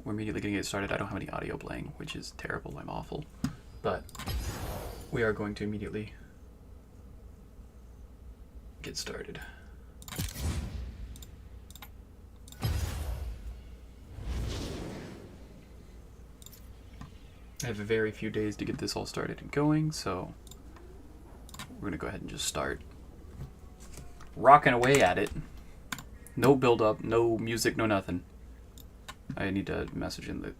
we're immediately going to get started. I don't have any audio playing, which is terrible. I'm awful. But we are going to immediately get started. I have very few days to get this all started and going, so we're going to go ahead and just start rocking away at it. No build up, no music, no nothing. I need to message in the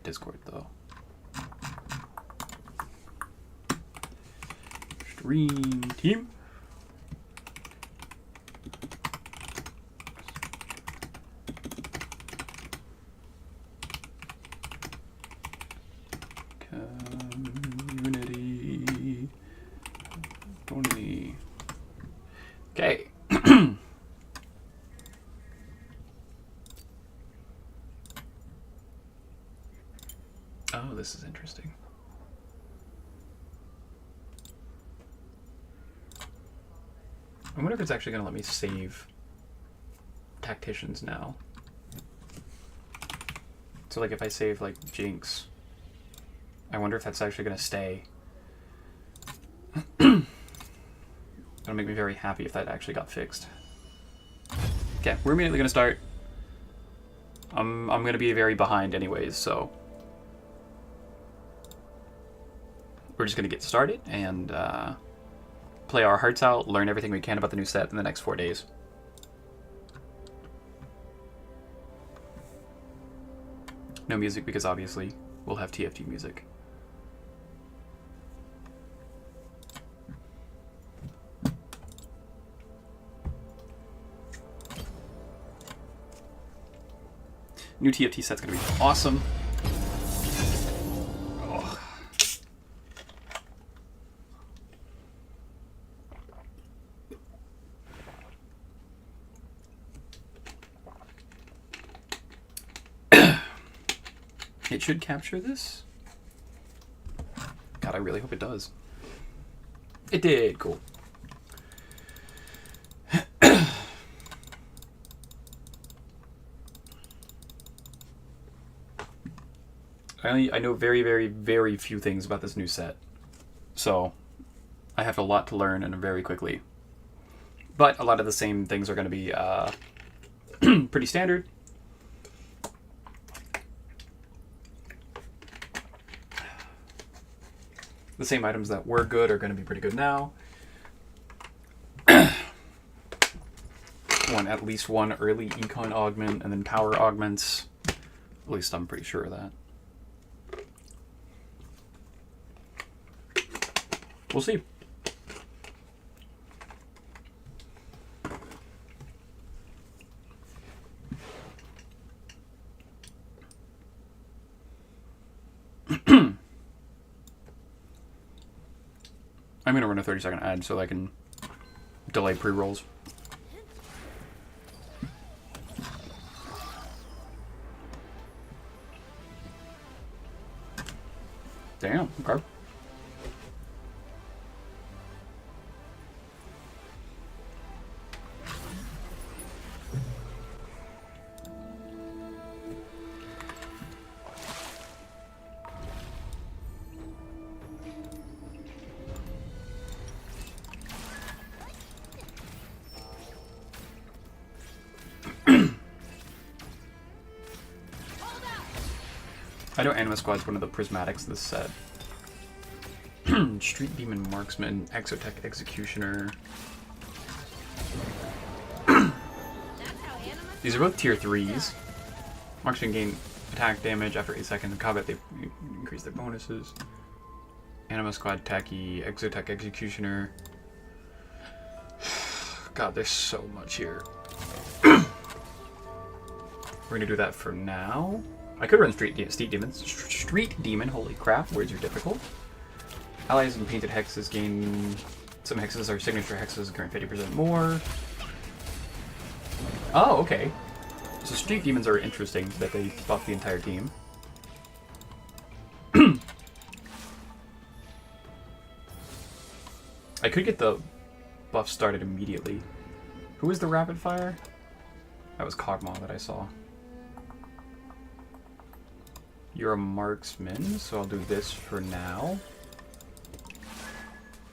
Discord though. Stream team. Community. Tony. Okay. Oh, this is interesting. I wonder if it's actually going to let me save tacticians now. So like if I save like Jinx, I wonder if that's actually going to stay. That'll make me very happy if that actually got fixed. Okay, we're immediately going to start. I'm going to be very behind anyways, so we're just going to get started and play our hearts out, learn everything we can about the new set in the next 4 days. No music because obviously we'll have TFT music. New TFT set's going to be awesome. Oh. It should capture this. God, I really hope it does. It did. Cool. I know very, very, very few things about this new set. So I have a lot to learn and very quickly. But a lot of the same things are going to be pretty standard. The same items that were good are going to be pretty good now. At least one early econ augment and then power augments. At least I'm pretty sure of that. We'll see. I'm going to run a 30-second ad so I can delay pre-rolls. Damn, okay. I know Anima Squad's one of the prismatics of this set. Street Demon Marksman, Exotech Executioner. These are both tier 3s. Marksman gain attack damage after 8 seconds. In combat, they increase their bonuses. Anima Squad Tacky, Exotech Executioner. God, there's so much here. We're gonna do that for now. I could run Street Demon, holy crap, words are difficult. Allies and painted hexes gain... Some hexes are signature hexes, grant 50% more. Oh, okay. So Street Demons are interesting, that they buff the entire team. I could get the buff started immediately. Who is the rapid fire? That was Kog'Maw that I saw. You're a marksman, so I'll do this for now.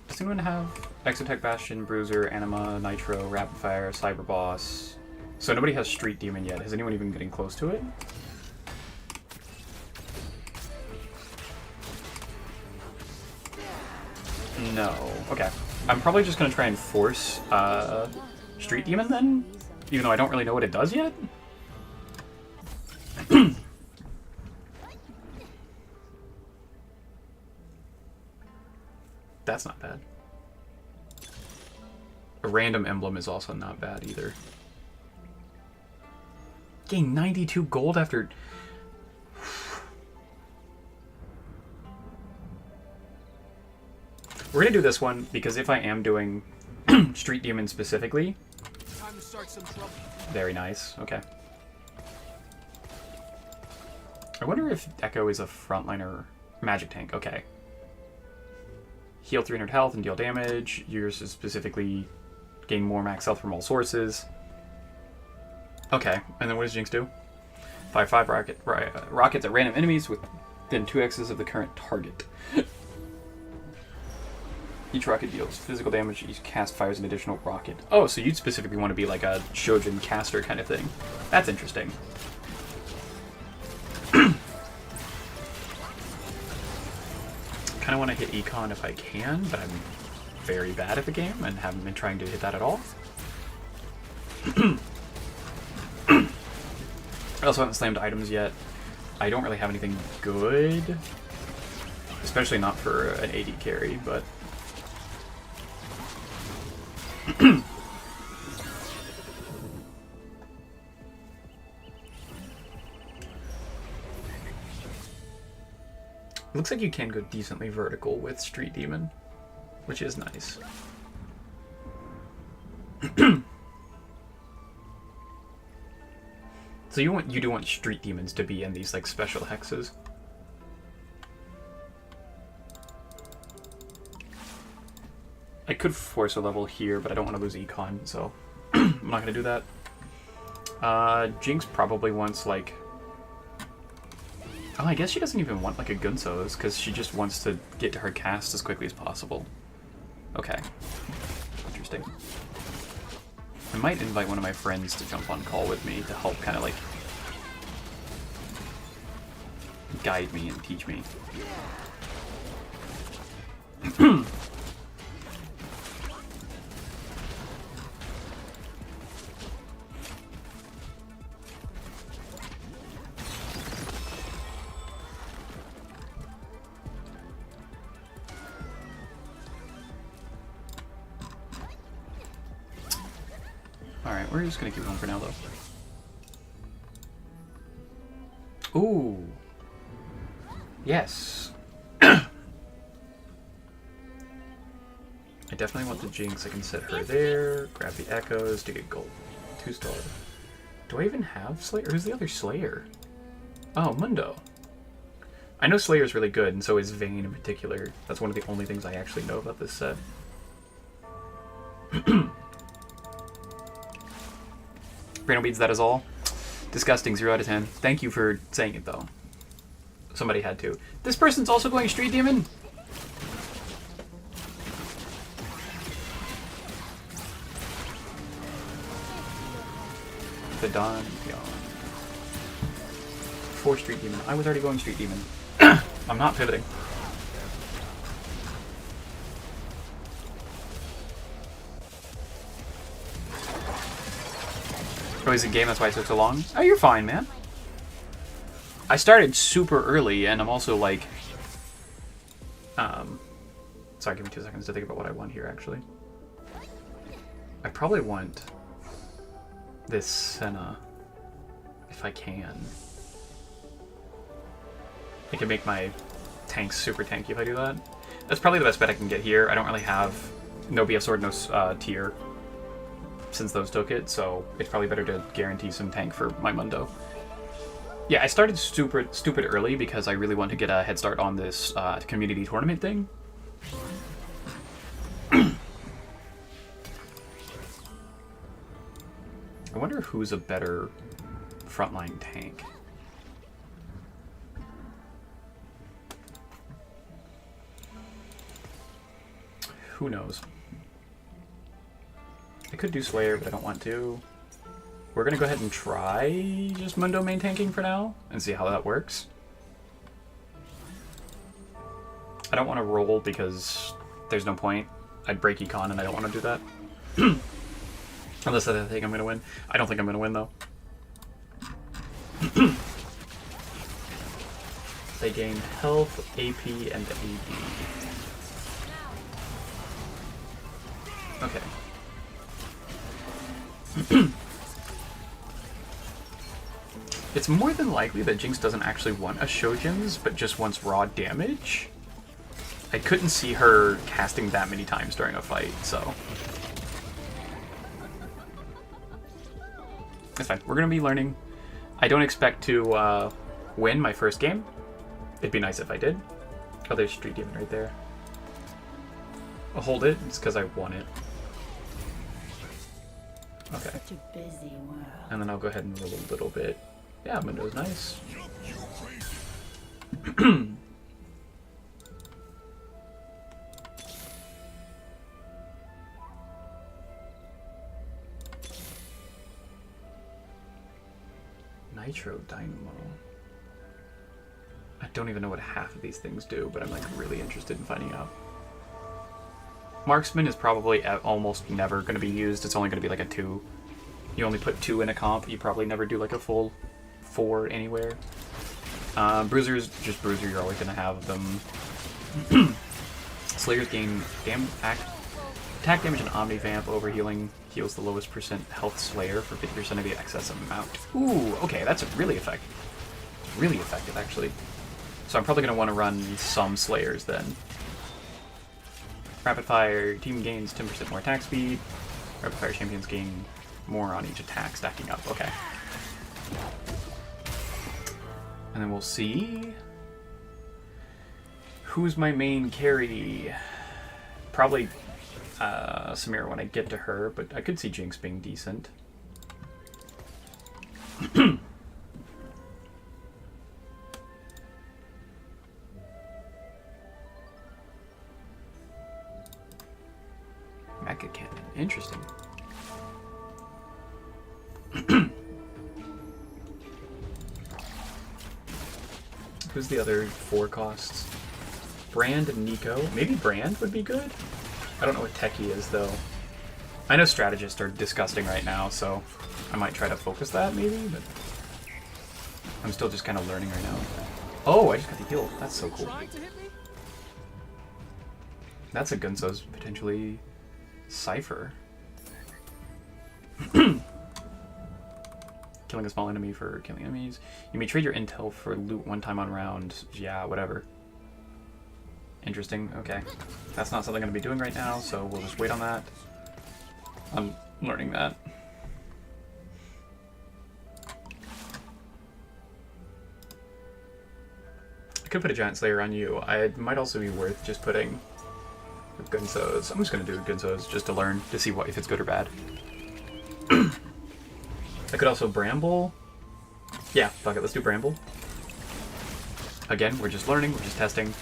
Does anyone have Exotech Bastion, Bruiser, Anima, Nitro, Rapid Fire, Cyber Boss? So nobody has Street Demon yet. Is anyone even getting close to it? No. Okay. I'm probably just going to try and force Street Demon then, even though I don't really know what it does yet. That's not bad. A random emblem is also not bad either. Gain 92 gold after... We're going to do this one because if I am doing Street Demon specifically... Time to start some trouble. Very nice. Okay. I wonder if Echo is a frontliner magic tank. Okay. Heal 300 health and deal damage. Yours is specifically gain more max health from all sources. Okay, and then what does Jinx do? 5/5 rockets at random enemies within 2x's of the current target. Each rocket deals physical damage. Each cast fires an additional rocket. Oh, so you'd specifically want to be like a Shojin caster kind of thing. That's interesting. Kind of want to hit Econ if I can, but I'm very bad at the game and haven't been trying to hit that at all. I also haven't slammed items yet. I don't really have anything good, especially not for an AD carry, but... Looks like you can go decently vertical with Street Demon, which is nice. So you do want Street Demons to be in these like special hexes. I could force a level here, but I don't want to lose Econ, so I'm not going to do that. Jinx probably wants like... Oh, I guess she doesn't even want like a Gunso's, because she just wants to get to her cast as quickly as possible. Okay. Interesting. I might invite one of my friends to jump on call with me to help kind of like guide me and teach me. Alright, we're just gonna keep going for now, though. Ooh. Yes. I definitely want the Jinx. I can set her there, grab the Echoes to get gold. 2-star. Do I even have Slayer? Who's the other Slayer? Oh, Mundo. I know Slayer's really good, and so is Vayne in particular. That's one of the only things I actually know about this set. Random beads, that is all. Disgusting, 0 out of 10. Thank you for saying it, though. Somebody had to. This person's also going Street Demon? The Dawn. Yeah. 4 Street Demon. I was already going Street Demon. I'm not pivoting. Oh, is it a game? That's why it took so long? Oh, you're fine, man. I started super early, and I'm also like... Sorry, give me 2 seconds to think about what I want here, actually. I probably want this Senna, if I can. I can make my tanks super tanky if I do that. That's probably the best bet I can get here. I don't really have no BF Sword, no tier, since those took it, so it's probably better to guarantee some tank for my Mundo. Yeah, I started stupid early because I really want to get a head start on this community tournament thing. I wonder who's a better frontline tank. Who knows? I could do Slayer, but I don't want to. We're gonna go ahead and try just Mundo main tanking for now and see how that works. I don't want to roll because there's no point. I'd break econ and I don't want to do that. Unless I think I'm gonna win. I don't think I'm gonna win though. They gain health, AP, and AD. Okay. It's more than likely that Jinx doesn't actually want a Shojin's, but just wants raw damage. I couldn't see her casting that many times during a fight, so... That's fine. We're gonna be learning. I don't expect to win my first game. It'd be nice if I did. Oh, there's Street Demon right there. I'll hold it. It's because I want it. Okay. Such a busy world. And then I'll go ahead and roll a little bit. Yeah, Mundo's nice. Nitro Dynamo. I don't even know what half of these things do, but I'm like really interested in finding out. Marksman is probably almost never going to be used. It's only going to be like a 2. You only put 2 in a comp. You probably never do like a full 4 anywhere. Bruisers, just Bruiser, you're always going to have them. Slayers gain attack damage and Omnivamp. Overhealing heals the lowest % health Slayer for 50% of the excess amount. Ooh, okay, that's really effective. Really effective, actually. So I'm probably going to want to run some Slayers then. Rapid Fire, team gains 10% more attack speed. Rapid Fire champions gain more on each attack, stacking up. Okay. And then we'll see who's my main carry. Probably Samira when I get to her, but I could see Jinx being decent. Mecha Cannon. Interesting. Who's the other 4 costs? Brand and Nico. Maybe Brand would be good? I don't know what Techie is, though. I know Strategists are disgusting right now, so I might try to focus that, maybe, but I'm still just kind of learning right now. Oh, I just got the heal. That's so cool. That's a Gunso's potentially Cypher. Killing a small enemy for killing enemies. You may trade your intel for loot 1 time on round. Yeah, whatever. Interesting. Okay. That's not something I'm going to be doing right now, so we'll just wait on that. I'm learning that. I could put a Giant Slayer on you. It might also be worth just putting Gunso's. I'm just going to do Gunso's just to learn, to see if it's good or bad. I could also Bramble. Yeah, fuck it, let's do Bramble. Again, we're just learning, we're just testing.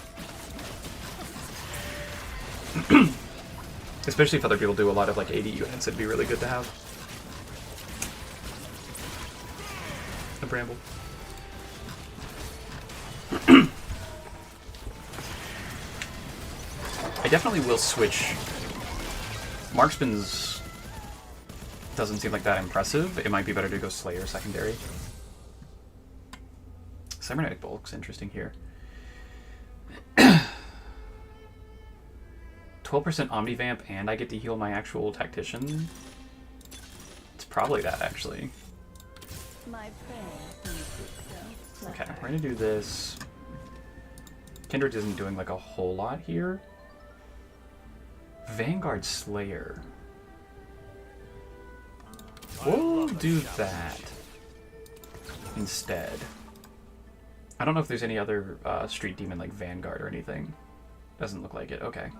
Especially if other people do a lot of like 80 units, it'd be really good to have a Bramble. I definitely will switch. Marksman's doesn't seem like that impressive. It might be better to go Slayer secondary. Cybernetic Bulk's interesting here. 12% Omnivamp and I get to heal my actual Tactician. It's probably that, actually. My Okay, we're gonna do this. Kindred isn't doing like a whole lot here. Vanguard Slayer. We'll do that instead. I don't know if there's any other Street Demon like Vanguard or anything. Doesn't look like it. Okay.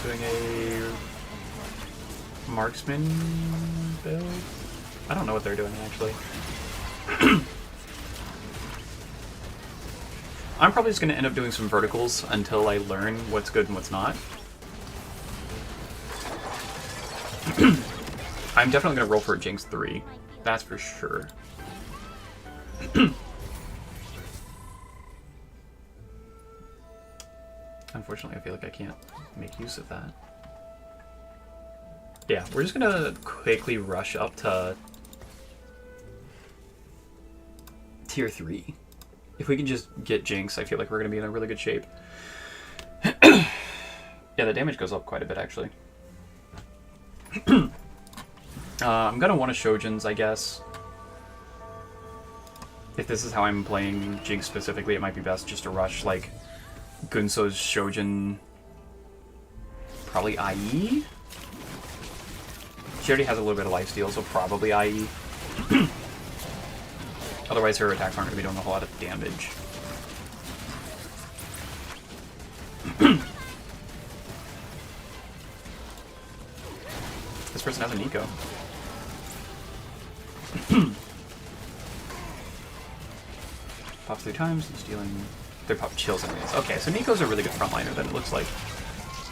doing a marksman build. I don't know what they're doing actually. I'm probably just going to end up doing some verticals until I learn what's good and what's not. I'm definitely going to roll for a Jinx 3. That's for sure. Unfortunately, I feel like I can't make use of that. Yeah, we're just going to quickly rush up to tier 3. If we can just get Jinx, I feel like we're going to be in a really good shape. Yeah, the damage goes up quite a bit, actually. I'm going to want to Shojins, I guess. If this is how I'm playing Jinx specifically, it might be best just to rush, like, Gunso's Shojin... Probably IE? She already has a little bit of lifesteal, so probably IE. Otherwise, her attacks aren't going to be doing a whole lot of damage. This person has a Nico. Pops 3 times, and stealing... They pop chills enemies. Okay, so Nico's a really good frontliner then, it looks like.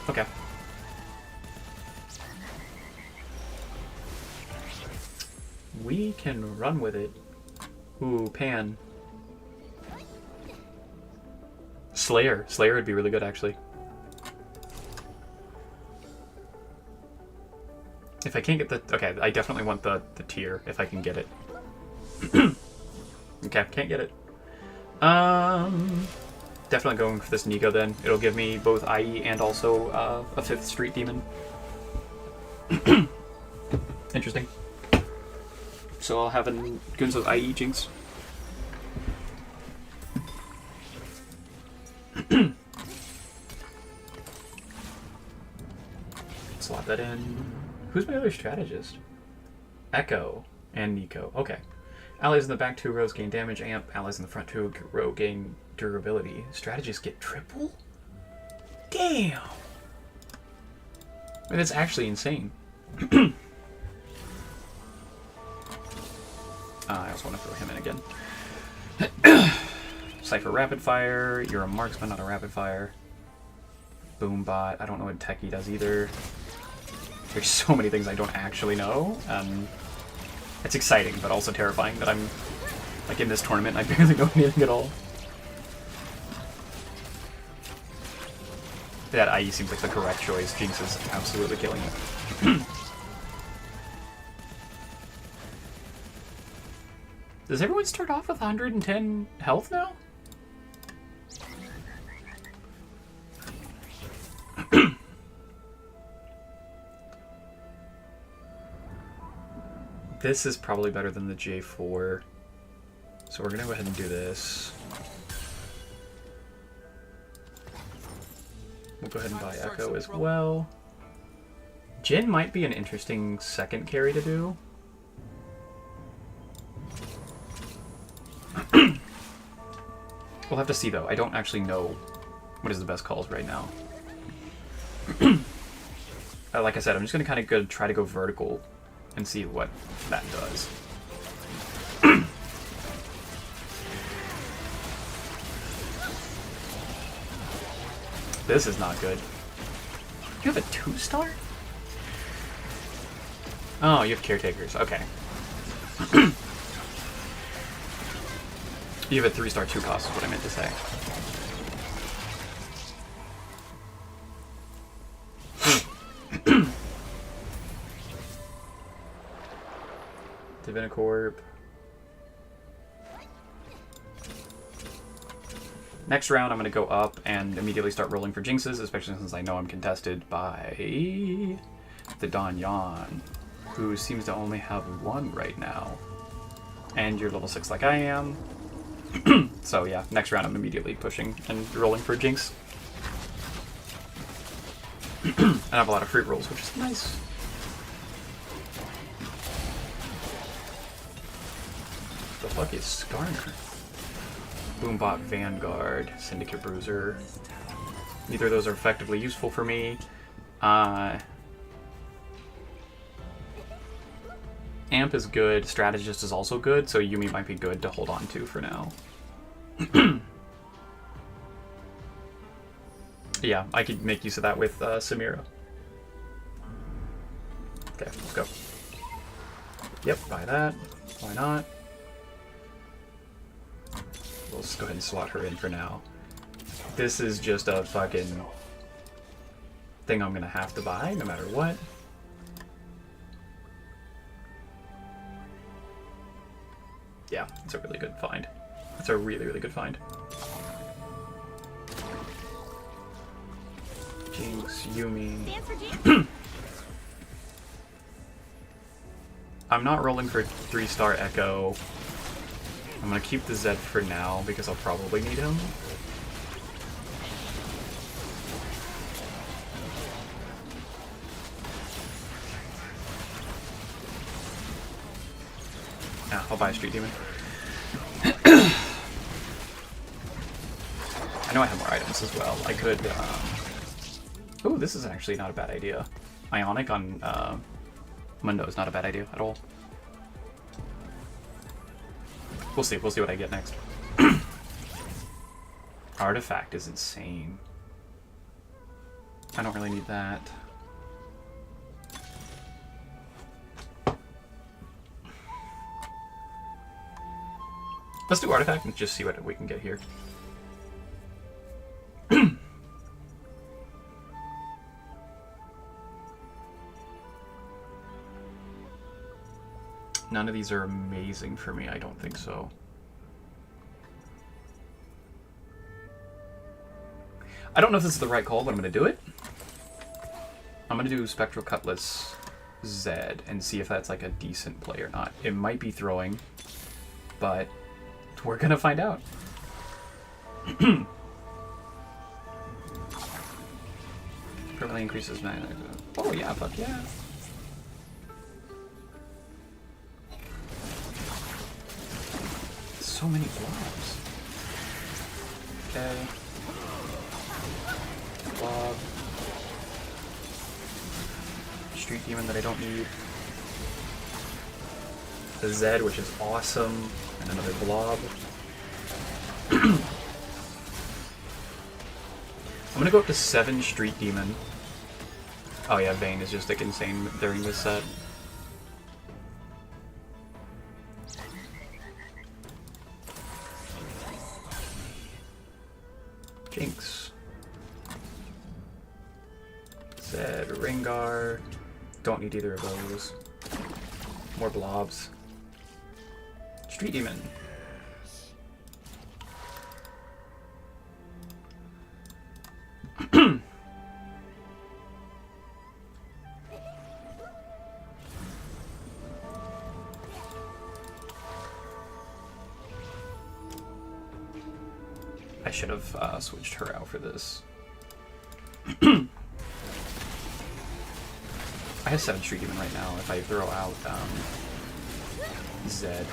Okay. We can run with it. Ooh, Pan. Slayer. Slayer would be really good, actually. If I can't get the... Okay, I definitely want the tier, if I can get it. Okay, can't get it. Definitely going for this Nico, then. It'll give me both IE and also a 5th Street Demon. Interesting. So I'll have an Gunso's IE Jinx. Slot that in. Who's my other strategist? Echo and Nico. Okay. Allies in the back 2 rows gain damage, amp. Allies in the front 2 row gain durability. Strategists get triple? Damn! I mean, that's actually insane. I also want to throw him in again. Cypher Rapid Fire. You're a marksman, not a rapid fire. Boombot. I don't know what Techie does either. There's so many things I don't actually know. It's exciting, but also terrifying that I'm like in this tournament and I barely know anything at all. That IE seems like the correct choice. Jinx is absolutely killing it. Does everyone start off with 110 health now? This is probably better than the J4. So we're going to go ahead and do this. We'll go ahead and buy Echo as well. Jhin might be an interesting second carry to do. We'll have to see, though. I don't actually know what is the best calls right now. Like I said, I'm just going to kind of try to go vertical and see what that does. This is not good. You have a 2-star? Oh, you have caretakers. Okay. You have a 3-star 2 cost is what I meant to say. Divinicorp. Next round, I'm going to go up and immediately start rolling for Jinxes, especially since I know I'm contested by the Don Yan, who seems to only have 1 right now. And you're level 6 like I am. So yeah, next round I'm immediately pushing and rolling for Jinx. And I have a lot of fruit rolls, which is nice. The fuck is Skarner? Boombot Vanguard, Syndicate Bruiser. Neither of those are effectively useful for me. Amp is good, Strategist is also good, so Yumi might be good to hold on to for now. Yeah, I could make use of that with Samira. Okay, let's go. Yep, buy that. Why not? We'll just go ahead and slot her in for now. This is just a fucking thing I'm gonna have to buy no matter what. Yeah, it's a really good find. It's a really, really good find. Jinx, Yumi. I'm not rolling for 3-star Echo. I'm gonna keep the Zed for now because I'll probably need him. Yeah, I'll buy a Street Demon. I know I have more items as well. I could... Oh, this is actually not a bad idea. Ionic on Mundo is not a bad idea at all. We'll see what I get next. Artifact is insane. I don't really need that. Let's do Artifact and just see what we can get here. None of these are amazing for me, I don't think so. I don't know if this is the right call, but I'm going to do it. I'm going to do Spectral Cutlass Zed and see if that's like a decent play or not. It might be throwing, but we're going to find out. Permanently increases mana. Oh yeah, fuck yeah. So many blobs. Okay. Blob. Street Demon that I don't need. The Zed, which is awesome. And another blob. I'm gonna go up to 7 Street Demon. Oh yeah, Vayne is just like insane during this set. Jinx. Zed, Rengar. Don't need either of those. More blobs. Street Demon. I should have switched her out for this. I have 7 Street Demon right now if I throw out Zed.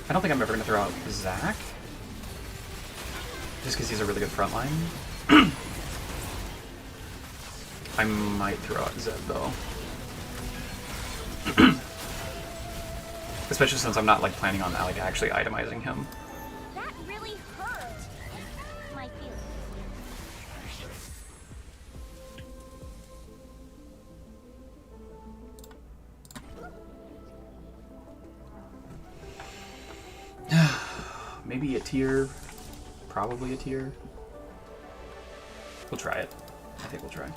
I don't think I'm ever going to throw out Zac. Just because he's a really good frontline. I might throw out Zed though. Especially since I'm not like planning on like actually itemizing him. That really hurt. My feelings. Maybe a tier. Probably a tier. We'll try it. I think we'll try.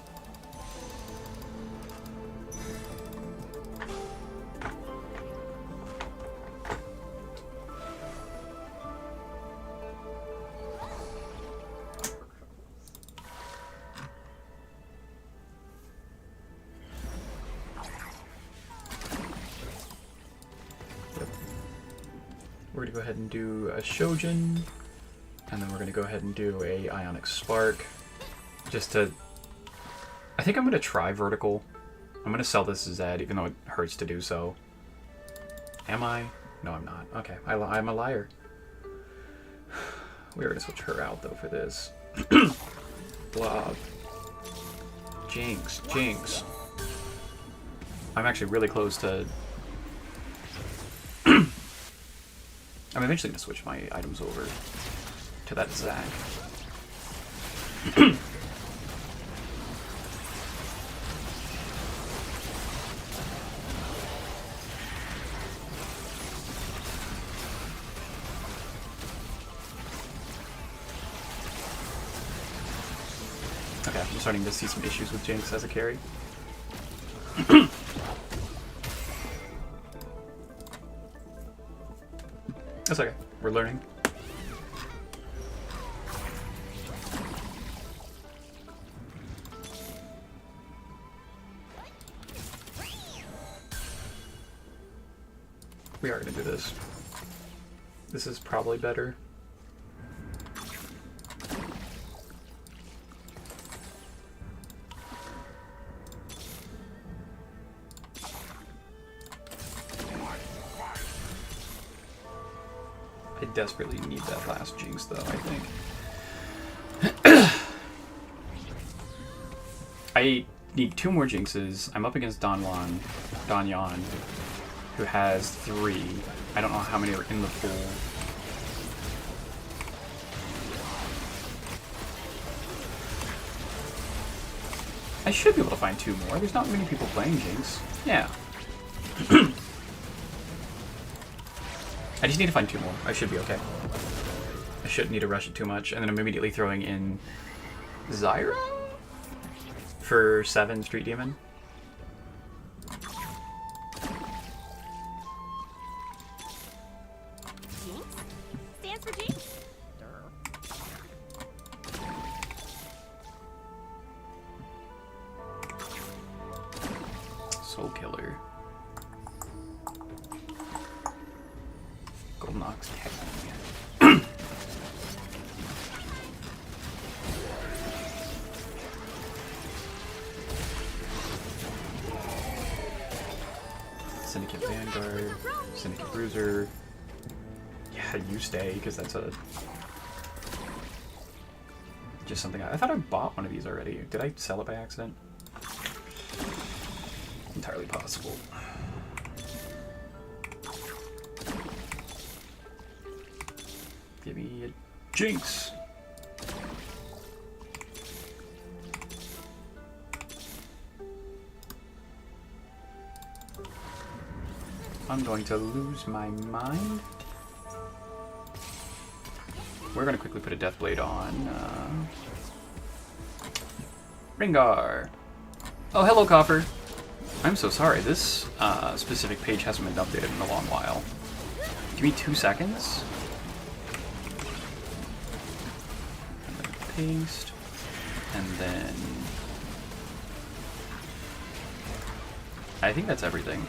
We're going to go ahead and do a Shojin, and then we're going to go ahead and do a Ionic Spark, just to... I think I'm going to try Vertical. I'm going to sell this Zed, even though it hurts to do so. Am I? No, I'm not. Okay, I'm a liar. We are going to switch her out, though, for this. Blob. Jinx. Jinx. I'm actually really close to... I'm eventually going to switch my items over to that Zac. Okay, I'm starting to see some issues with Jinx as a carry. That's okay. We're learning. We are going to do this. This is probably better. I desperately need that last Jinx, though, I think. I need 2 more Jinxes. I'm up against Don Yan, who has 3. I don't know how many are in the pool. I should be able to find 2 more. There's not many people playing Jinx. Yeah. I just need to find 2 more. I should be okay. I shouldn't need to rush it too much. And then I'm immediately throwing in Zyra for 7 Street Demon. Jinx? Stands for Jinx? Soul Killer. Golden Ox Tech. Syndicate Vanguard, Syndicate Bruiser. Yeah, you stay, because that's a... just something I thought I bought one of these already. Did I sell it by accident? Entirely possible. Give me a Jinx! I'm going to lose my mind. We're going to quickly put a Deathblade on Ringar. Oh, hello, Coffer. I'm so sorry. This specific page hasn't been updated in a long while. Give me 2 seconds. Paste. And then... I think that's everything.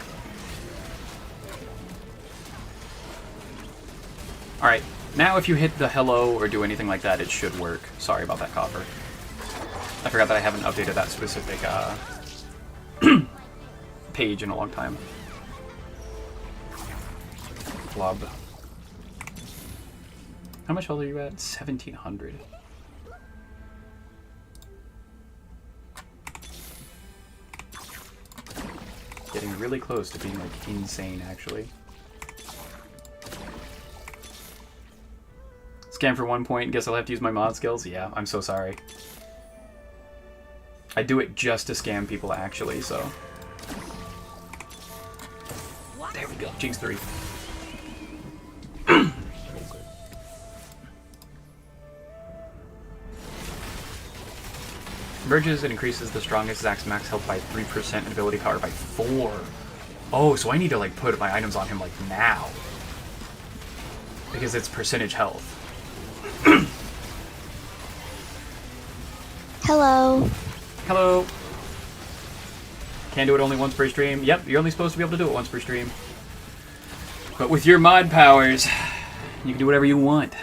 Alright, now if you hit the hello or do anything like that, it should work. Sorry about that, Copper. I forgot that I haven't updated that specific page in a long time. Flub. How much health are you at? 1700. Getting really close to being, like, insane, actually. Scam for 1 point. Guess I'll have to use my mod skills. Yeah, I'm so sorry. I do it just to scam people, actually, so... There we go. Jinx 3. Merges and increases the strongest Zac's max health by 3% and ability power by 4. Oh, so I need to, like, put my items on him, like, now. Because it's percentage health. Hello. Hello. Can do it only once per stream. Yep, you're only supposed to be able to do it once per stream. But with your mod powers, you can do whatever you want.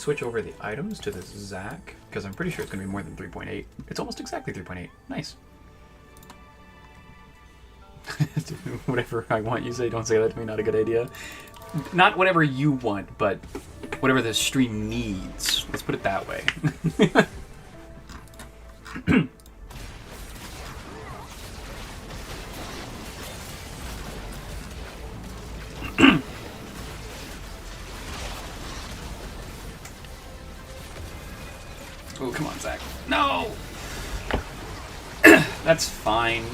switch over the items to this Zac, because I'm pretty sure it's going to be more than 3.8. It's almost exactly 3.8. Nice. Whatever I want, you say. Don't say that to me. Not a good idea. Not whatever you want, but whatever the stream needs. Let's put it that way. Oh, come on, Zac. No! That's fine.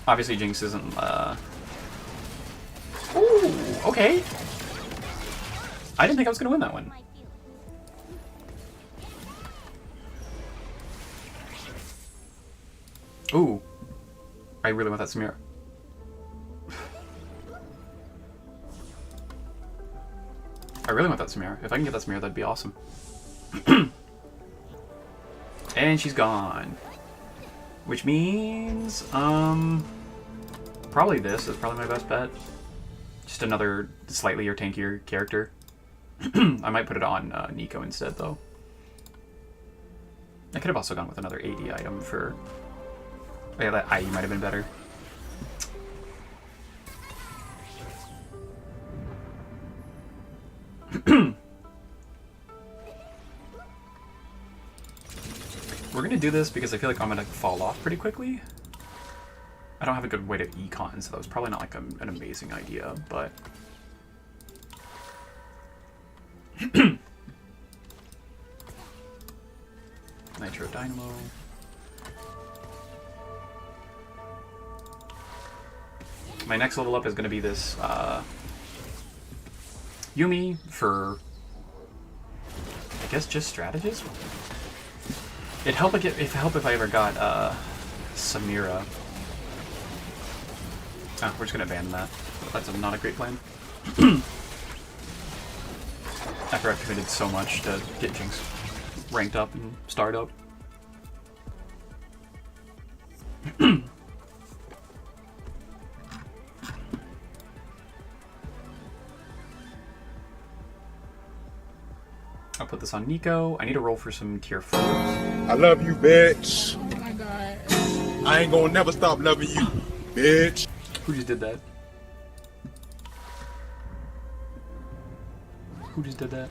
Obviously, Jinx isn't, Ooh, okay. I didn't think I was going to win that one. Ooh. I really want that Samira. I really want that Samira. If I can get that Samira, that'd be awesome. And she's gone. Which means, probably this is probably my best bet. Just another slightly or tankier character. I might put it on Nico instead, though. I could have also gone with another AD item for... Oh, yeah, that IE might have been better. We're going to do this because I feel like I'm going to fall off pretty quickly. I don't have a good way to econ, so that was probably not like an amazing idea, but... Nitro Dynamo. My next level up is going to be this Yumi for, I guess, just strategist. It'd help if I ever got Samira. Oh, we're just gonna abandon that. That's not a great plan. After I've committed so much to get Jinx ranked up and start up. I'll put this on Nico. I need to roll for some tier 4s. I love you, bitch. Oh my god. I ain't gonna never stop loving you, bitch. Who just did that? Who just did that?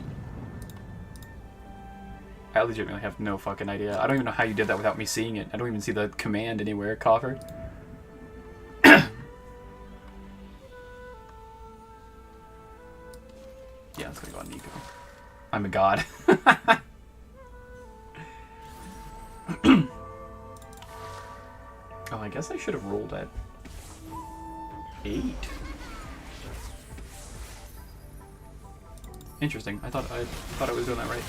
I legitimately have no fucking idea. I don't even know how you did that without me seeing it. I don't even see the command anywhere, Coffer. Yeah, it's gonna go on Nico. I'm a god. Oh, I guess I should have rolled at 8. Interesting. I thought I was doing that right.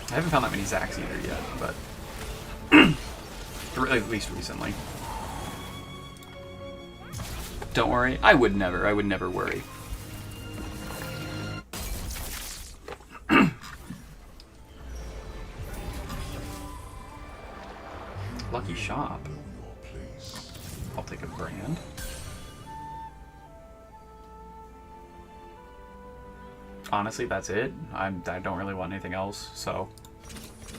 I haven't found that many Zacs either yet, but at least recently. Don't worry. I would never worry. Lucky shop. I'll take a brand. Honestly, that's it. I don't really want anything else, so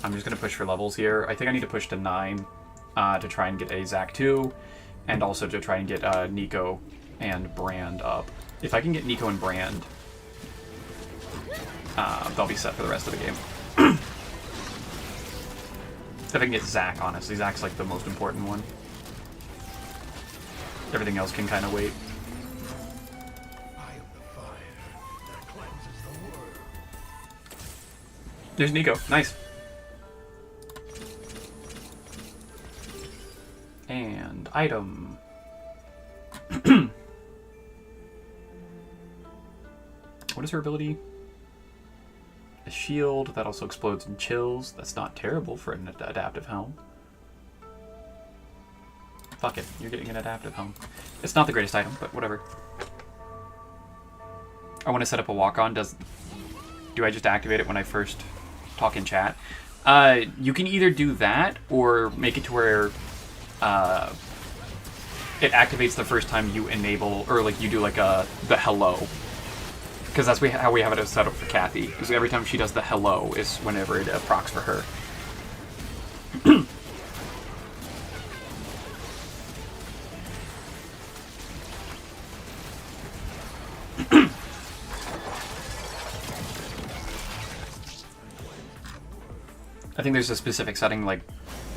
I'm just going to push for levels here. I think I need to push to 9 to try and get a Zac 2, and also to try and get Nico and Brand up. If I can get Nico and Brand, they'll be set for the rest of the game. If I can get Zac, honestly. Zac's like the most important one. Everything else can kind of wait. There's Nico. Nice. And item. What is her ability? A shield that also explodes and chills. That's not terrible for an adaptive helm. Fuck it, you're getting an adaptive home. It's not the greatest item, but whatever. I want to set up a walk-on. Do I just activate it when I first talk in chat? You can either do that or make it to where it activates the first time you enable, or like you do like the hello. Because that's how we have it set up for Kathy. Because every time she does the hello is whenever it procs for her. I think there's a specific setting, like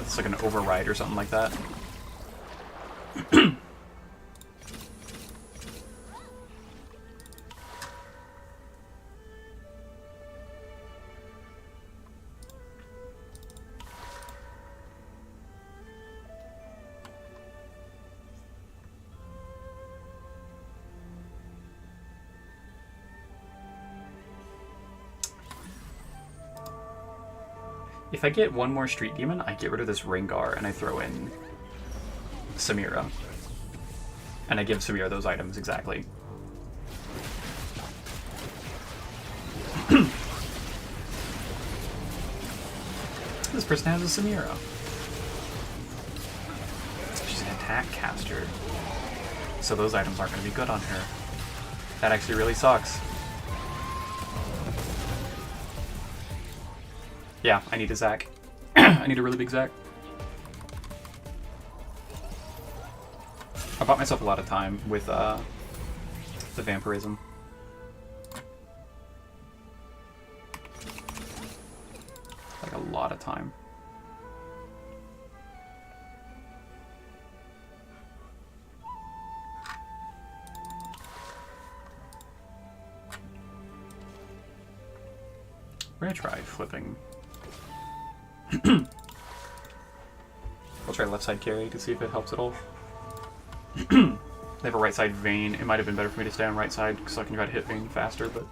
it's like an override or something like that. If I get one more Street Demon, I get rid of this Rengar and I throw in Samira. And I give Samira those items exactly. This person has a Samira. She's an attack caster. So those items aren't going to be good on her. That actually really sucks. Yeah, I need a Zac. I need a really big Zac. I bought myself a lot of time with the vampirism. Like a lot of time. We're gonna try flipping. I'll try left side carry to see if it helps at all. They have a right side Vayne. It might have been better for me to stay on right side because I can try to hit Vayne faster, but...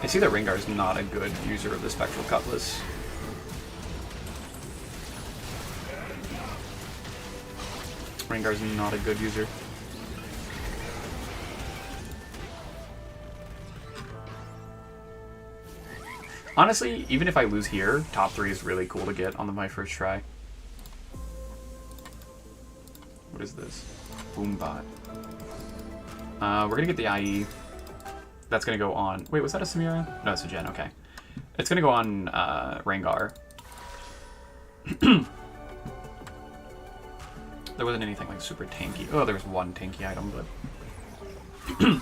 I see that Rengar is not a good user of the Spectral Cutlass. Rengar's not a good user. Honestly, even if I lose here, top 3 is really cool to get on my first try. What is this? Boombot. We're gonna get the IE. That's gonna go on... Wait, was that a Samira? No, it's a Jen, okay. It's gonna go on Rengar. There wasn't anything like super tanky. Oh, there was one tanky item, but...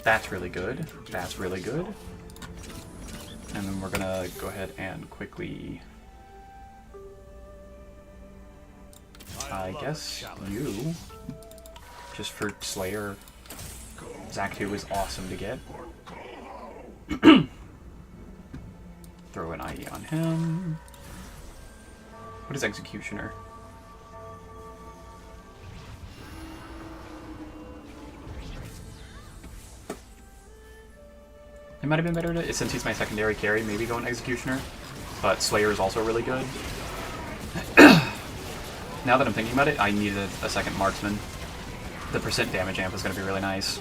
That's really good. That's really good. And then we're gonna go ahead and quickly... I guess you... Just for Slayer. Zac 2 is awesome to get. Throw an IE on him. What is Executioner? It might have been better to, since he's my secondary carry, maybe go an Executioner. But Slayer is also really good. Now that I'm thinking about it, I needed a second Marksman. The percent damage amp is going to be really nice.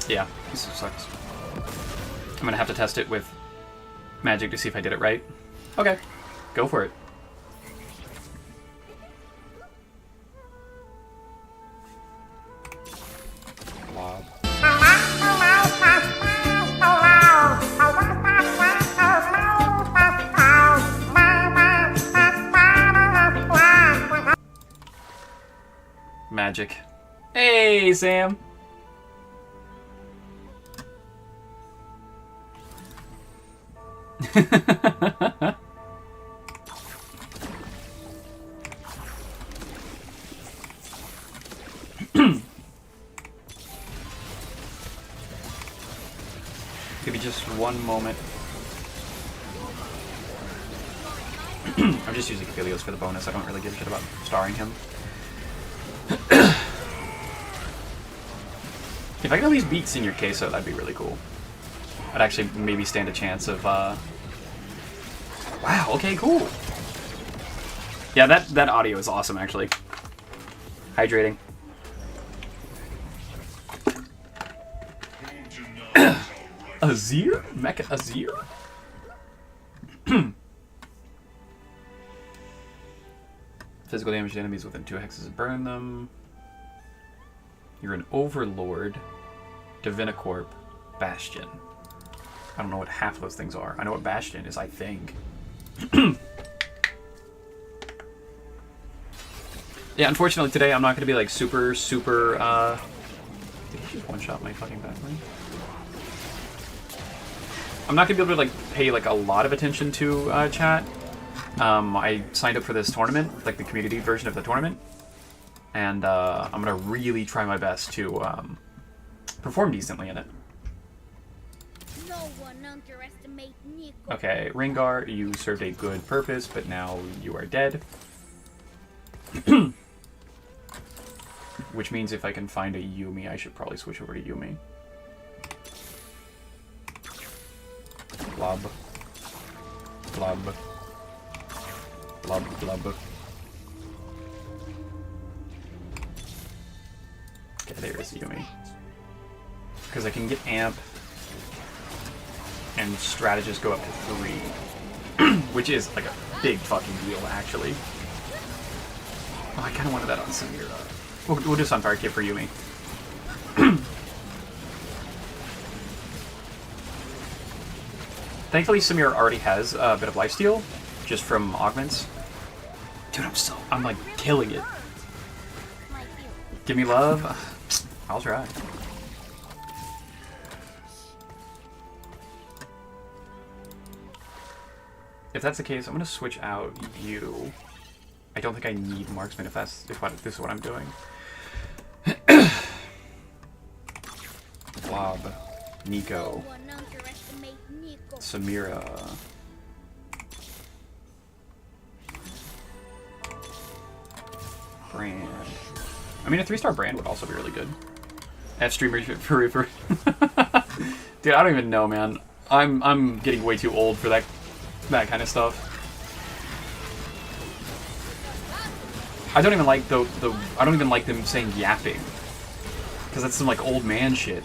Yeah, this sucks. I'm gonna have to test it with magic to see if I did it right. Okay, go for it. Blob. Magic. Hey, Sam! Give me just one moment. I'm just using Helios for the bonus. I don't really give a shit about starring him. If I can at least beat Senior Queso, that'd be really cool. I'd actually maybe stand a chance of, Wow, okay, cool. Yeah, that audio is awesome, actually. Hydrating. Azir? Mecha Azir? Physical damage to enemies within 2 hexes and burn them. You're an Overlord, Divinicorp, Bastion. I don't know what half of those things are. I know what Bastion is, I think. Yeah, unfortunately today I'm not going to be like super... Did he just one-shot my fucking backline? I'm not going to be able to like pay like a lot of attention to chat. I signed up for this tournament, like the community version of the tournament. And I'm going to really try my best to perform decently in it. No one underestimate Nico. Okay, Ringar, you served a good purpose, but now you are dead. Which means if I can find a Yuumi, I should probably switch over to Yuumi. Blob. Blob. Blob, blob. Okay, there's Yuumi. Because I can get Amp and Strategist go up to 3. Which is like a big fucking deal, actually. Oh, I kind of wanted that on Samira. We'll do Sunfire Kit for Yuumi. Thankfully, Samira already has a bit of lifesteal, just from augments. Dude, I'm like killing it. Give me love. I'll try. If that's the case, I'm gonna switch out you. I don't think I need Marksman if this is what I'm doing. Blob, Nico, Samira, Brand. I mean, a 3-star Brand would also be really good. F-streamer for Dude, I don't even know, man. I'm getting way too old for that kind of stuff. I don't even like I don't even like them saying yapping, because that's some like old man shit.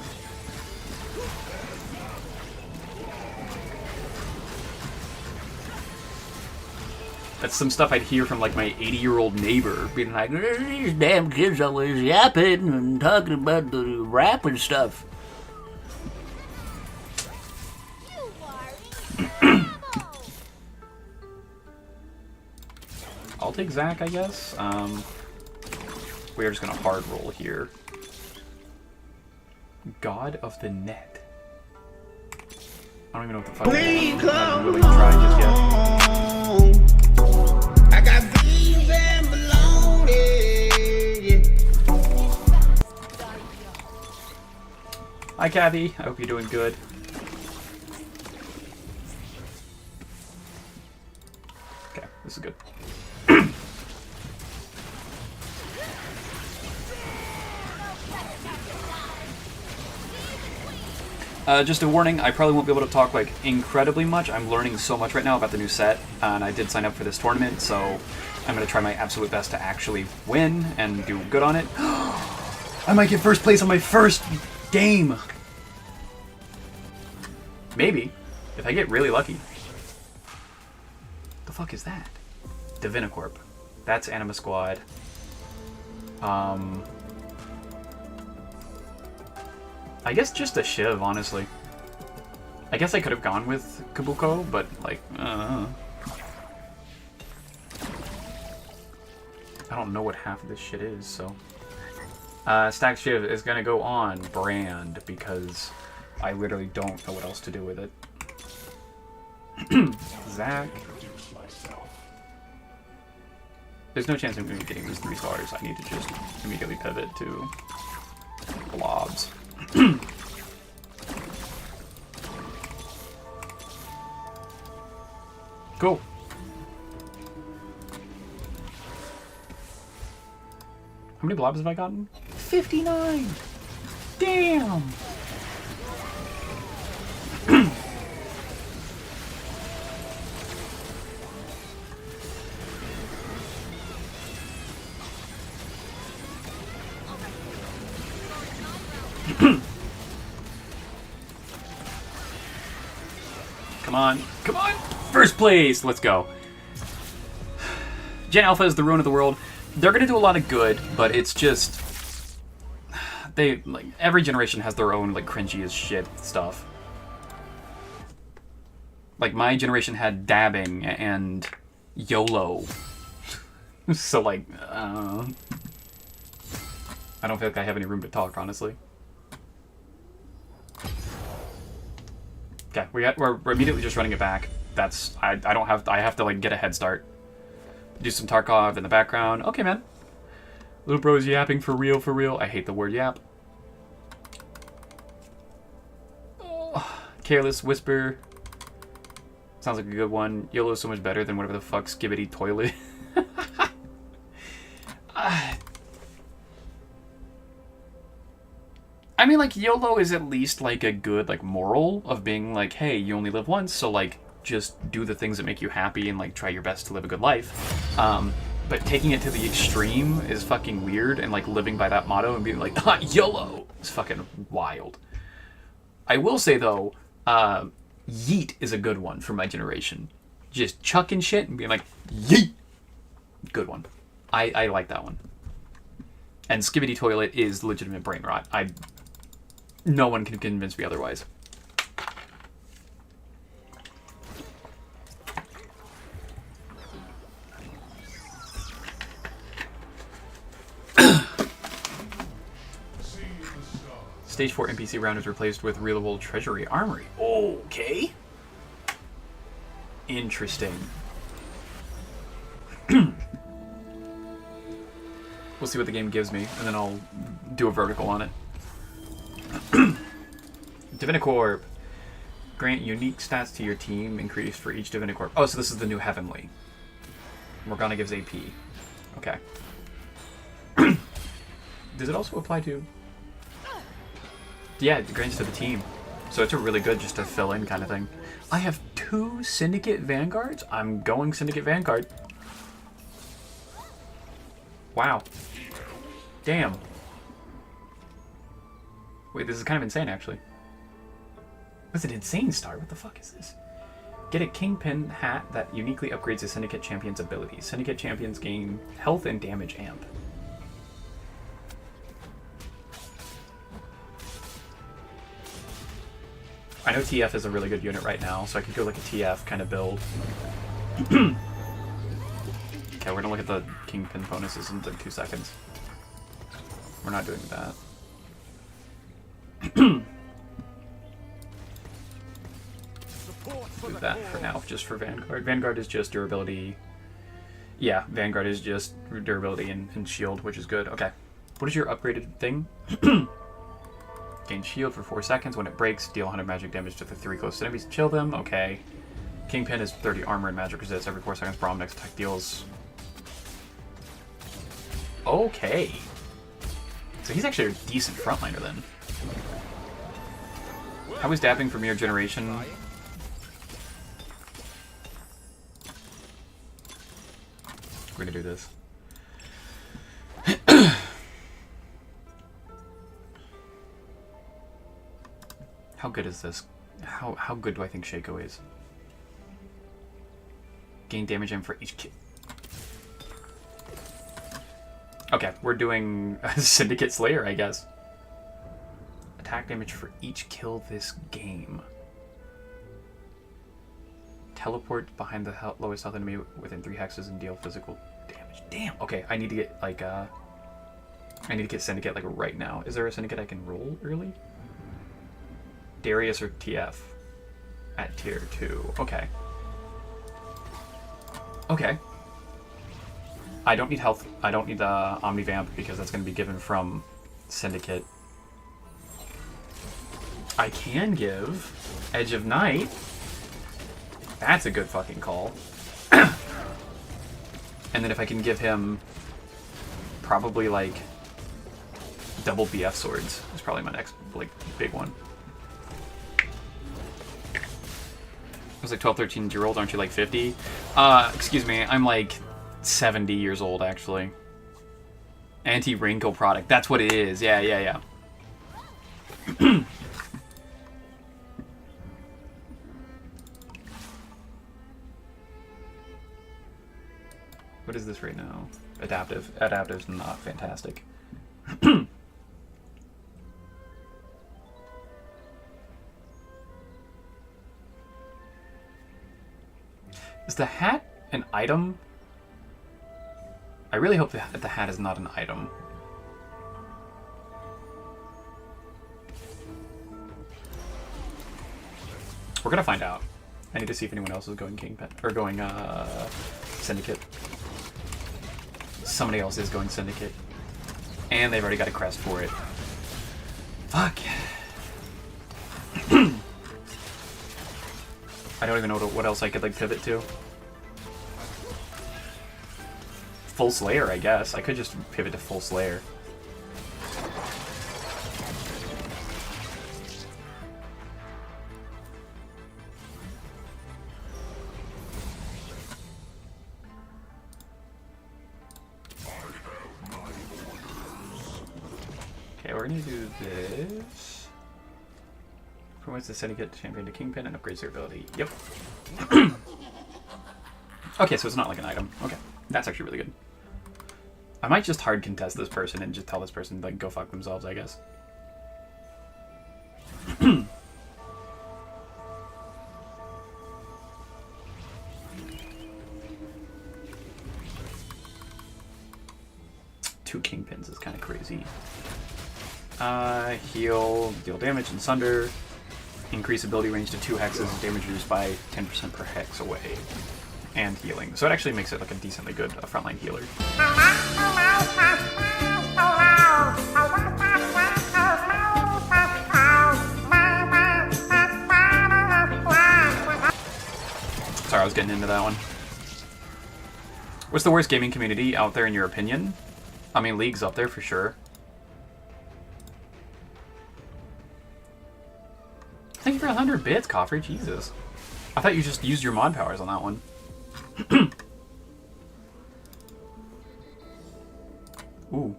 That's some stuff I'd hear from like my 80-year-old neighbor being like, "These damn kids always yapping and talking about the rap and stuff." I'll take Zach, I guess. We are just gonna hard roll here. God of the Net. I don't even know what the fuck I'm not really trying just yet. I got beans and bologna. Hi, Kathy. I hope you're doing good. Okay, this is good. Just a warning, I probably won't be able to talk like incredibly much. I'm learning so much right now about the new set, and I did sign up for this tournament, so I'm going to try my absolute best to actually win and do good on it. I might get first place on my first game! Maybe, if I get really lucky. The fuck is that? Divinicorp. That's Anima Squad. I guess just a Shiv, honestly. I guess I could have gone with Kabuko, but, like, I don't know what half of this shit is, so... Stack Shiv is gonna go on Brand, because I literally don't know what else to do with it. Zach... There's no chance I'm going to be getting these 3 stars. I need to just immediately pivot to blobs. Cool. many blobs have I gotten? 59! Damn! Come on. Come on! First place! Let's go. Gen Alpha is the ruin of the world. They're gonna do a lot of good, but it's just... They, like, every generation has their own, like, cringy as shit stuff. Like, my generation had dabbing and YOLO. So, like, I don't feel like I have any room to talk, honestly. Okay, we're immediately just running it back. That's, I have to, like, get a head start. Do some Tarkov in the background. Okay, man. Little bro is yapping for real, for real. I hate the word yap. Oh, Careless Whisper. Sounds like a good one. YOLO is so much better than whatever the fuck Skibbity Toilet. I mean, like, YOLO is at least, like, a good, like, moral of being like, hey, you only live once, so, like, just do the things that make you happy and, like, try your best to live a good life. But taking it to the extreme is fucking weird, and, like, living by that motto and being like, YOLO is fucking wild. I will say, though, yeet is a good one for my generation. Just chucking shit and being like, yeet! Good one. I like that one. And Skibbity Toilet is legitimate brain rot. No one can convince me otherwise. Stage 4 NPC round is replaced with reloadable treasury armory. Okay. Interesting. We'll see what the game gives me, and then I'll do a vertical on it. Divinicorp. Grant unique stats to your team, increased for each Divinicorp. Oh, so this is the new Heavenly. Morgana gives AP. Okay. Does it also apply to... Yeah, it grants to the team. So it's a really good just to fill in kind of thing. I have 2 Syndicate Vanguards? I'm going Syndicate Vanguard. Wow. Damn. Wait, this is kind of insane, actually. What's an insane star? What the fuck is this? Get a Kingpin hat that uniquely upgrades a Syndicate Champion's abilities. Syndicate Champions gain health and damage amp. I know TF is a really good unit right now, so I could go like a TF kind of build. Okay, we're gonna look at the Kingpin bonuses in like 2 seconds. We're not doing that. Do that for now, just for Vanguard. Vanguard is just durability. Yeah, Vanguard is just durability and shield, which is good. Okay. What is your upgraded thing? Gain shield for 4 seconds. When it breaks, deal 100 magic damage to the 3 closest enemies to chill them. Okay. Kingpin is 30 armor and magic resist. Every 4 seconds, Braum next attack deals. Okay. So he's actually a decent frontliner then. How is dabbing from your generation? We're gonna do this. How good is this? How good do I think Shaco is? Gain damage in for each kill. Okay, we're doing Syndicate Slayer, I guess. Attack damage for each kill this game. Teleport behind the lowest health enemy within 3 hexes and deal physical damage. Damn. Okay, I need to get like I need to get Syndicate like right now. Is there a Syndicate I can roll early? Darius or TF at tier 2. Okay. Okay. I don't need health. I don't need the Omnivamp because that's going to be given from Syndicate. I can give Edge of Night. That's a good fucking call. And then if I can give him probably like double BF swords is probably my next like big one. I was like 12, 13-year-old, aren't you like 50? Excuse me, I'm like 70 years old actually. Anti-wrinkle product, that's what it is. Yeah, yeah, yeah. What is this right now? Adaptive. Adaptive's not fantastic. Is the hat an item? I really hope that the hat is not an item. We're gonna find out. I need to see if anyone else is going Kingpin or going Syndicate. Somebody else is going Syndicate. And they've already got a crest for it. Fuck. I don't even know what else I could like pivot to. Full Slayer, I guess. I could just pivot to Full Slayer. Okay, we're gonna do this. Promotes the Syndicate champion to Kingpin and upgrades their ability. Yep. Okay, so it's not like an item. Okay, that's actually really good. I might just hard contest this person and just tell this person like go fuck themselves, I guess. Two Kingpins is kind of crazy. Heal, deal damage and sunder. Increase ability range to 2 hexes, damage reduced by 10% per hex away. And healing. So it actually makes it like a decently good frontline healer. Sorry, I was getting into that one. What's the worst gaming community out there in your opinion? I mean, League's up there for sure. Thank you for 100 bits, Coffrey. Jesus. I thought you just used your mod powers on that one. Ooh.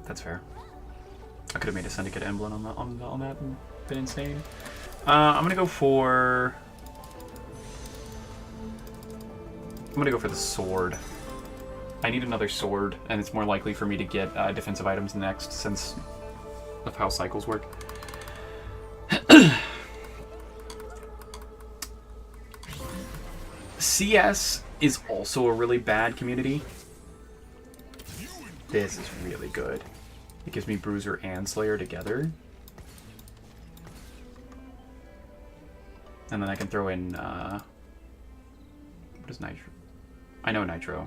That's fair. I could have made a Syndicate emblem on that and been insane. I'm gonna go for... the sword. I need another sword, and it's more likely for me to get defensive items next, since of how cycles work. CS is also a really bad community. This is really good. It gives me Bruiser and Slayer together. And then I can throw in, what is Nitro? I know Nitro.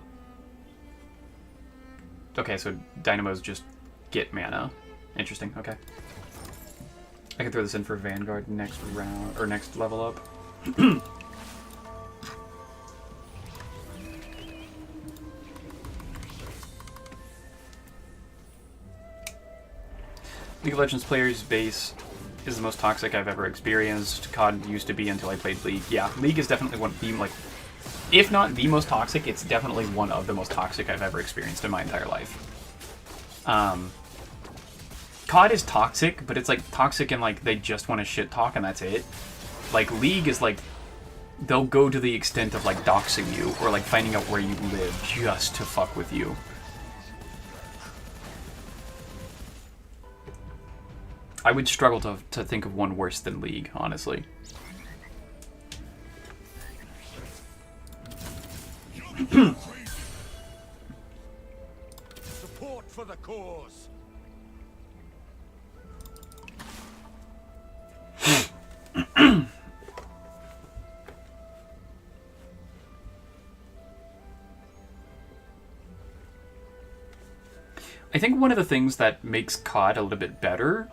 Okay, so Dynamos just get mana. Interesting, okay. I can throw this in for Vanguard next round, or next level up. League of Legends players base is the most toxic I've ever experienced. COD used to be until I played League. Yeah, League is definitely one of the, like, if not the most toxic, it's definitely one of the most toxic I've ever experienced in my entire life. COD is toxic, but it's like toxic and like they just want to shit talk and that's it. Like League is like, they'll go to the extent of like doxing you or like finding out where you live just to fuck with you. I would struggle to think of one worse than League, honestly. Support for the cause. I think one of the things that makes COD a little bit better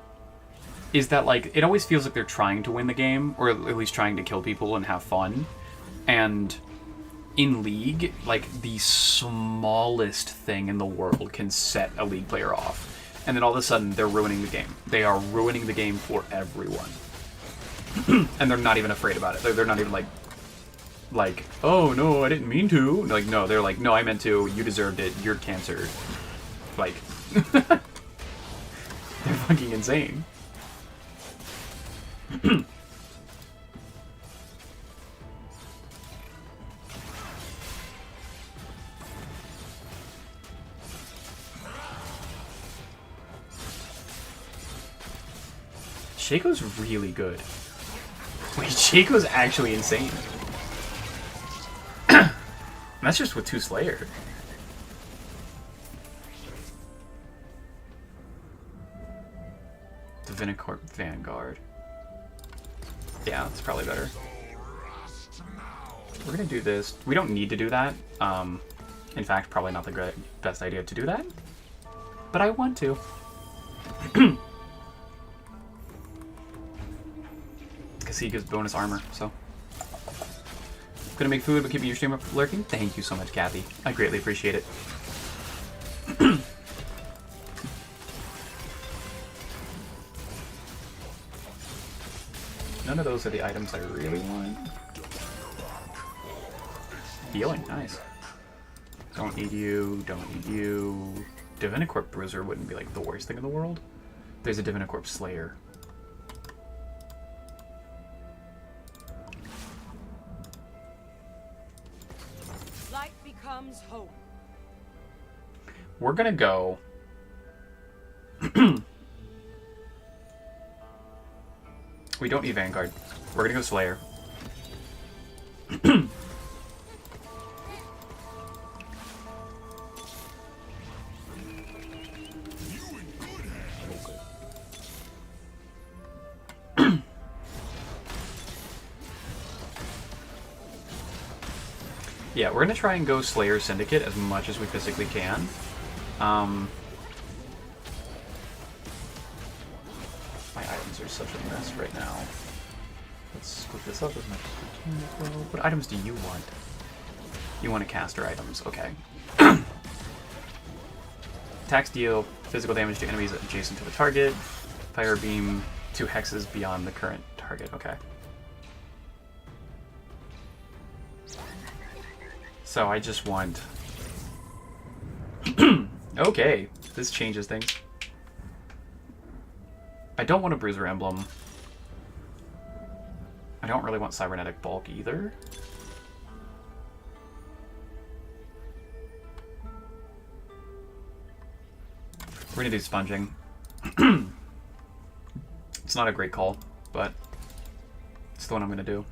is that, like, it always feels like they're trying to win the game, or at least trying to kill people and have fun. And in League, like, the smallest thing in the world can set a League player off. And then all of a sudden, they're ruining the game. They are ruining the game for everyone. And they're not even afraid about it. They're not even like, oh, no, I didn't mean to. Like, no, they're like, no, I meant to. You deserved it. You're cancer. Like, they're fucking insane. Shaco's really good. Wait, Shaco's actually insane. And that's just with 2 Slayer. Divinicorp Vanguard. Yeah, that's probably better. We're gonna do this. We don't need to do that. In fact, probably not the best idea to do that. But I want to. Because he gives bonus armor, so. Gonna make food, but keeping your stream up lurking? Thank you so much, Kathy. I greatly appreciate it. None of those are the items I really want. Healing, nice. Don't need you, don't need you. Divinicorp Bruiser wouldn't be like the worst thing in the world. There's a Divinicorp Slayer. Light becomes hope. We're gonna go. We don't need Vanguard. We're gonna go Slayer. Yeah, we're gonna try and go Slayer Syndicate as much as we physically can. My items are such a mess right now. Let's split this up as much as we can as well. What items do you want? You want to caster items, okay. Attacks deal physical damage to enemies adjacent to the target. Fire beam 2 hexes beyond the current target, okay. So I just want... Okay, this changes things. I don't want a Bruiser Emblem. I don't really want Cybernetic Bulk either. We're gonna do Sponging. It's not a great call, but it's the one I'm gonna do.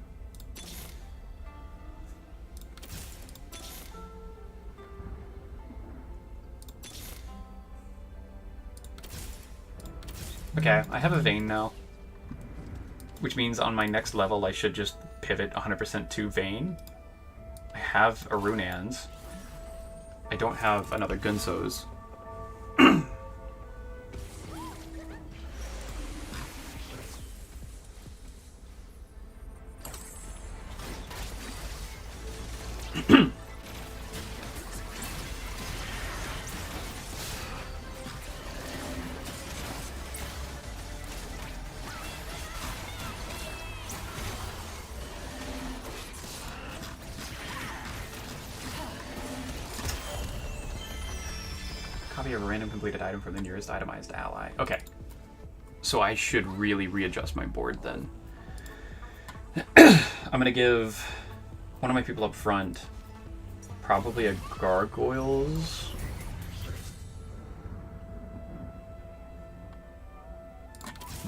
Okay, I have a Vayne now, which means on my next level I should just pivot 100% to Vayne. I have a Runans. I don't have another Gunso's. Copy of a random completed item from the nearest itemized ally. Okay. So I should really readjust my board then. I'm going to give one of my people up front probably a Gargoyles.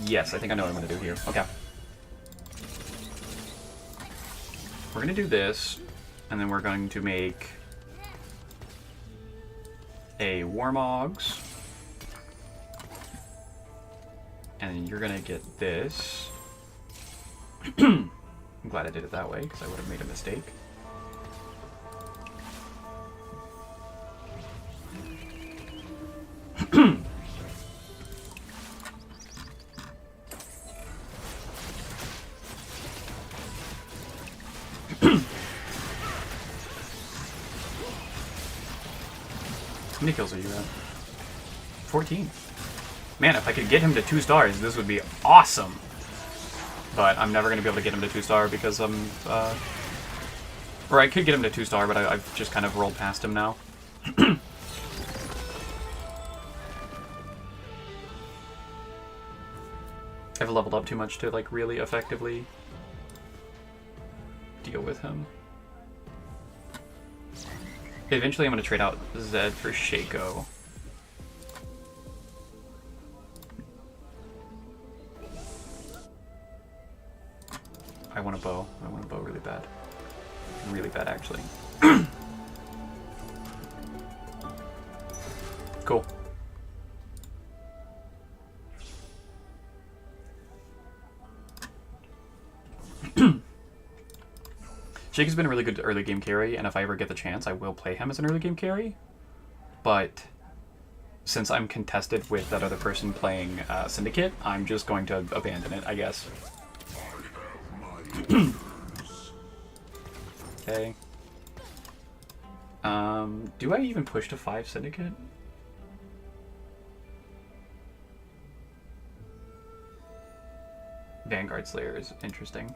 Yes, I think I know what I'm going to do here. Okay. We're going to do this, and then we're going to make a Warmogs, and you're gonna get this. I'm glad I did it that way, because I would have made a mistake. many kills are you at? 14. Man, if I could get him to 2 stars, this would be awesome. But I'm never going to be able to get him to 2-star because I'm... or I could get him to 2-star, but I've just kind of rolled past him now. I've leveled up too much to, like, really effectively deal with him. Eventually I'm going to trade out Zed for Shaco. I want a bow. I want a bow really bad. Really bad, actually. Cool. Jake has been a really good early game carry, and if I ever get the chance, I will play him as an early game carry. But since I'm contested with that other person playing Syndicate, I'm just going to abandon it, I guess. Okay. Do I even push to 5 Syndicate? Vanguard Slayer is interesting.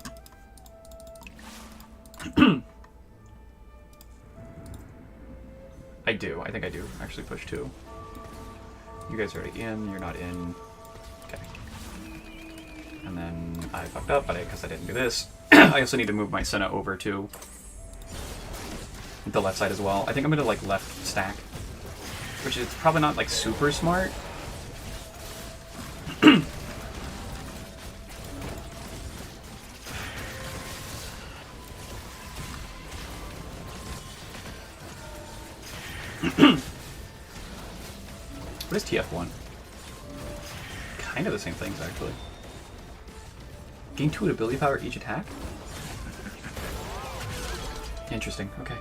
I do. I think I do actually push 2. You guys are already in. You're not in. Okay. And then I fucked up, but because I didn't do this. I also need to move my Senna over to the left side as well. I think I'm gonna like left stack, which is probably not like super smart. What is TF1? Kind of the same things, actually. Gain 2 ability power each attack? Interesting, okay.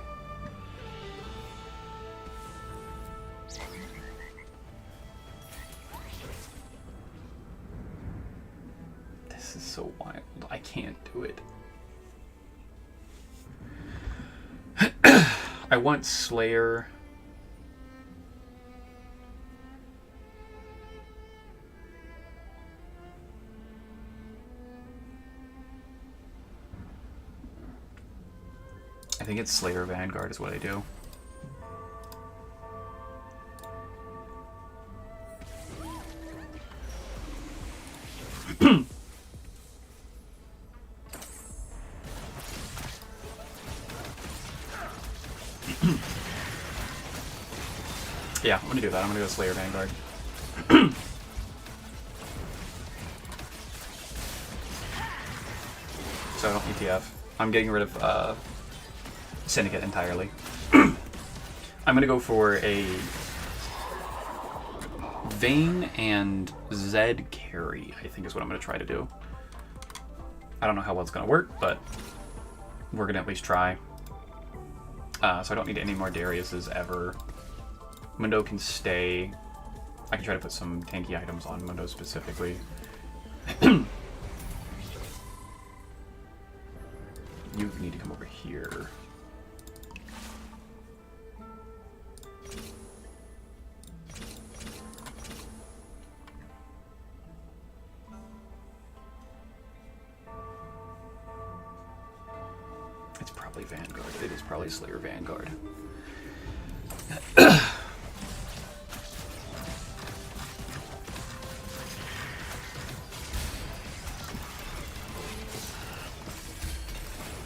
This is so wild. I can't do it. I want Slayer. I think it's Slayer Vanguard is what I do. Yeah, I'm gonna do that. I'm gonna go Slayer Vanguard. So I don't ETF. I'm getting rid of Syndicate entirely. I'm gonna go for a Vayne and Zed carry, I think is what I'm gonna try to do. I don't know how well it's gonna work, but we're gonna at least try. So I don't need any more Dariuses ever. Mundo can stay. I can try to put some tanky items on Mundo specifically. You need to come over here. It's probably Vanguard. It is probably Slayer Vanguard.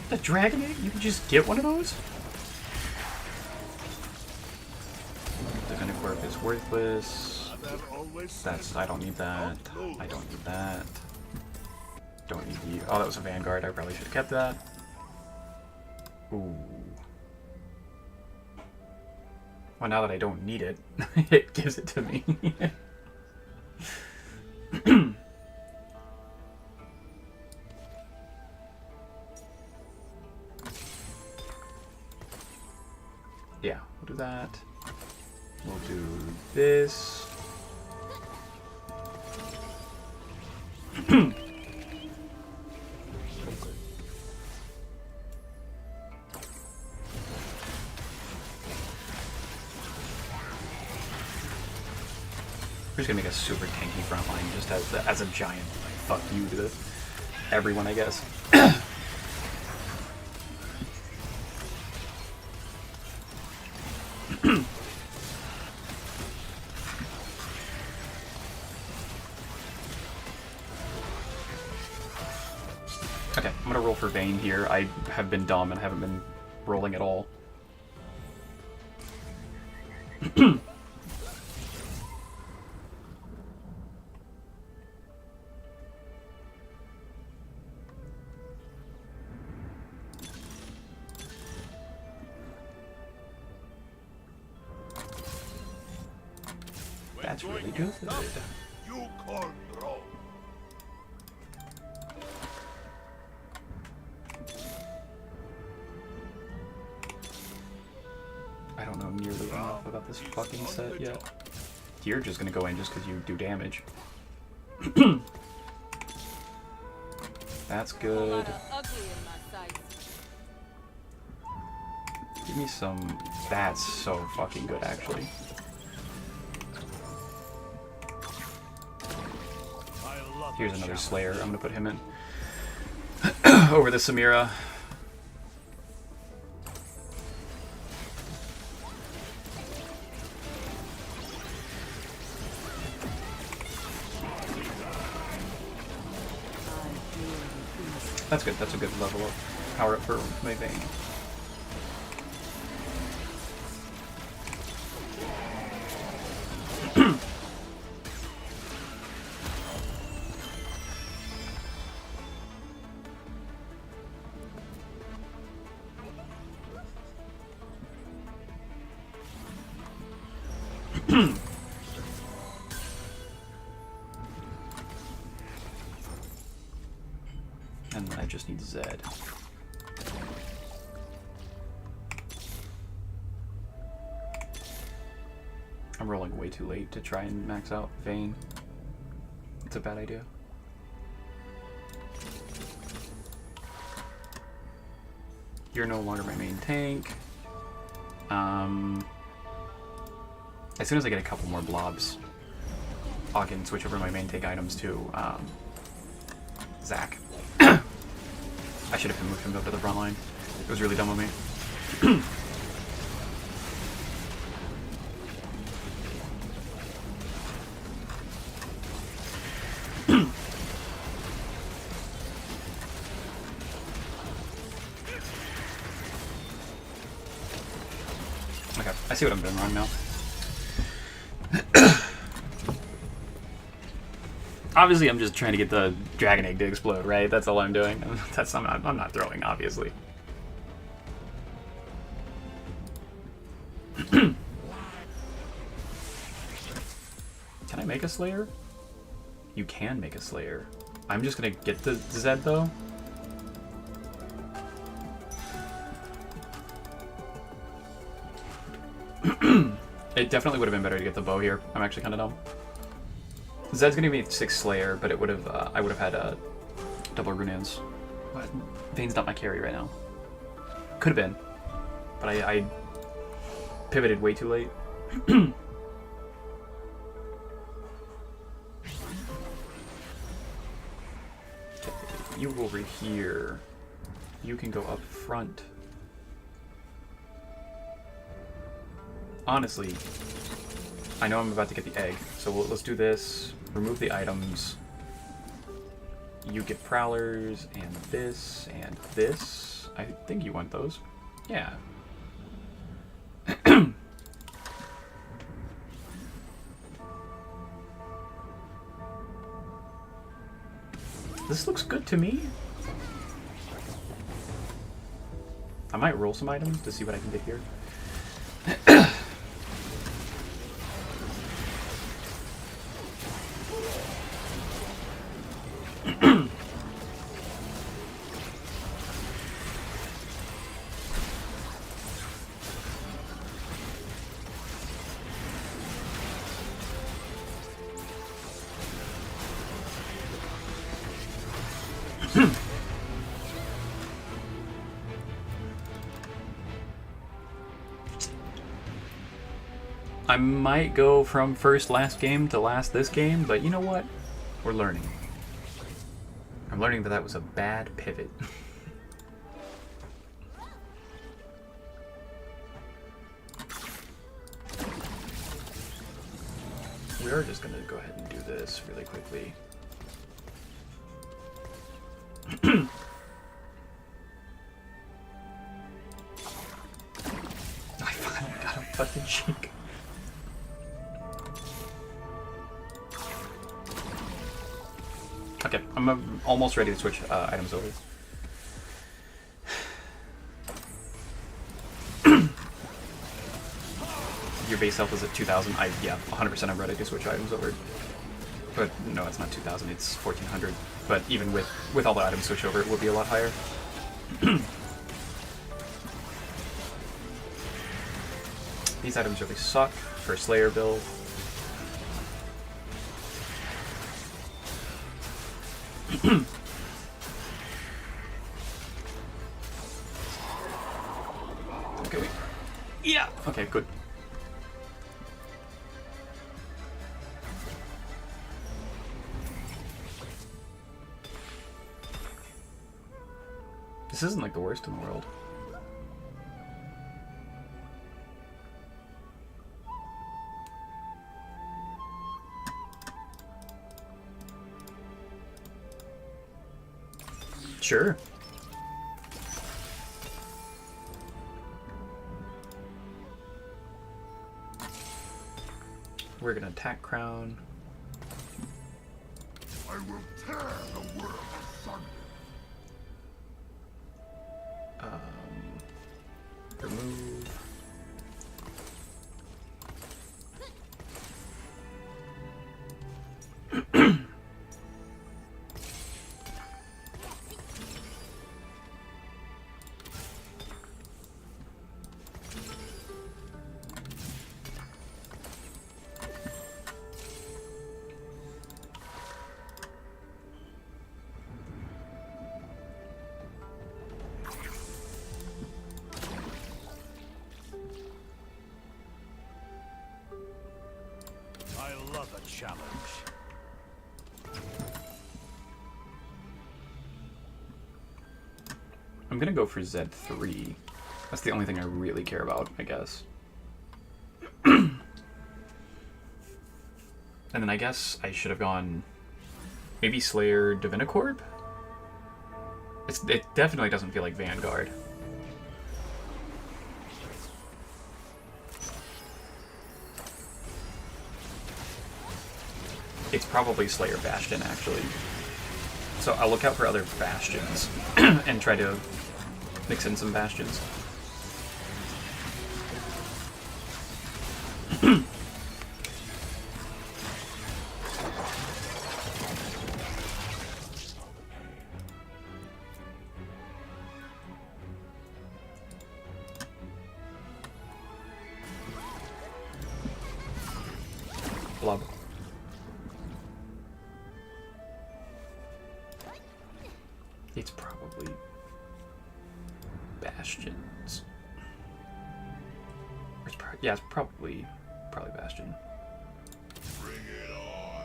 The Dragon Egg? You can just get one of those? Divinity Quirk is worthless. That's... I don't need that. I don't need that. Don't need the... Oh, that was a Vanguard. I probably should have kept that. Ooh. Well, now that I don't need it, it gives it to me. Yeah, we'll do that. We'll do this. We're just gonna make a super tanky front line just as a giant like, fuck you to everyone, I guess. Okay, I'm gonna roll for Vayne here. I have been dumb and haven't been rolling at all. That's really good. You call wrong. I don't know nearly enough about this fucking set yet. You're just gonna go in just because you do damage. That's good. Give me some... That's so fucking good, actually. Here's another Slayer. I'm gonna put him in. Over the Samira. That's good. That's a good level up. Power up for my Vayne. And then I just need Zed. I'm rolling way too late to try and max out Vayne. It's a bad idea. You're no longer my main tank. As soon as I get a couple more blobs, I can switch over my main tank items to Zach. I should have moved him up to the front line. It was really dumb of me. Okay, I see what I'm doing wrong now. Obviously, I'm just trying to get the dragon egg to explode, right? That's all I'm doing. I'm not throwing, obviously. Can I make a Slayer? You can make a Slayer. I'm just gonna get the Zed though. It definitely would have been better to get the bow here. I'm actually kind of dumb. Zed's gonna be 6 Slayer, but it would have I would have had double Runans. But Vayne's not my carry right now. Could have been, but I pivoted way too late. Okay, you over here. You can go up front. Honestly, I know I'm about to get the egg, so let's do this. Remove the items. You get prowlers, and this, and this. I think you want those. Yeah. This looks good to me. I might roll some items to see what I can get here. I might go from first last game to last this game, but you know what? We're learning. I'm learning that that was a bad pivot. We are just gonna go ahead and do this really quickly. I finally got a fucking cheek. Okay, I'm almost ready to switch items over. Your base health is at 2,000. Yeah, 100% I'm ready to switch items over. But no, it's not 2,000, it's 1,400. But even with all the items switch over, it would be a lot higher. These items really suck for a Slayer build. Okay. Yeah. Okay, good. This isn't like the worst in the world. Sure. We're gonna attack Crown. I will tear the world asunder. Remove. I love a challenge. I'm gonna go for Z3. That's the only thing I really care about, I guess. And then I guess I should have gone maybe Slayer Divinicorp? It definitely doesn't feel like Vanguard. It's probably Slayer Bastion, actually. So I'll look out for other Bastions and try to mix in some Bastions. Blub. It's probably Bastions. Yeah, it's probably Bastion. Bring it on.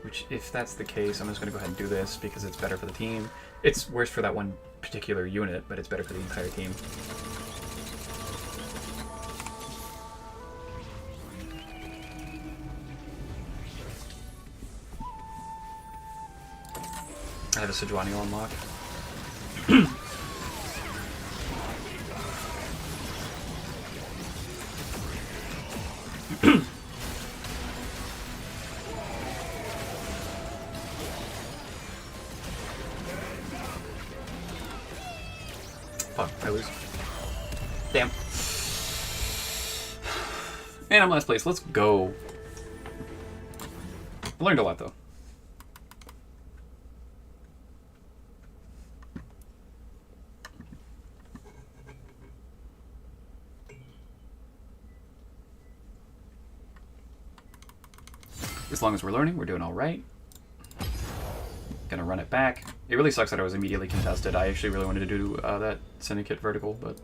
Which, if that's the case, I'm just going to go ahead and do this because it's better for the team. It's worse for that one particular unit, but it's better for the entire team. I have a Sejuani on lock. Fuck, I lose. Damn. And I'm last place. Let's go. I learned a lot, though. As long as we're learning, we're doing all right. Gonna run it back. It really sucks that I was immediately contested. I actually really wanted to do that Syndicate vertical, but...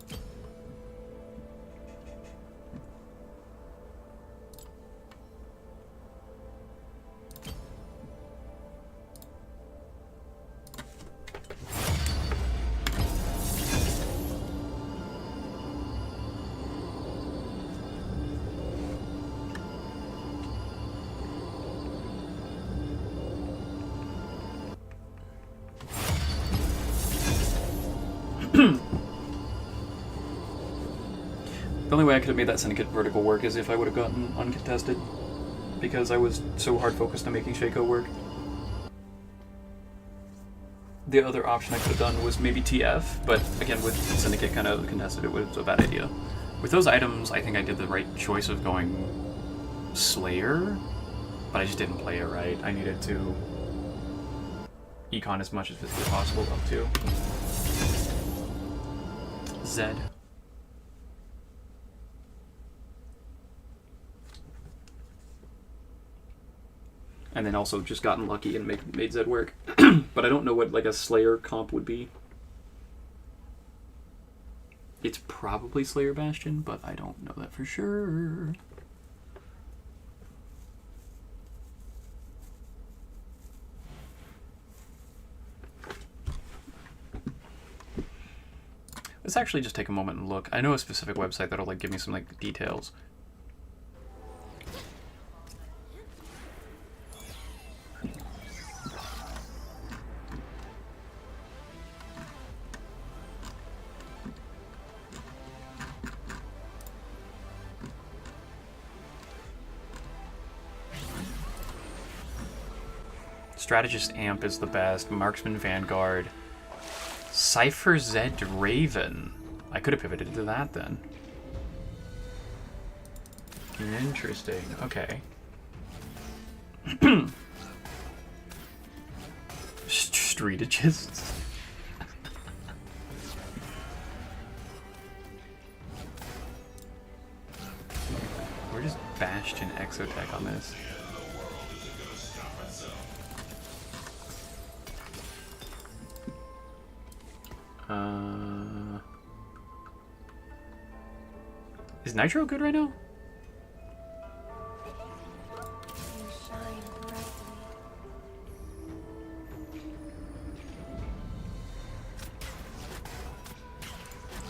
The only way I could have made that Syndicate vertical work is if I would have gotten uncontested, because I was so hard focused on making Shaco work. The other option I could have done was maybe TF, but again, with Syndicate kind of contested, it was a bad idea. With those items, I think I did the right choice of going Slayer, but I just didn't play it right. I needed to econ as much as physically possible up to Zed. And then also just gotten lucky and made Zed work. But I don't know what like a Slayer comp would be. It's probably Slayer Bastion, but I don't know that for sure. Let's actually just take a moment and look. I know a specific website that'll like give me some like details. Strategist Amp is the best. Marksman Vanguard. Cypher Zed Raven. I could have pivoted to that then. Interesting. Okay. Strategists. Where does Bastion Exotech on this? Is Nitro good right now? You shine brightly.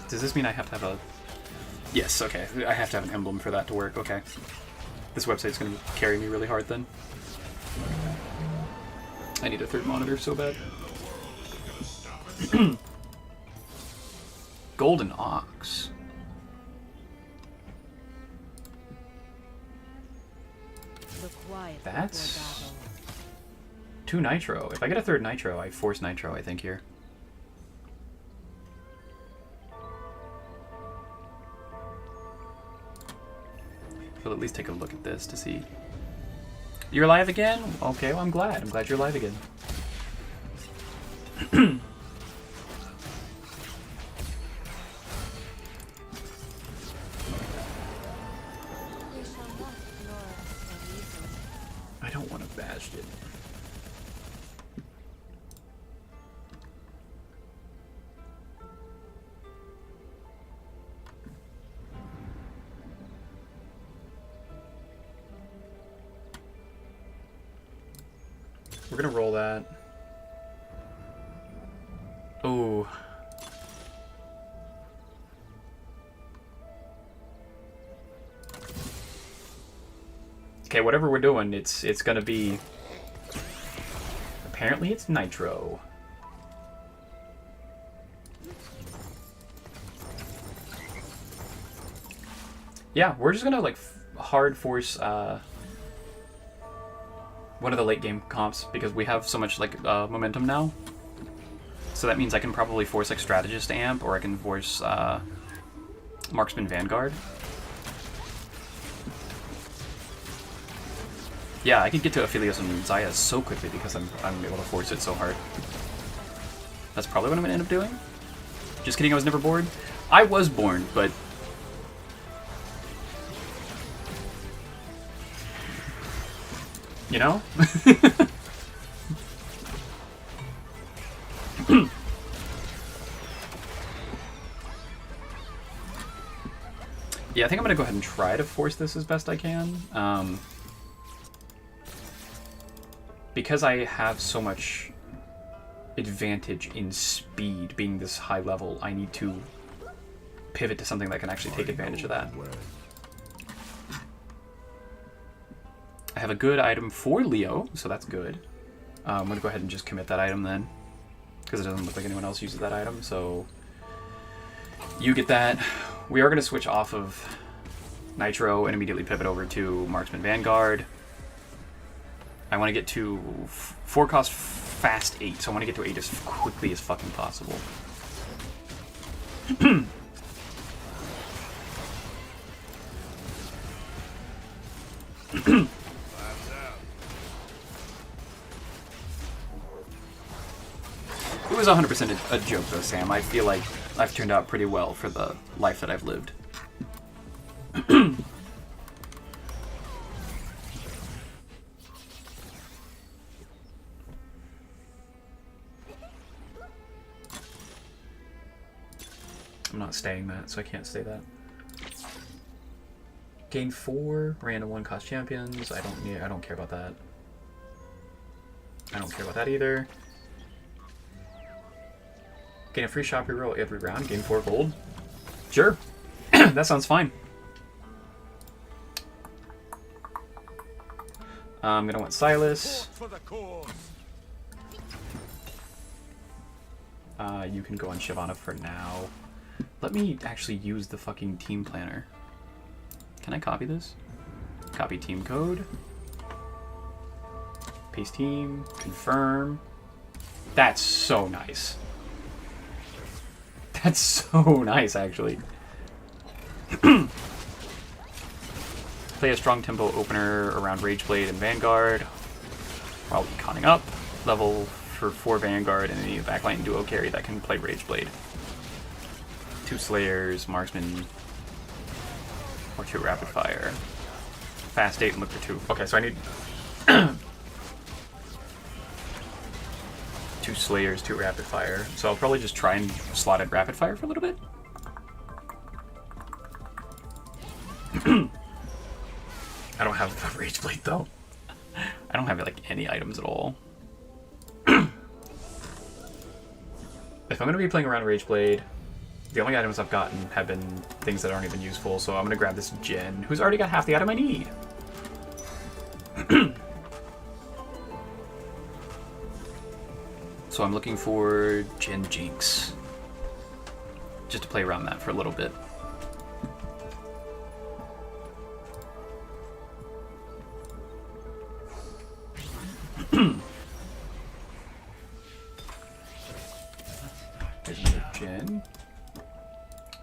Does this mean I have to have a... Yes, okay. I have to have an emblem for that to work. Okay. This website's going to carry me really hard then. I need a third monitor so bad. Golden Ox. That's 2 Nitro. If I get a third Nitro, I force Nitro, I think, here. We'll at least take a look at this to see. You're alive again? Okay, well, I'm glad. I'm glad you're alive again. I don't want to Bastion. We're gonna roll that. Oh. Okay, whatever we're doing, it's gonna be... Apparently it's Nitro. Yeah, we're just gonna like hard force one of the late game comps because we have so much like momentum now. So that means I can probably force like Strategist Amp, or I can force Marksman Vanguard. Yeah, I can get to Aphelios and Zaya so quickly because I'm able to force it so hard. That's probably what I'm gonna end up doing. Just kidding, I was never bored. I was born, but you know? Yeah, I think I'm gonna go ahead and try to force this as best I can. Because I have so much advantage in speed being this high level, I need to pivot to something that can actually take advantage of that. I have a good item for Leo, so that's good. I'm going to go ahead and just commit that item then, because it doesn't look like anyone else uses that item, so You get that. We are going to switch off of Nitro and immediately pivot over to Marksman Vanguard. I want to get to 4 cost fast 8, so I want to get to 8 as quickly as fucking possible. It was 100% a joke though, Sam. I feel like I've turned out pretty well for the life that I've lived. I'm not staying that, so I can't stay that. Gain 4 random 1 cost champions. I don't care about that. I don't care about that either. Gain a free shop reroll every round. Gain 4 gold. Sure. That sounds fine. I'm gonna want Silas. You can go on Shyvana for now. Let me actually use the fucking team planner. Can I copy this? Copy team code. Paste team. Confirm. That's so nice. That's so nice, actually. Play a strong tempo opener around Rageblade and Vanguard while econing up. Level for 4 Vanguard and any backline duo carry that can play Rageblade. 2 Slayers, Marksman, or 2 Rapid Fire. Fast 8 and look for 2. Okay, so I need 2 Slayers, 2 Rapid Fire. So I'll probably just try and slot in Rapid Fire for a little bit. I don't have a Rageblade though. I don't have like any items at all. If I'm going to be playing around Rageblade, the only items I've gotten have been things that aren't even useful, so I'm going to grab this Jin, who's already got half the item I need. So I'm looking for Jin Jinx. Just to play around that for a little bit. There's another Jin.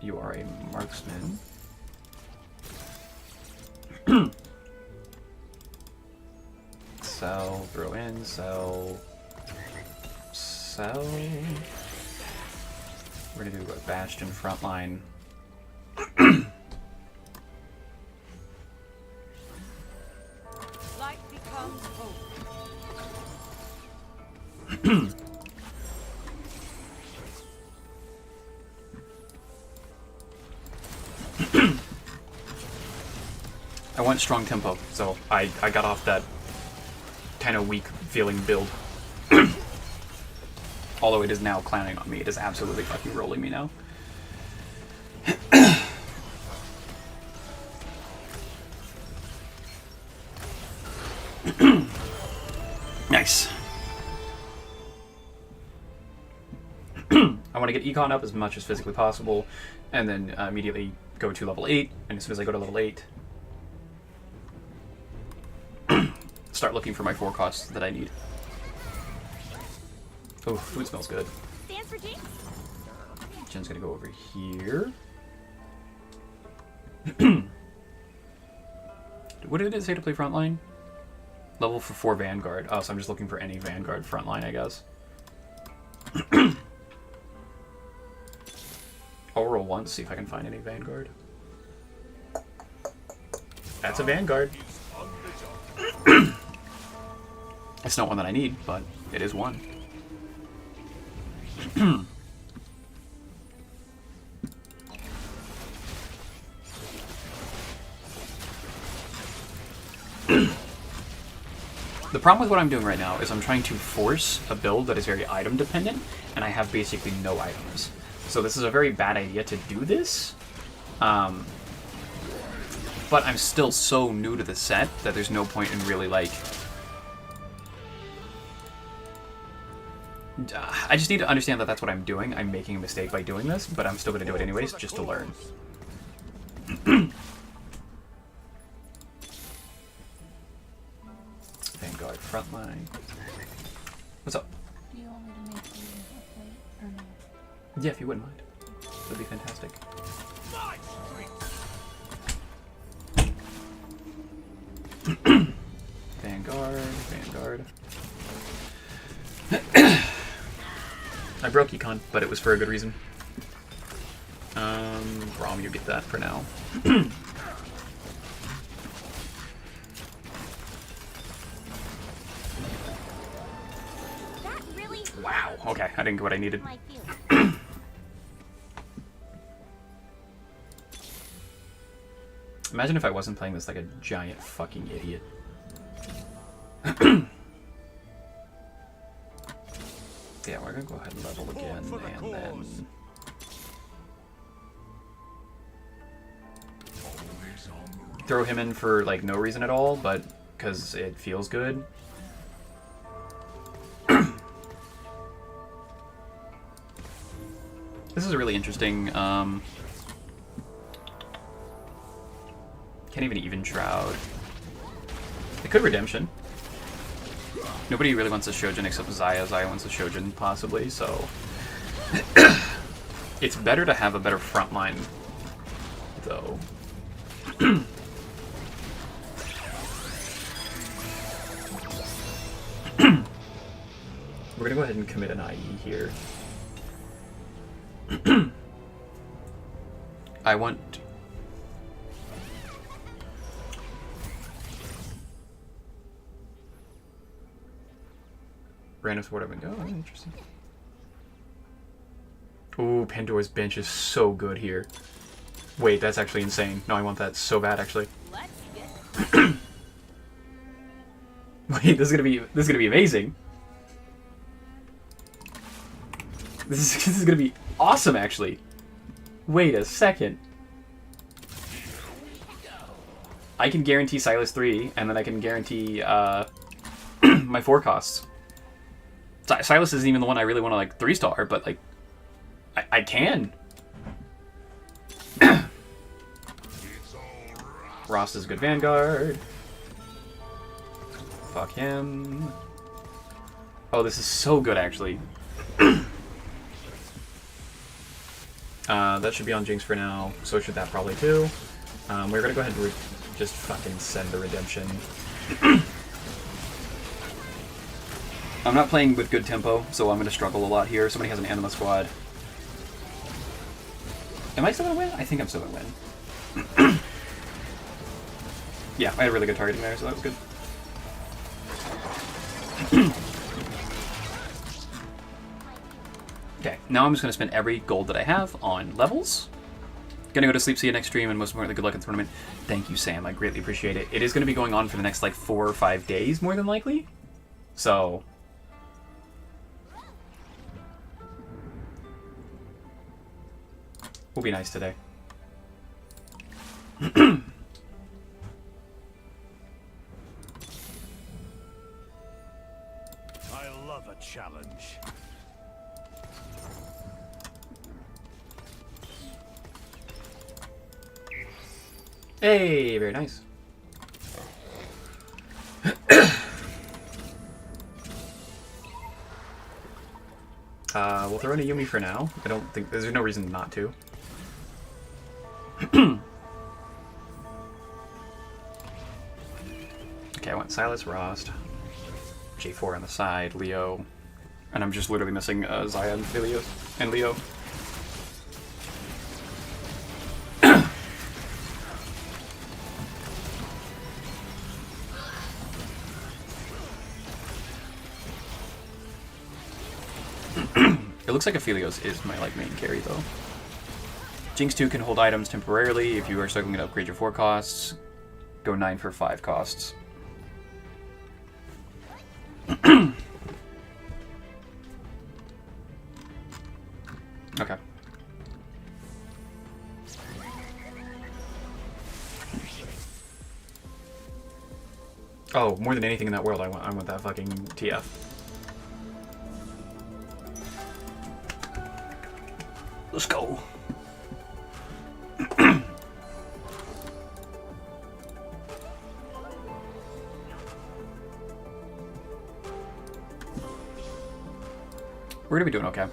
You are a marksman. Sell, throw in, sell. Sell. We're gonna do a Bastion frontline. Light becomes hope. I want strong tempo, so I got off that kind of weak feeling build. Although it is now clowning on me, it is absolutely fucking rolling me now. Nice. I want to get econ up as much as physically possible, and then immediately go to level 8, and as soon as I go to level 8, start looking for my 4 costs that I need. Oh, food smells good. Stands for Jinx. Jen's gonna go over here. What did it say to play frontline? Level for 4 Vanguard. Oh, so I'm just looking for any Vanguard frontline, I guess. I'll roll once, see if I can find any Vanguard. That's a Vanguard. It's not one that I need, but it is one. The problem with what I'm doing right now is I'm trying to force a build that is very item dependent, and I have basically no items. So this is a very bad idea to do this. But I'm still so new to the set that there's no point in really, like, I just need to understand that that's what I'm doing. I'm making a mistake by doing this, but I'm still going to do it anyways, just to learn. Vanguard frontline. What's up? Do you want me to make you a plate or no? Yeah, if you wouldn't mind. That'd be fantastic. Vanguard. I broke Econ, but it was for a good reason. Rom, you get that for now. That really hurt Wow, okay, I didn't get what I needed. my feelings. Imagine if I wasn't playing this like a giant fucking idiot. Yeah, we're gonna go ahead and level again, and then... throw him in for, like, no reason at all, but because it feels good. This is really interesting. Can't even Shroud. It could Redemption. Nobody really wants a Shojin except Zaya. Zaya wants a Shojin, possibly, so... It's better to have a better frontline, though. We're gonna go ahead and commit an IE here. I want... Random support up and go. Oh, interesting. Ooh, Pandora's Bench is so good here. Wait, that's actually insane. No, I want that so bad, actually. Let's get Wait, this is gonna be amazing. This is gonna be awesome, actually. Wait a second. I can guarantee Silas 3, and then I can guarantee my 4 costs. Silas isn't even the one I really want to like 3-star, but like I can. Rost is a good Vanguard. Fuck him. Oh, this is so good, actually. That should be on Jinx for now. So should that probably too. We're gonna go ahead and just fucking send the Redemption. I'm not playing with good tempo, so I'm gonna struggle a lot here. Somebody has an Anima squad. Am I still gonna win? I think I'm still gonna win. Yeah, I had a really good targeting there, so that was good. Okay, now I'm just gonna spend every gold that I have on levels. Gonna go to sleep, see you next stream, and most importantly, good luck in the tournament. Thank you, Sam. I greatly appreciate it. It is gonna be going on for the next like 4 or 5 days, more than likely. So we'll be nice today. I love a challenge. Hey, very nice. We'll throw in a Yumi for now. I don't think there's no reason not to. Okay, I want Silas, Rost, J4 on the side, Leo, and I'm just literally missing Zaya and Leo. It looks like Aphelios is my like main carry though. Jinx 2 can hold items temporarily if you are struggling to upgrade your 4 costs. Go 9 for 5 costs. Okay. Oh, more than anything in that world, I want that fucking TF. Let's go. We're gonna be doing okay.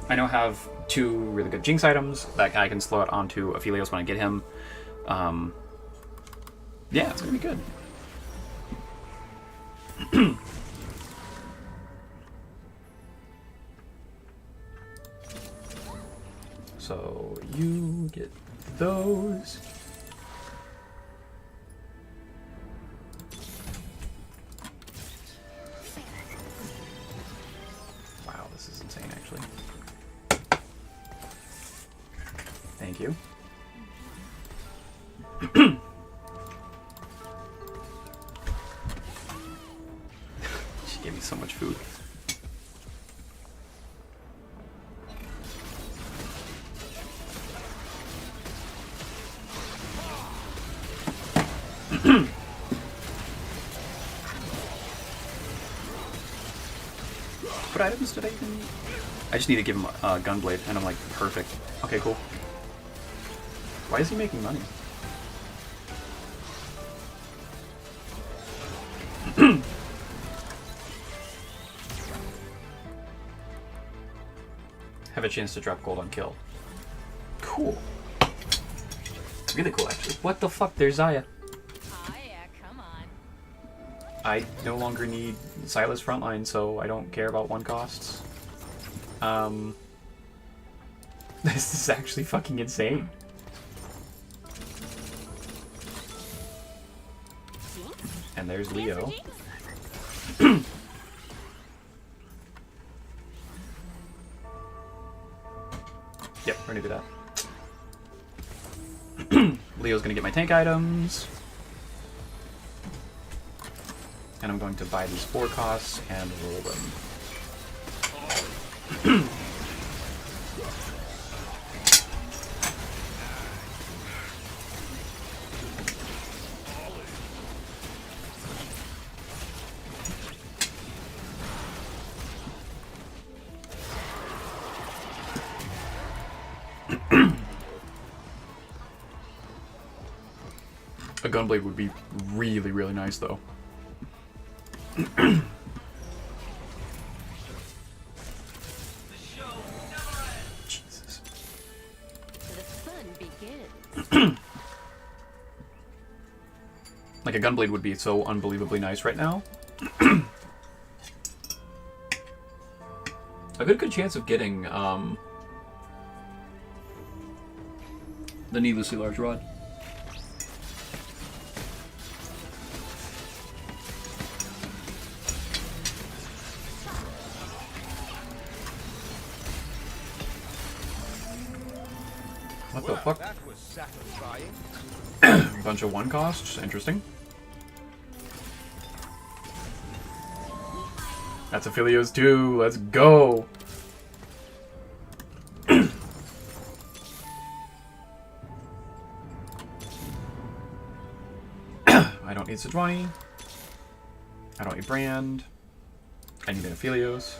I now have 2 really good Jinx items that I can slow it onto Aphelios when I get him. Yeah, it's gonna be good. So you get those. Wow, this is insane, actually. Thank you. She gave me so much food. What items did I even... I just need to give him a gunblade, and I'm like, perfect. Okay, cool. Why is he making money? Have a chance to drop gold on kill. Cool. Really cool, actually. What the fuck? There's Zaya. Oh yeah, come on. I no longer need Silas frontline, so I don't care about 1 costs. This is actually fucking insane. And there's Leo. Yep, we're gonna do that. Leo's gonna get my tank items. And I'm going to buy these 4 costs and roll them. A gunblade would be really, really nice, though. Jesus. The fun begins. Like, a gunblade would be so unbelievably nice right now. A good chance of getting, the needlessly large rod. What the fuck? That was satisfying. Bunch of 1 costs. Interesting. That's Aphelios too. Let's go. I don't need Sejuani. I don't need Brand. I need an Aphelios.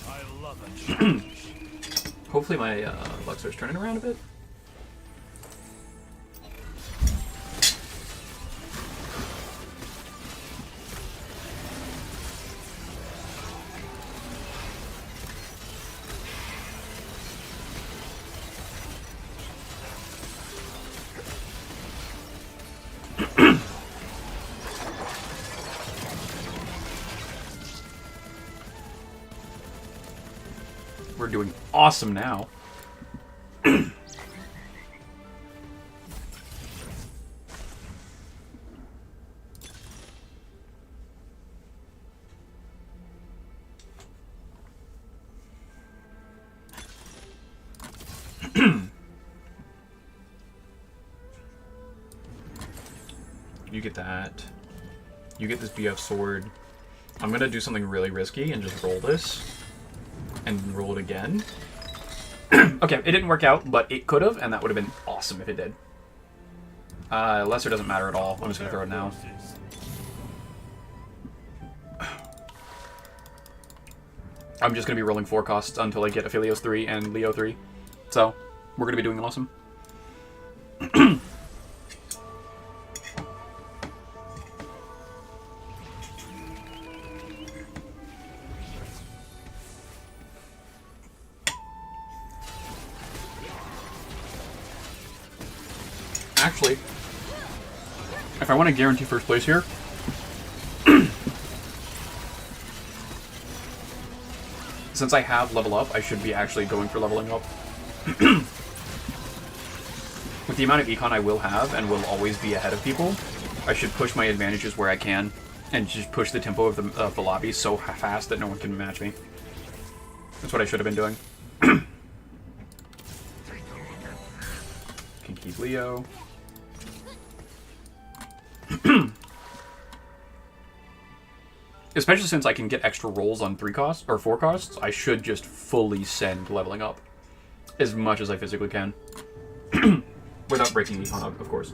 I love a challenge. Hopefully my Luxor's turning around a bit. We're doing awesome now. You get that. You get this BF sword. I'm gonna do something really risky and just roll this. And roll it again. Okay, it didn't work out, but it could have, and that would have been awesome if it did. Lesser doesn't matter at all. I'm just gonna throw it now. I'm just gonna be rolling 4 costs until I get Aphelios 3 and Leo 3. So, we're gonna be doing awesome. Actually, if I want to guarantee first place here, since I have level up, I should be actually going for leveling up. With the amount of econ I will have and will always be ahead of people, I should push my advantages where I can and just push the tempo of the lobby so fast that no one can match me. That's what I should have been doing. Can keep Leo. Especially since I can get extra rolls on 3 costs or 4 costs, I should just fully send leveling up as much as I physically can. Without breaking econ up, of course.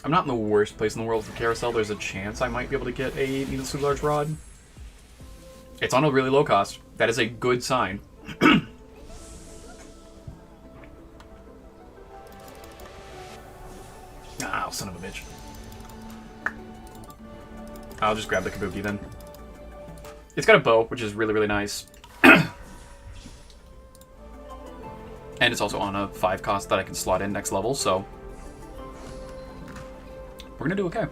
I'm not in the worst place in the world for Carousel. There's a chance I might be able to get a needlessly large rod. It's on a really low cost. That is a good sign. Ah, son of a bitch. I'll just grab the Kabuki then. It's got a bow, which is really, really nice. And it's also on a 5 cost that I can slot in next level, so we're gonna do okay.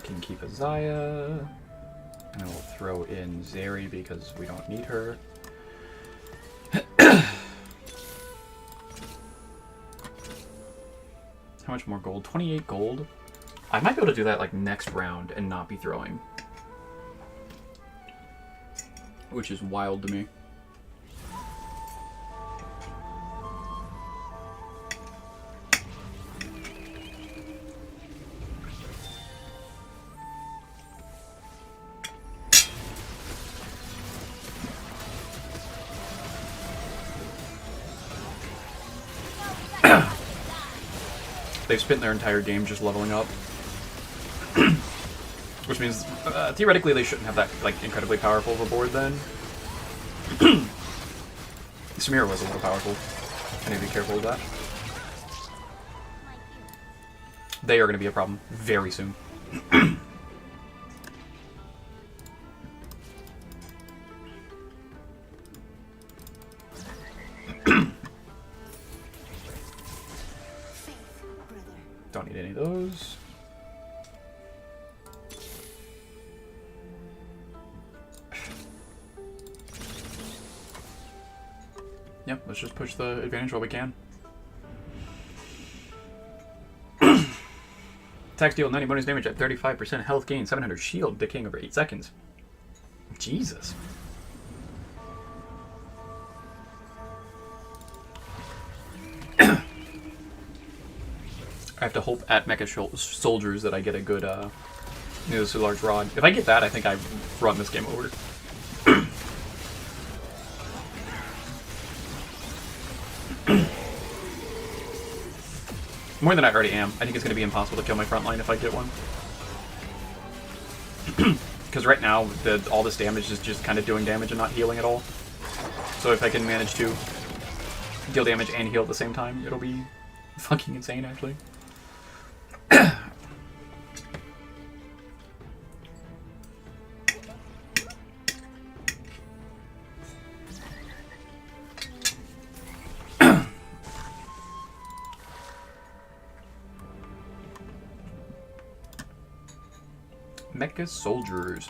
Can keep Azaya. And we'll throw in Zeri because we don't need her. How much more gold? 28 gold? I might be able to do that like next round and not be throwing. Which is wild to me. They've spent their entire game just leveling up. Which means, theoretically, they shouldn't have that, like, incredibly powerful of a board then. Samira was a little powerful. I need to be careful with that. They are going to be a problem very soon. Don't need any of those. Yep, let's just push the advantage while we can. Attacks deal 90 bonus damage at 35% health gain, 700 shield, decaying over 8 seconds. Jesus. I have to hope at Mecha Soldiers that I get a good needlessly large rod. If I get that, I think I run this game over. More than I already am. I think it's going to be impossible to kill my front line if I get one. Because right now, all this damage is just kind of doing damage and not healing at all. So if I can manage to deal damage and heal at the same time, it'll be fucking insane, actually. Mecha soldiers.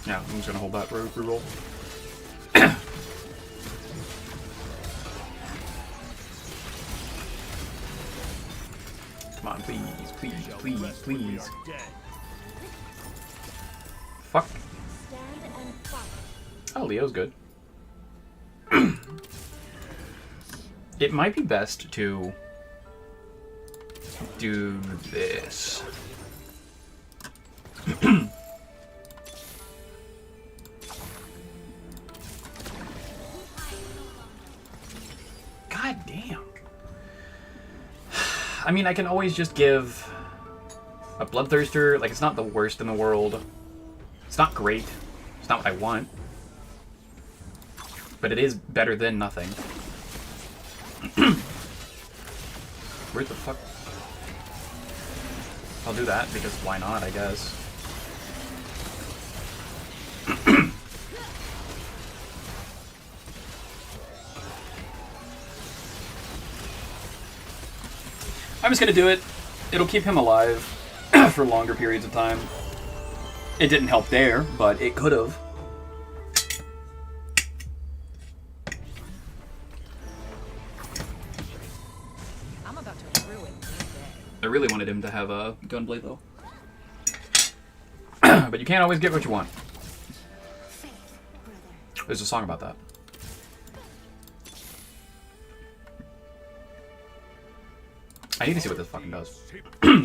Yeah, I'm just gonna hold that reroll. Come on, please, please, please, please. Dead. Fuck. Stand and fight. Oh, Leo's good. It might be best to do this. God damn. I mean, I can always just give a Bloodthirster. Like, it's not the worst in the world. It's not great. It's not what I want. But it is better than nothing. Where the fuck? I'll do that, because why not, I guess. I'm just gonna do it. It'll keep him alive for longer periods of time. It didn't help there, but it could have. I'm about to ruin your day. I really wanted him to have a Gunblade, though. But you can't always get what you want. There's a song about that. I need to see what this fucking does.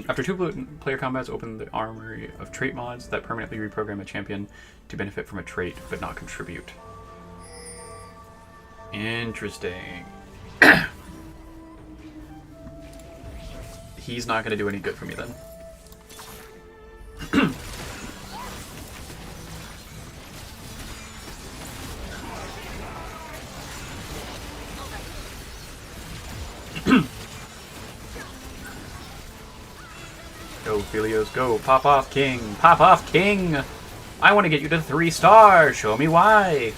After 2 player combats, open the armory of trait mods that permanently reprogram a champion to benefit from a trait, but not contribute. Interesting. He's not going to do any good for me then. Go, Philios, go. Pop off, King. Pop off, King. I want to get you to 3 stars. Show me why.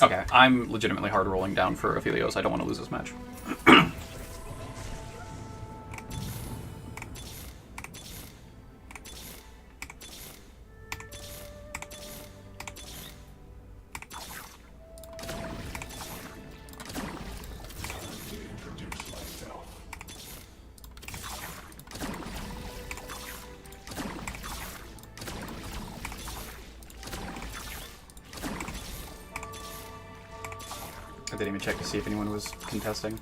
Okay, I'm legitimately hard rolling down for Aphelios. I don't want to lose this match. I didn't even check to see if anyone was contesting.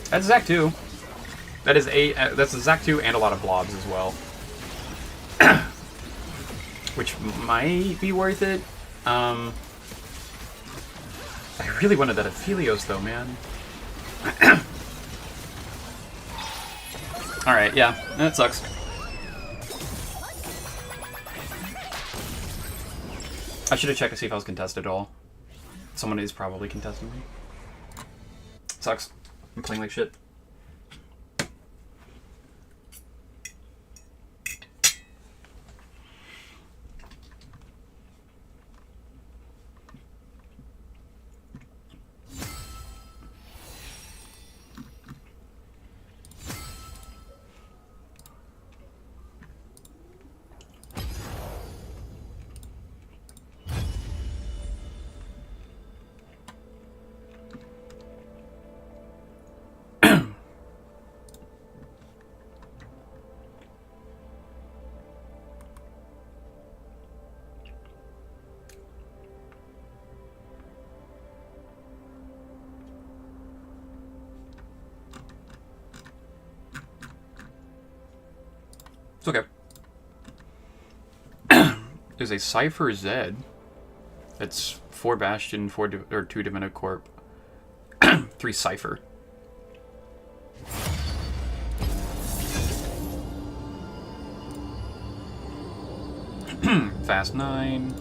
That's Zac 2. That is that's a Zac 2 and a lot of blobs as well. Which might be worth it. I really wanted that Aphelios though, man. Alright, yeah, that sucks. I should have checked to see if I was contested at all. Someone is probably contesting me. Sucks. I'm playing like shit. It's okay. There's a Cypher Z. It's 4 Bastion, 2 Divina Corp, 3 Cypher. Fast 9,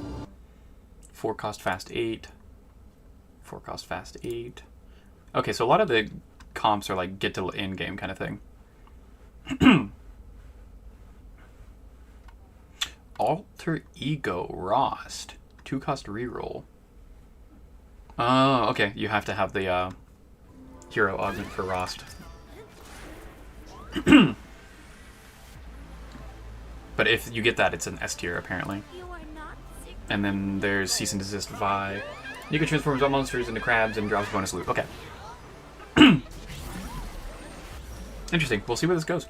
4 cost fast 8, 4 cost fast 8. Okay, so a lot of the comps are like get to end game kind of thing. Alter Ego Rost. 2 cost reroll. Oh, okay. You have to have the hero augment for Rost. But if you get that, it's an S tier apparently. You are not sick. And then there's Cease and Desist Vi. You can transform all monsters into crabs and drops bonus loot. Okay. Interesting. We'll see where this goes.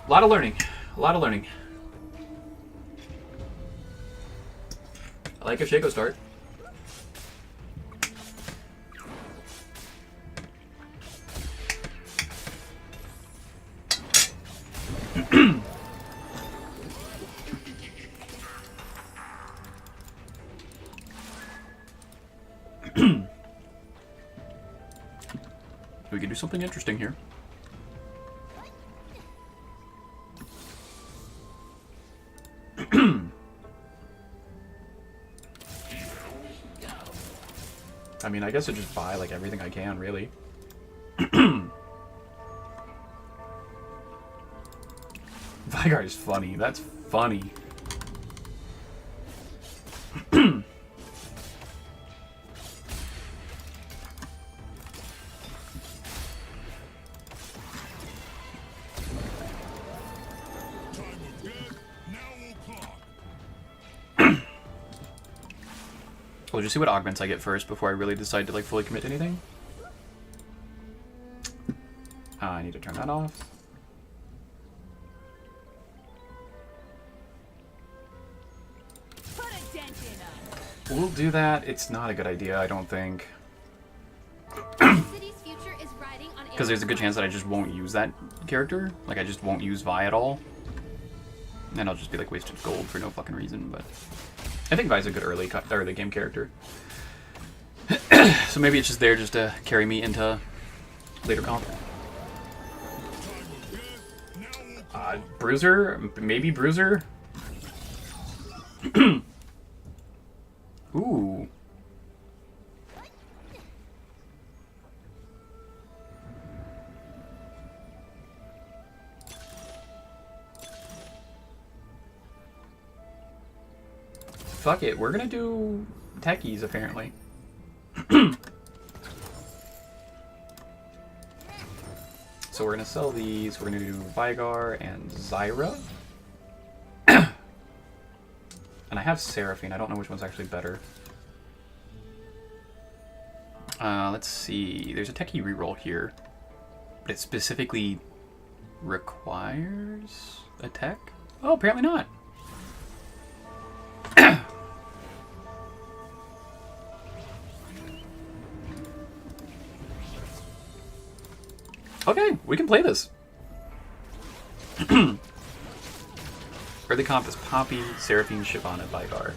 A lot of learning. A lot of learning. I like a Shaco start. We can do something interesting here. I mean, I guess I just buy like everything I can, really. Vygar is funny. That's funny. We'll just see what augments I get first before I really decide to like fully commit to anything. I need to turn that off. Put a dent in us. We'll do that. It's not a good idea, I don't think. The city's future is riding on Because there's a good chance that I just won't use that character. Like, I just won't use Vi at all. And I'll just be like wasted gold for no fucking reason, but... I think Vi's a good early game character. So maybe it's just there just to carry me into later comp. Bruiser? Maybe Bruiser? Ooh. Fuck it, we're gonna do techies apparently. So we're gonna sell these. We're gonna do Vygar and Zyra. And I have Seraphine. I don't know which one's actually better. Let's see. There's a techie reroll here, but it specifically requires a tech. Oh, apparently not. Okay, we can play this. Early comp is Poppy, Seraphine, Shyvana, Vygar.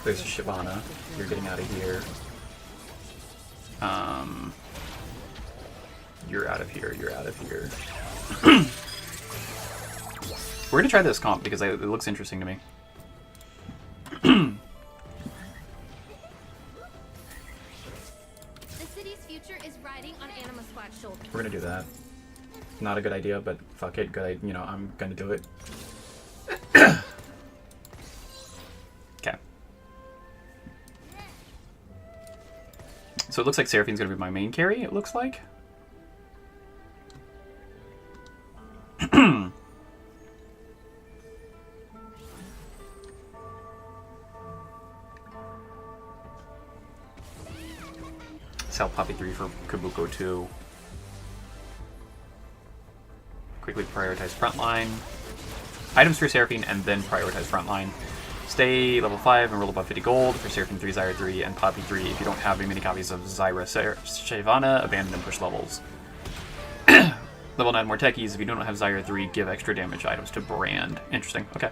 There's a Shyvana. You're getting out of here. You're out of here. You're out of here. We're gonna try this comp because it looks interesting to me. We're gonna do that. Not a good idea, but fuck it. Good, you know, I'm gonna do it. Okay. So it looks like Seraphine's gonna be my main carry. It looks like. Sell Poppy 3 for Kabuko 2. Quickly prioritize frontline. Items for Seraphine and then prioritize frontline. Stay level 5 and roll above 50 gold for Seraphine 3, Zyra 3, and Poppy 3. If you don't have very many copies of Zyra, Shyvana, abandon and push levels. Level 9 more techies. If you don't have Zyra 3, give extra damage items to Brand. Interesting. Okay.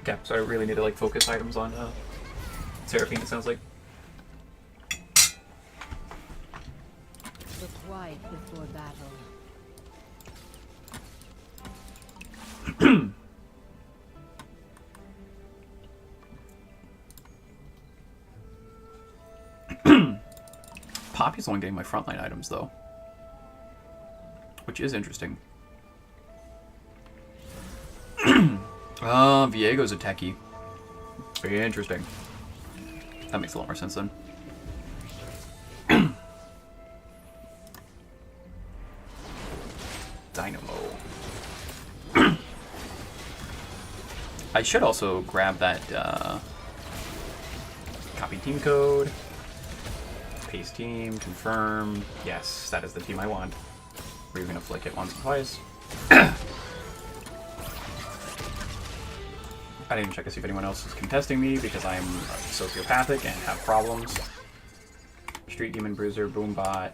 Okay, so I really need to like focus items on Seraphine, it sounds like. The quiet before battle. Poppy's only getting my frontline items, though. Which is interesting. Viego's a techie. Very interesting. That makes a lot more sense then. Dynamo. I should also grab that copy team code. Paste team, confirm. Yes, that is the team I want. We're gonna flick it once or twice. I didn't even check to see if anyone else is contesting me because I'm sociopathic and have problems. Street Demon Bruiser, Boombot.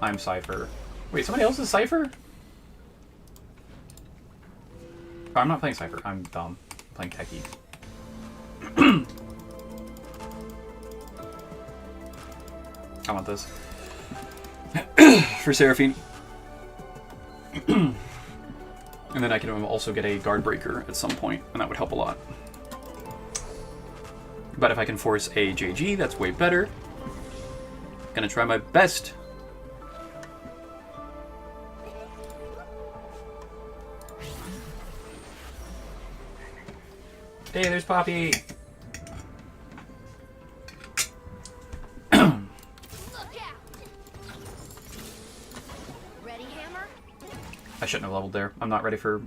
I'm Cypher. Wait, somebody else is Cypher? Oh, I'm not playing Cypher. I'm dumb. I'm playing Techie. I want this. For Seraphine. And then I can also get a Guard Breaker at some point, and that would help a lot. But if I can force a JG, that's way better. Gonna try my best. Hey, there's Poppy! I shouldn't have leveled there. I'm not ready for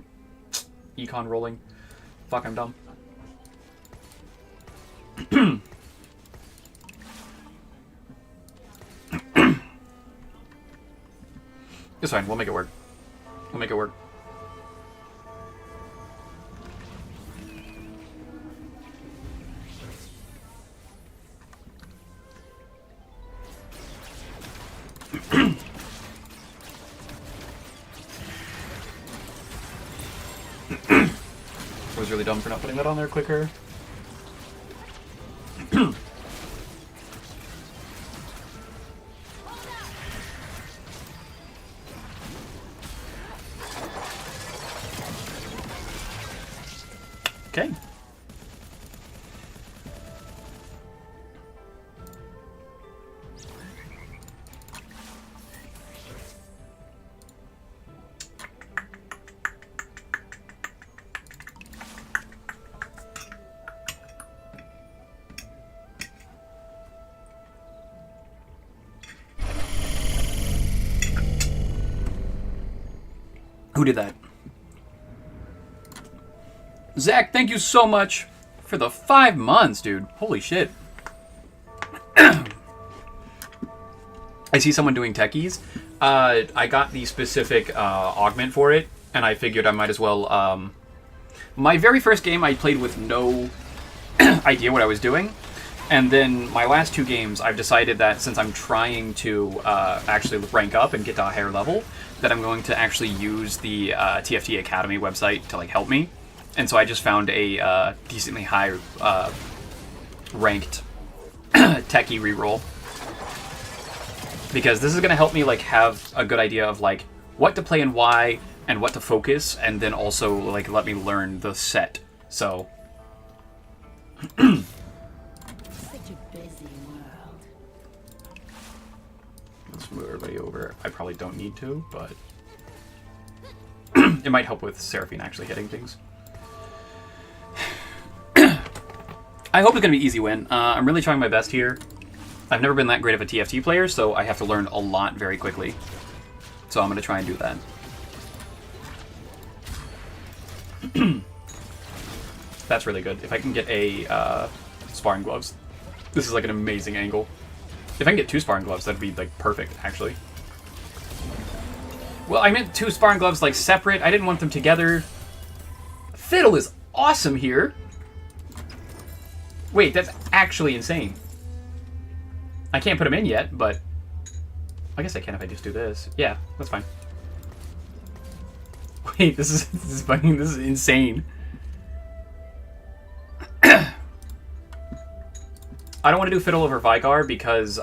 econ rolling. Fuck, I'm dumb. It's fine. We'll make it work. We'll make it work. I was really dumb for not putting that on there quicker. Okay. Who did that? Zach, thank you so much for the 5 months, dude. Holy shit. I see someone doing techies. I got the specific augment for it, and I figured I might as well... my very first game, I played with no idea what I was doing. And then my last 2 games, I've decided that since I'm trying to actually rank up and get to a higher level, that I'm going to actually use the TFT Academy website to like help me. And so I just found a decently high ranked techie reroll, because this is going to help me like have a good idea of like what to play and why, and what to focus, and then also like let me learn the set. So Such a busy world. let's move everybody over. I probably don't need to, but it might help with Seraphine actually hitting things. I hope it's going to be easy win. I'm really trying my best here. I've never been that great of a TFT player, so I have to learn a lot very quickly. So I'm going to try and do that. That's really good. If I can get a sparring gloves. This is like an amazing angle. If I can get 2 sparring gloves, that'd be like perfect, actually. Well, I meant 2 sparring gloves like separate. I didn't want them together. Fiddle is awesome here. Wait, that's actually insane. I can't put him in yet, but I guess I can if I just do this. Yeah, that's fine. Wait, this is fucking, this is insane. I don't want to do Fiddle over Vigar because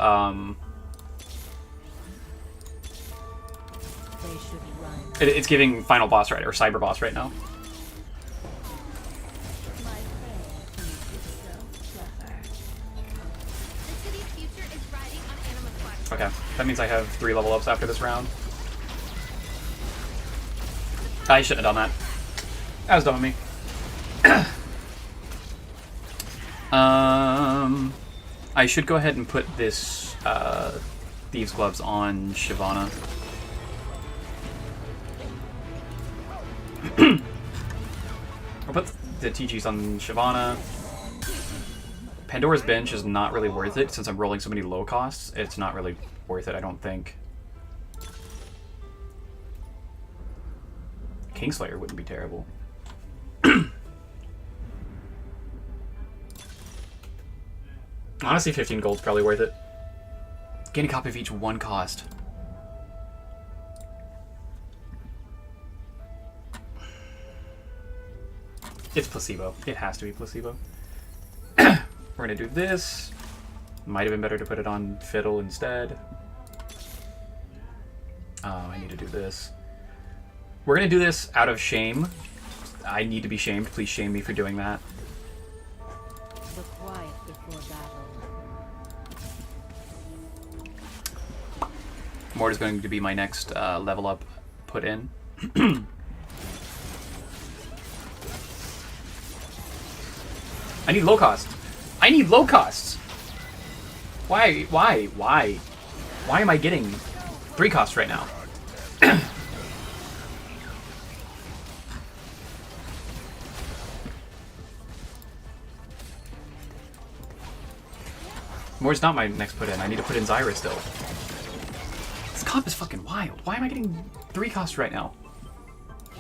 It's giving final boss right, or cyber boss right now. My friend thinks it's so clever. The city's future is riding on Anima's flesh. Okay, that means I have 3 level ups after this round. I shouldn't have done that. That was dumb of me. I should go ahead and put this Thieves' Gloves on Shyvana. I'll put the TGs on Shyvana. Pandora's Bench is not really worth it since I'm rolling so many low costs. It's not really worth it, I don't think. Kingslayer wouldn't be terrible. Honestly, 15 gold's probably worth it. Gain a copy of each 1 cost. It's placebo. It has to be placebo. We're gonna do this. Might have been better to put it on Fiddle instead. I need to do this. We're gonna do this out of shame. I need to be shamed. Please shame me for doing that. The quiet before battle. Mort is going to be my next level up put in. I need low cost. I need low costs. Why am I getting 3 costs right now? Moore's not my next put in. I need to put in Zyra still. This comp is fucking wild. Why am I getting 3 costs right now?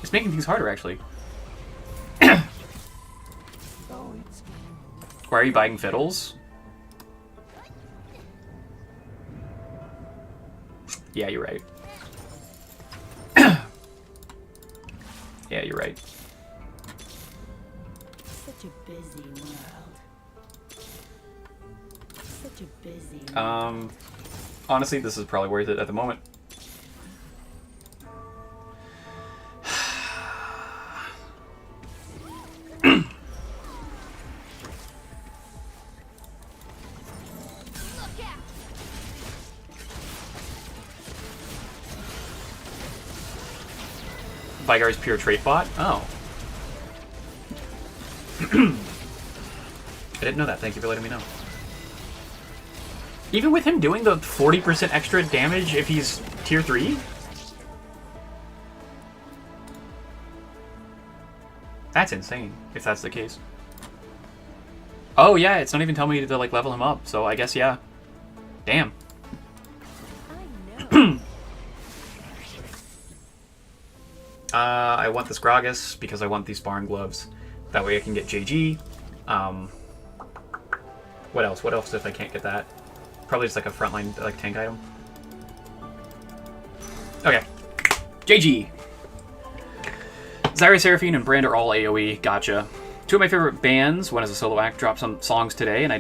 It's making things harder, actually. Why are you buying fiddles? Yeah, you're right. Yeah, you're right. Such a busy world. Such a busy Honestly, this is probably worth it at the moment. Vigar's pure trait bot? Oh. I didn't know that. Thank you for letting me know. Even with him doing the 40% extra damage if he's tier 3? That's insane, if that's the case. Oh yeah, it's not even telling me to like level him up, so I guess yeah. Damn. I know. I want this Gragas because I want these Sparring Gloves. That way I can get JG. What else? What else if I can't get that? Probably just like a frontline like tank item. Okay. JG. Zyra, Seraphine, and Brand are all AoE. Gotcha. 2 of my favorite bands. One is a solo act. Dropped some songs today, and I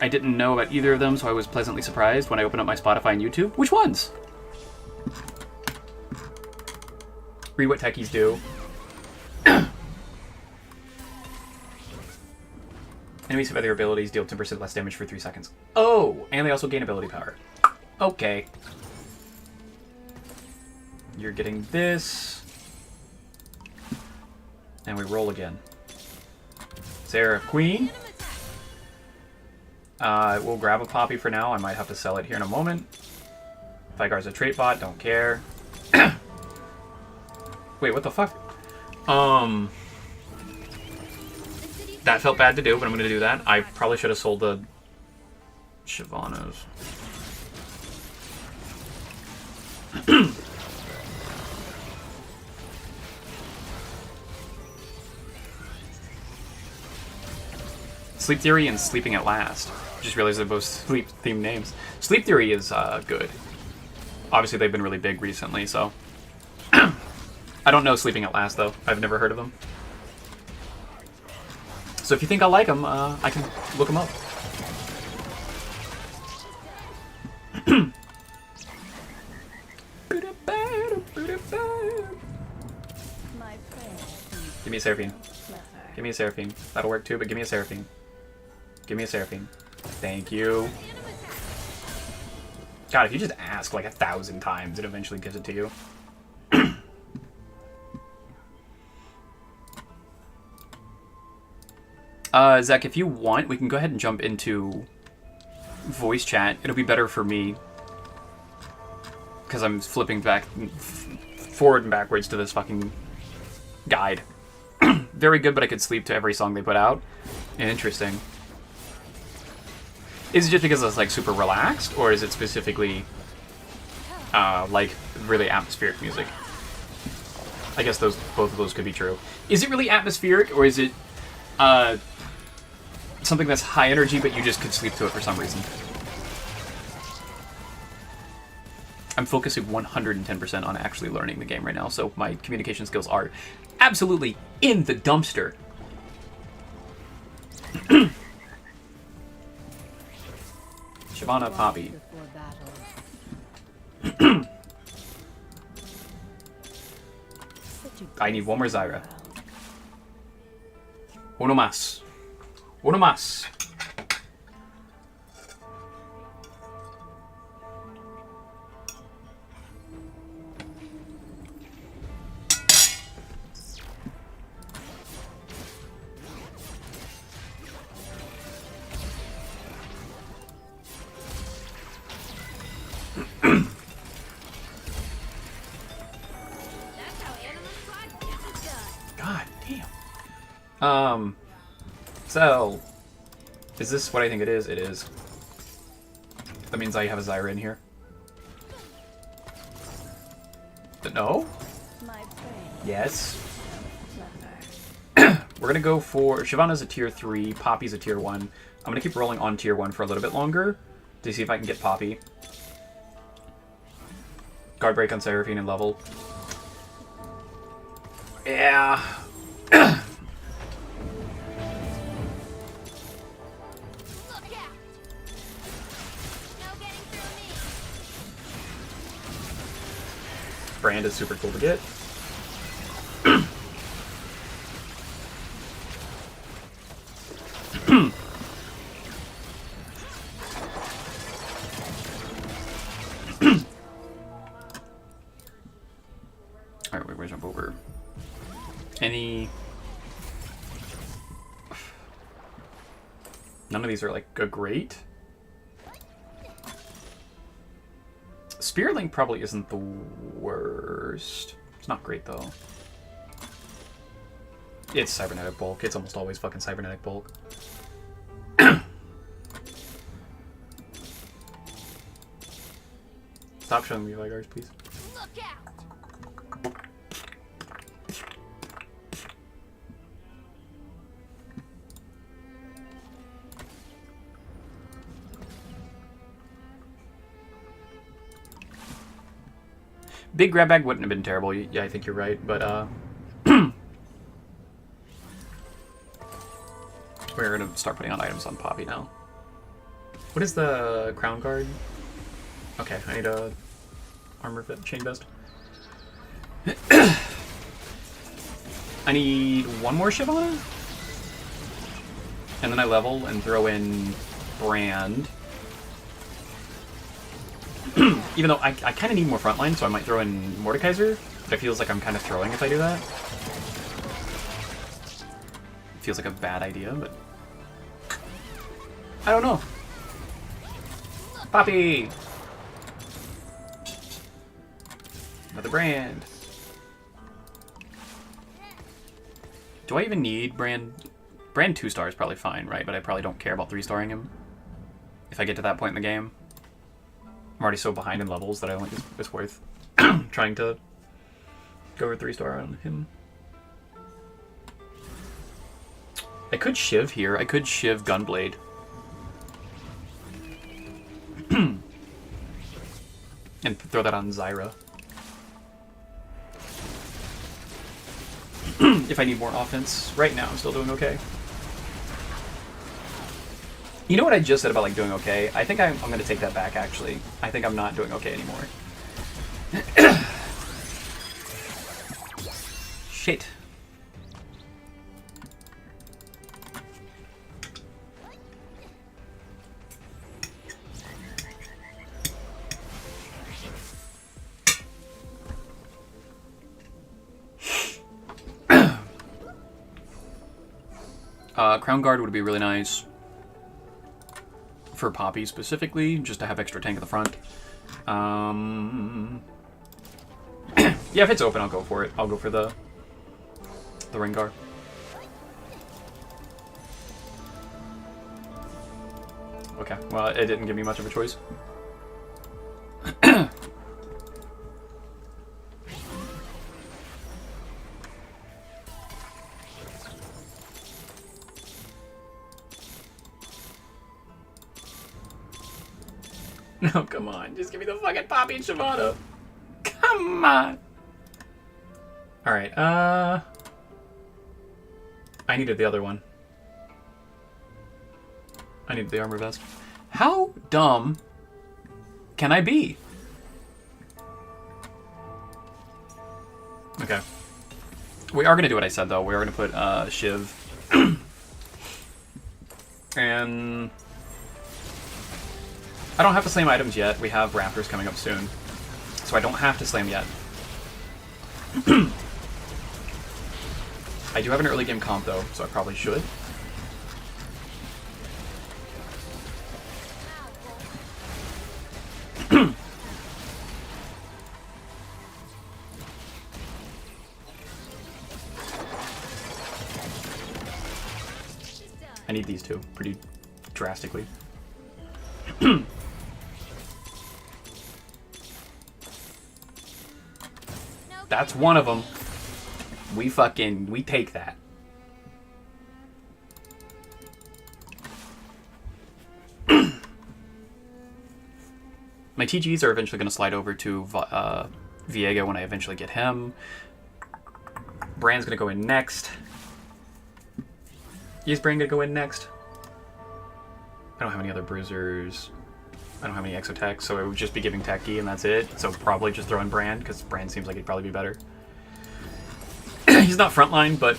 didn't know about either of them, so I was pleasantly surprised when I opened up my Spotify and YouTube. Which ones? Read what techies do. Enemies with other abilities deal 10% less damage for 3 seconds. Oh, and they also gain ability power. Okay. You're getting this. And we roll again. Sarah Queen. We'll grab a Poppy for now. I might have to sell it here in a moment. Vigar's a trait bot, don't care. Wait, what the fuck? That felt bad to do, but I'm gonna do that. I probably should have sold the Shyvana's. Sleep Theory and Sleeping at Last. Just realized they're both sleep-themed names. Sleep Theory is good. Obviously, they've been really big recently, so... I don't know Sleeping at Last, though. I've never heard of them. So if you think I like them, I can look them up. me a Seraphine. Clever. Give me a Seraphine. That'll work too, but give me a Seraphine. Give me a Seraphine. Thank you. God, if you just ask like 1,000 times, it eventually gives it to you. Zach, if you want, we can go ahead and jump into voice chat. It'll be better for me because I'm flipping back, forward and backwards to this fucking guide. Very good, but I could sleep to every song they put out. Interesting. Is it just because it's like super relaxed, or is it specifically like really atmospheric music? I guess both of those could be true. Is it really atmospheric, or is it something that's high energy, but you just could sleep to it for some reason? I'm focusing 110% on actually learning the game right now, so my communication skills are absolutely in the dumpster. Shyvana, Poppy. I need one more Zyra. Uno más. Uno más. God damn. So, is this what I think it is? It is. That means I have a Zyra in here. No? Yes. We're gonna go for... Shyvana's a tier 3, Poppy's a tier 1. I'm gonna keep rolling on tier 1 for a little bit longer to see if I can get Poppy. Guard break on Seraphine and level. Yeah. Brand is super cool to get. Alright, we're gonna jump over. Any... None of these are like a great. Spirit Link probably isn't the worst. It's not great though. It's Cybernetic Bulk. It's almost always fucking Cybernetic Bulk. Stop showing me Vigars, please. Look out! Big grab bag wouldn't have been terrible. Yeah, I think you're right, but we're gonna start putting on items on Poppy now. What is the crown guard? Okay, I need a armor fit, chain vest. I need one more Shyvana, and then I level and throw in Brand. Even though I kind of need more frontline, so I might throw in Mordekaiser, but it feels like I'm kind of throwing if I do that. Feels like a bad idea, but... I don't know. Poppy! Another Brand. Do I even need Brand? Brand 2 star is probably fine, right? But I probably don't care about 3-starring him. If I get to that point in the game. I'm already so behind in levels that I don't think it's worth trying to go over 3-star on him. I could Shiv here. I could Shiv Gunblade. And throw that on Zyra. If I need more offense. Right now, I'm still doing okay. You know what I just said about like doing okay? I think I'm going to take that back, actually. I think I'm not doing okay anymore. Shit. Crown Guard would be really nice. For Poppy specifically, just to have extra tank at the front. Yeah, if it's open, I'll go for it. I'll go for the Rengar. Okay, well, it didn't give me much of a choice. No, come on. Just give me the fucking Poppy and Shyvana. Come on. Alright, I needed the other one. I needed the armor vest. How dumb can I be? Okay. We are going to do what I said, though. We are going to put Shiv. And I don't have to slam items yet. We have Raptors coming up soon. So I don't have to slam yet. I do have an early game comp, though, so I probably should. I need these two pretty drastically. That's one of them. We take that. My TGs are eventually going to slide over to Viega when I eventually get him. Brand's going to go in next. Is Brand going to go in next? I don't have any other bruisers. I don't have any exotech, so it would just be giving Techie and that's it. So probably just throw in Brand, because Brand seems like he'd probably be better. He's not frontline, but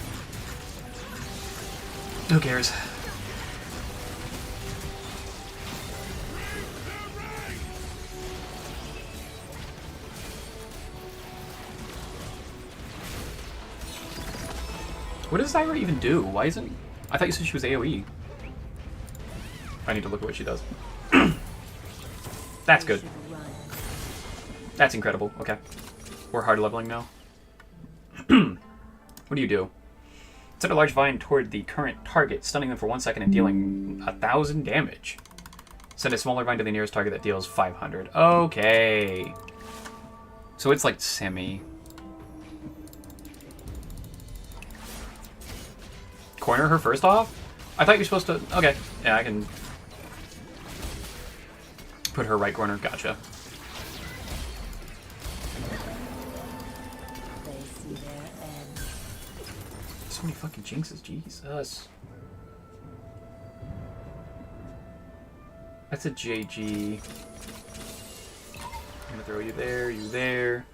who cares? What does Zyra even do? Why isn't... I thought you said she was AoE. I need to look at what she does. That's good. That's incredible. Okay. We're hard leveling now. What do you do? Send a large vine toward the current target, stunning them for 1 second and dealing 1,000 damage. Send a smaller vine to the nearest target that deals 500. Okay. So it's like semi. Corner her first off? I thought you were supposed to... Okay. Yeah, I can... put her right corner. Gotcha. So many fucking jinxes. Jesus. That's a JG. I'm gonna throw you there, you there.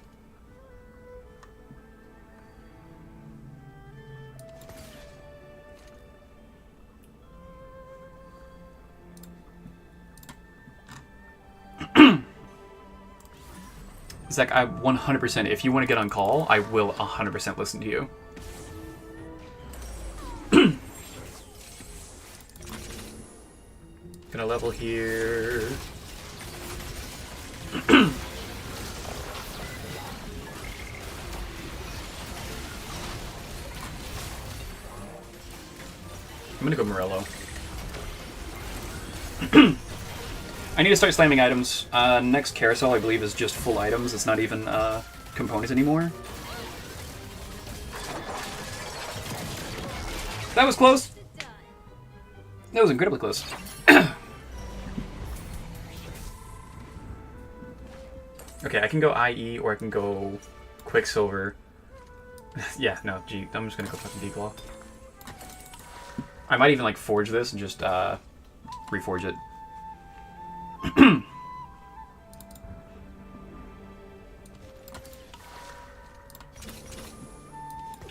Zach, I 100%, if you want to get on call, I will 100% listen to you. Gonna level here. I'm gonna go Morello. I need to start slamming items. Next carousel, I believe, is just full items. It's not even components anymore. That was close. That was incredibly close. Okay, I can go IE or I can go Quicksilver. Yeah, no, G. I'm just gonna go fucking Declaw. I might even like forge this and just reforge it.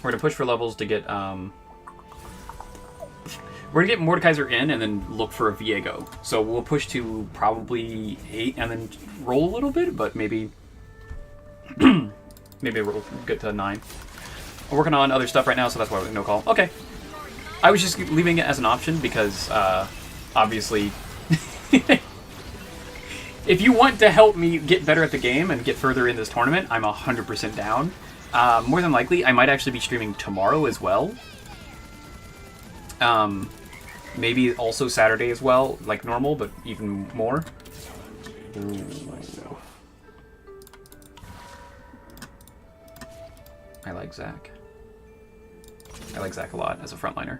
We're gonna push for levels to get we're gonna get Mordekaiser in and then look for a Viego. So we'll push to probably 8 and then roll a little bit, but maybe maybe we'll get to 9. I'm working on other stuff right now, so that's why we're no call. Okay. I was just leaving it as an option because, obviously, if you want to help me get better at the game and get further in this tournament, I'm 100% down. More than likely, I might actually be streaming tomorrow as well. Maybe also Saturday as well, like normal, but even more. Ooh. I like Zach. I like Zach a lot as a frontliner.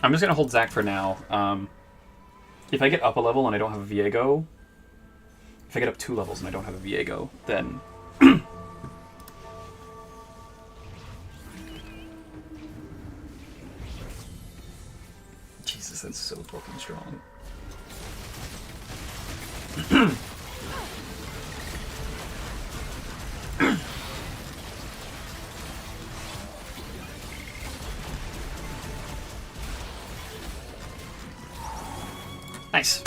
I'm just gonna hold Zach for now. If I get up a level and I don't have a Viego, if I get up 2 levels and I don't have a Viego, then Jesus, that's so fucking strong. Nice.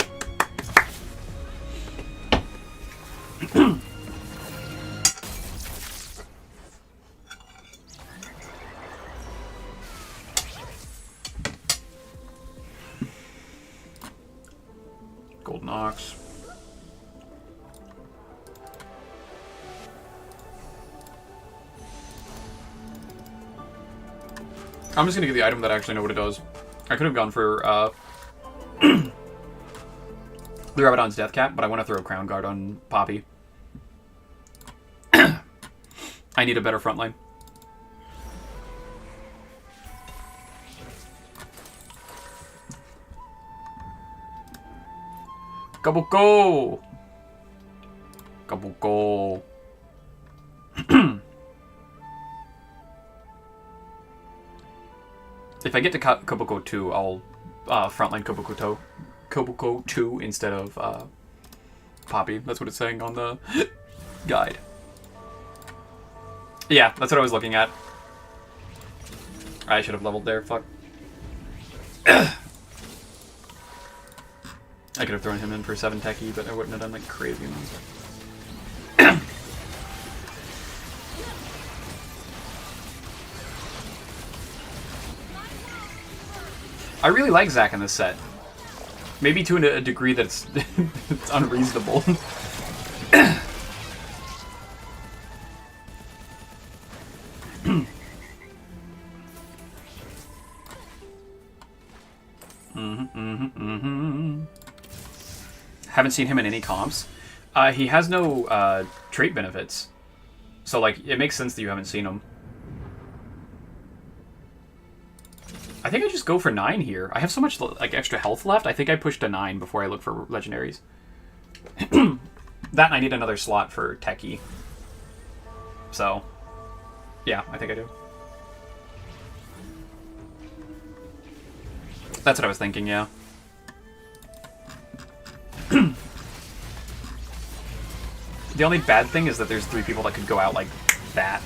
Golden Ox. I'm just gonna get the item that I actually know what it does. I could have gone for the Rabadon's Death Cap, but I want to throw Crown Guard on Poppy. I need a better front line. Kabuko! Kabuko. If I get to Kabuko 2, I'll frontline Kabuko 2 instead of Poppy. That's what it's saying on the guide. Yeah, that's what I was looking at. I should have leveled there, fuck. I could have thrown him in for 7 techie, but I wouldn't have done like crazy amounts. I really like Zac in this set. Maybe to a degree that's it's unreasonable. Haven't seen him in any comps. He has no trait benefits. So, like, it makes sense that you haven't seen him. I think I just go for 9 here. I have so much, like, extra health left. I think I pushed to 9 before I look for legendaries. That and I need another slot for techie. So, yeah, I think I do. That's what I was thinking, yeah. The only bad thing is that there's 3 people that could go out like that.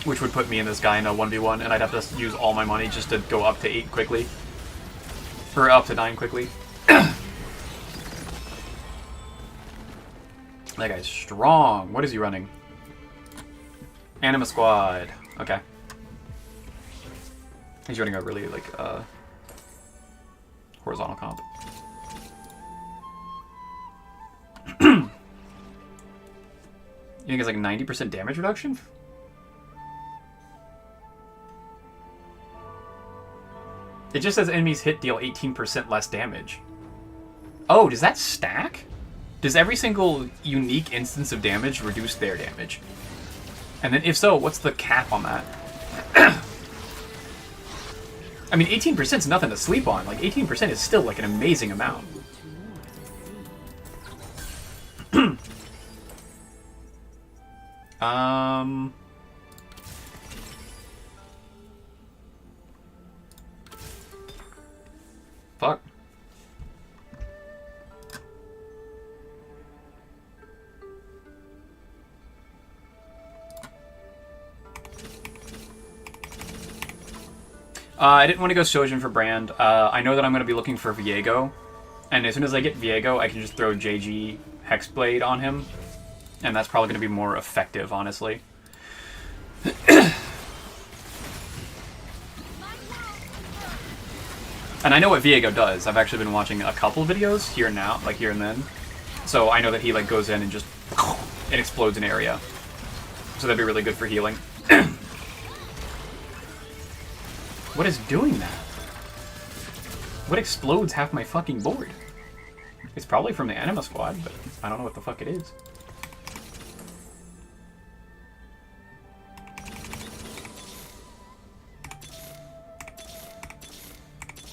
Which would put me and this guy in a 1v1, and I'd have to use all my money just to go up to 8 quickly. Or up to 9 quickly. That guy's strong. What is he running? Anima Squad. Okay. He's running a really, like, horizontal comp. You think it's like 90% damage reduction? It just says enemies hit deal 18% less damage. Oh, does that stack? Does every single unique instance of damage reduce their damage? And then if so, what's the cap on that? I mean, 18% is nothing to sleep on. Like, 18% is still like an amazing amount. Fuck. I didn't want to go Sojin for Brand. I know that I'm going to be looking for Viego. And as soon as I get Viego, I can just throw JG Hexblade on him. And that's probably going to be more effective, honestly. And I know what Viego does. I've actually been watching a couple videos here and now, like here and then. So I know that he like goes in and just it explodes an area. So that'd be really good for healing. What is doing that? What explodes half my fucking board? It's probably from the Anima Squad, but I don't know what the fuck it is.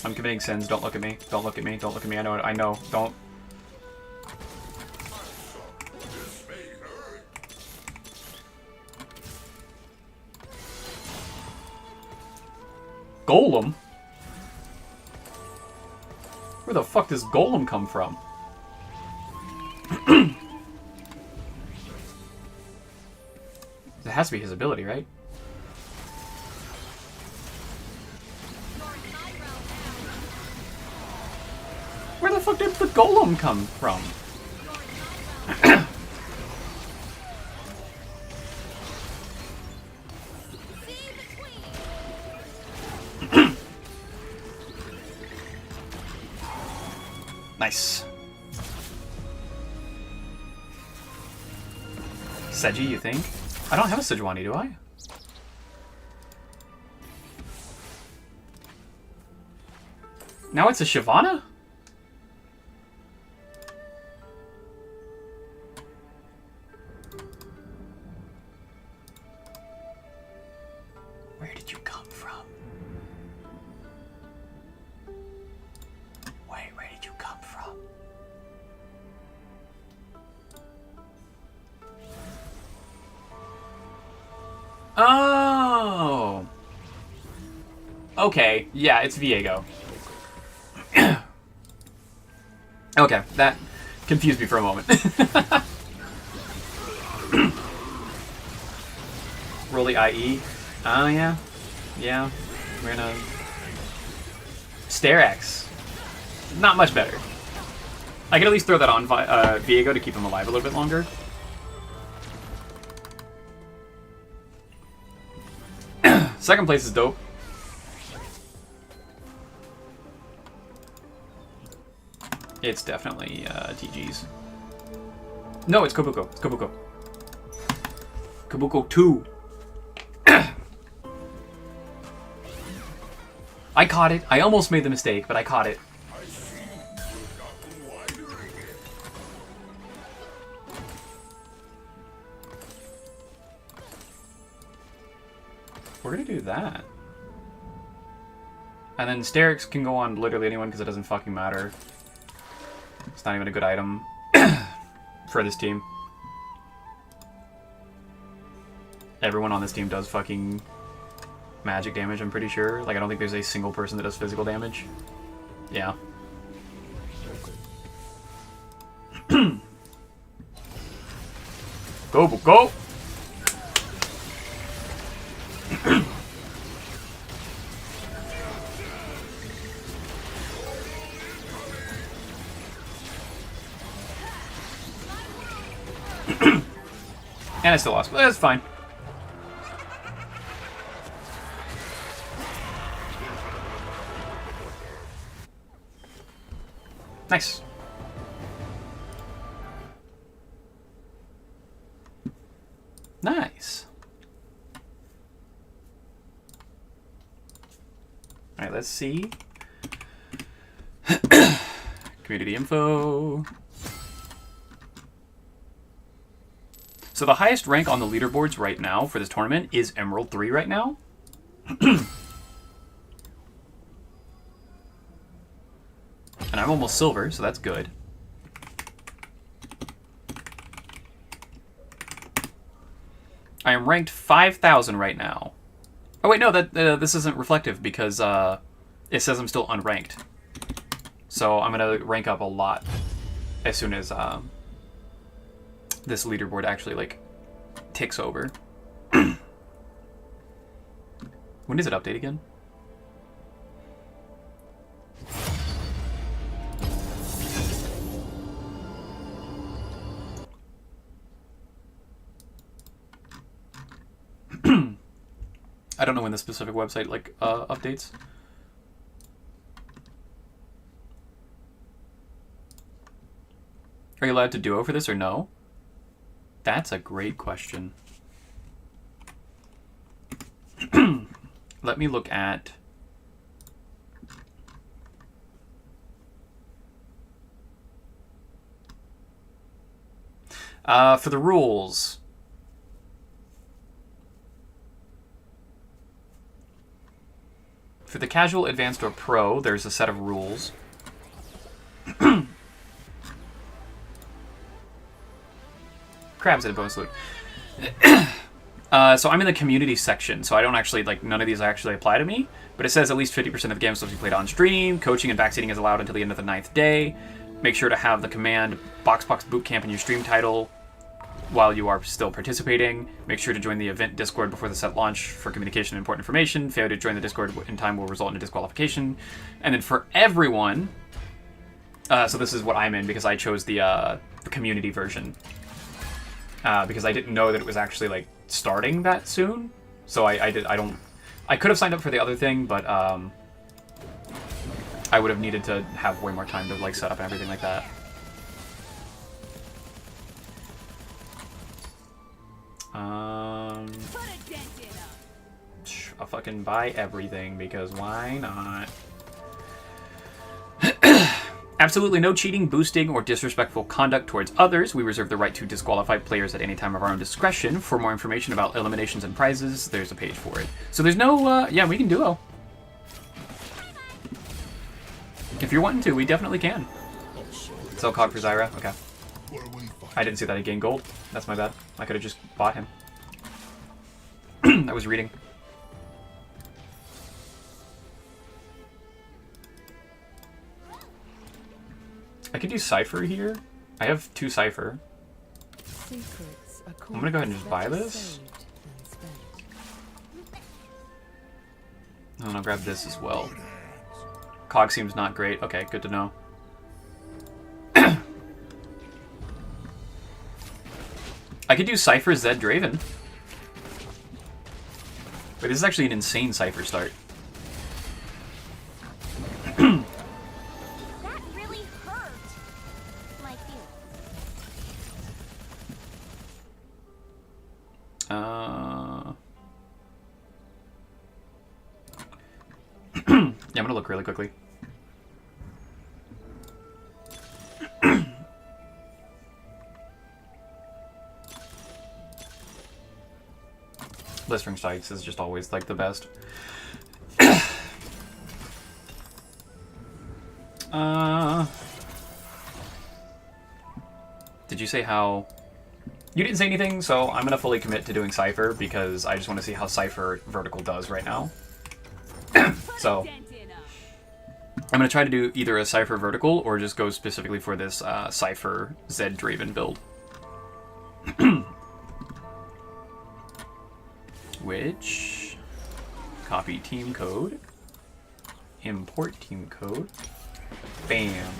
I'm committing sins. Don't look at me. Don't look at me. Don't look at me. I know it. I know. Don't. Golem? Where the fuck does Golem come from? It has to be his ability, right? Where the fuck did the Golem come from? Nice. Seji, you think? I don't have a Sejuani, do I? Now it's a Shyvana? Where did you come from? Where did you come from? Oh! Okay, yeah, it's Viego. Okay, that confused me for a moment. Roll the IE. Oh, yeah. Yeah. We're gonna... Sterax. Not much better. I can at least throw that on Viego to keep him alive a little bit longer. Second place is dope. It's definitely TG's. No, it's Kobuko. It's Kobuko. Kobuko 2. I caught it. I almost made the mistake, but I caught it. We're gonna do that. And then Sterix can go on literally anyone because it doesn't fucking matter. It's not even a good item for this team. Everyone on this team does fucking magic damage, I'm pretty sure. Like, I don't think there's a single person that does physical damage. Yeah. Go, go! And I still lost, but that's fine. Nice. Nice. Alright, let's see. Community info. So the highest rank on the leaderboards right now for this tournament is Emerald 3 right now. And I'm almost silver, so that's good. I am ranked 5,000 right now. Oh wait, no, that this isn't reflective because it says I'm still unranked. So I'm gonna rank up a lot as soon as this leaderboard actually like ticks over. When does it update again? I don't know when the specific website like updates. Are you allowed to duo for this or no? That's a great question. Let me look at... for the rules... For the casual, advanced, or pro, there's a set of rules. Crabs in a bonus loot. So I'm in the community section, so I don't actually, like, none of these actually apply to me, but it says at least 50% of the games will be played on stream. Coaching and backseating is allowed until the end of the 9th day. Make sure to have the command BoxBox Bootcamp in your stream title while you are still participating. Make sure to join the event Discord before the set launch for communication and important information. Failure to join the Discord in time will result in a disqualification. And then for everyone, so this is what I'm in because I chose the community version. Because I didn't know that it was actually like starting that soon. So I could have signed up for the other thing, but I would have needed to have way more time to like set up and everything like that. I'll fucking buy everything because why not? Absolutely no cheating, boosting, or disrespectful conduct towards others. We reserve the right to disqualify players at any time of our own discretion. For more information about eliminations and prizes, there's a page for it. So there's no, yeah, we can duo. If you're wanting to, we definitely can. Sell Cog for Zyra? Okay. I didn't see that he gained gold. That's my bad. I could have just bought him. I was reading. I could do Cypher here. I have 2 Cypher. I'm gonna go ahead and just buy this. And I'll grab this as well. Cog seems not great. Okay, good to know. I could do Cypher Zed Draven. Wait, this is actually an insane Cypher start. That really hurt my feelings. Yeah, I'm gonna look really quickly. Blistering Strikes is just always like the best. Did you say how... You didn't say anything, so I'm gonna fully commit to doing Cypher because I just want to see how Cypher Vertical does right now. So I'm gonna try to do either a Cypher Vertical or just go specifically for this Cypher Zed Draven build. Which, copy team code, import team code, bam.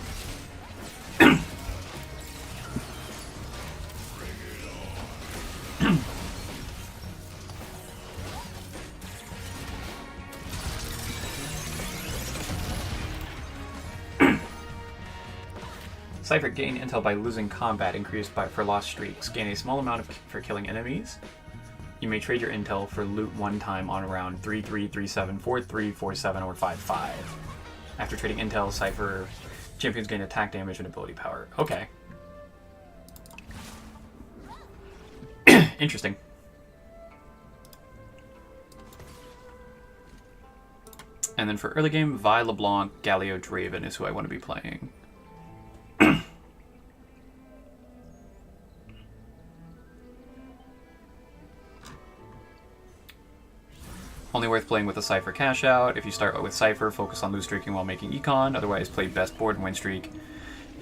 Cypher gain intel by losing combat increased for lost streaks. Gain a small amount for killing enemies. You may trade your intel for loot one time on round 3, 3, 3, 7, 4, 3, 4, 7, or 5, 5. After trading intel, Cypher champions gain attack damage and ability power. Okay. Interesting. And then for early game, Vi, LeBlanc, Galio, Draven is who I want to be playing. Only worth playing with a Cypher cash out. If you start with Cypher, focus on lose streaking while making econ. Otherwise, play best board and win streak.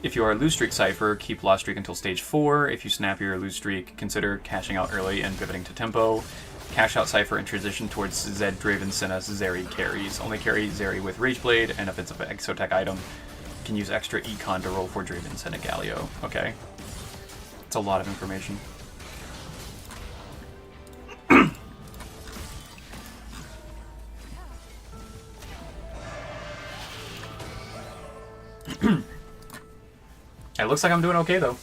If you are a lose streak Cypher, keep lost streak until stage 4. If you snap your lose streak, consider cashing out early and pivoting to tempo. Cash out Cypher and transition towards Zed, Draven, Senna, Zeri carries. Only carry Zeri with Rageblade, and if it's an Exotech item, can use extra econ to roll for Draven, Senna, Galio. Okay. It's a lot of information. It looks like I'm doing okay though.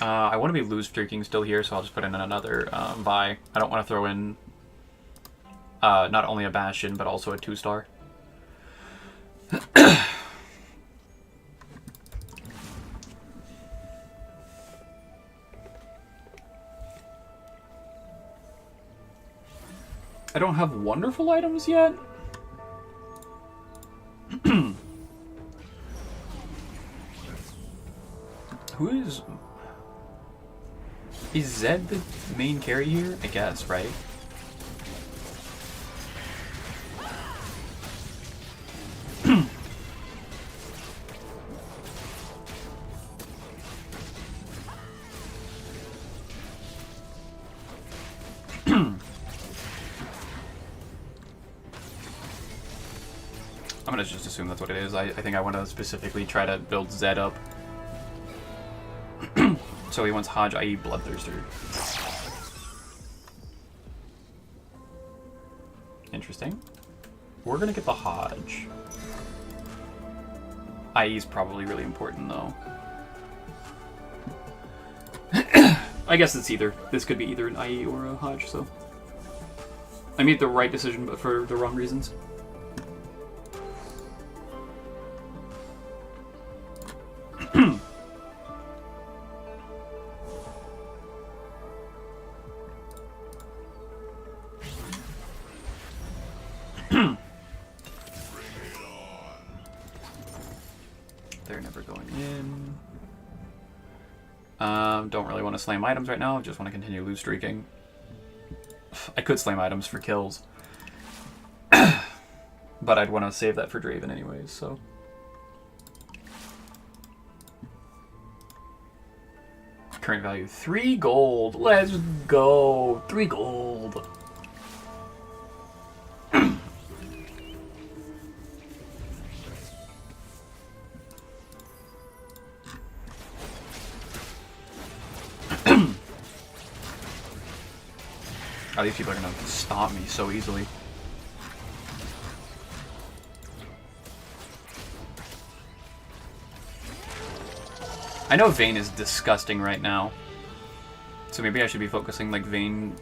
I want to be lose streaking still here, so I'll just put in another Vi. I don't want to throw in not only a Bastion, but also a 2-star. I don't have wonderful items yet. Who is Zed the main carry here? I guess, right? I'm gonna just assume that's what it is. I think I want to specifically try to build Zed up. So he wants Hodge, i.e. Bloodthirster. Interesting. We're gonna get the Hodge. IE is probably really important though. I guess it's either. This could be either an IE or a Hodge, so. I made the right decision, but for the wrong reasons. They're never going in. Don't really want to slam items right now. Just want to continue loose streaking. I could slam items for kills. But I'd want to save that for Draven anyways, so. Current value 3 gold. Let's go. 3 gold. Oh, these people are gonna stop me so easily. I know Vayne is disgusting right now, so maybe I should be focusing like Vayne.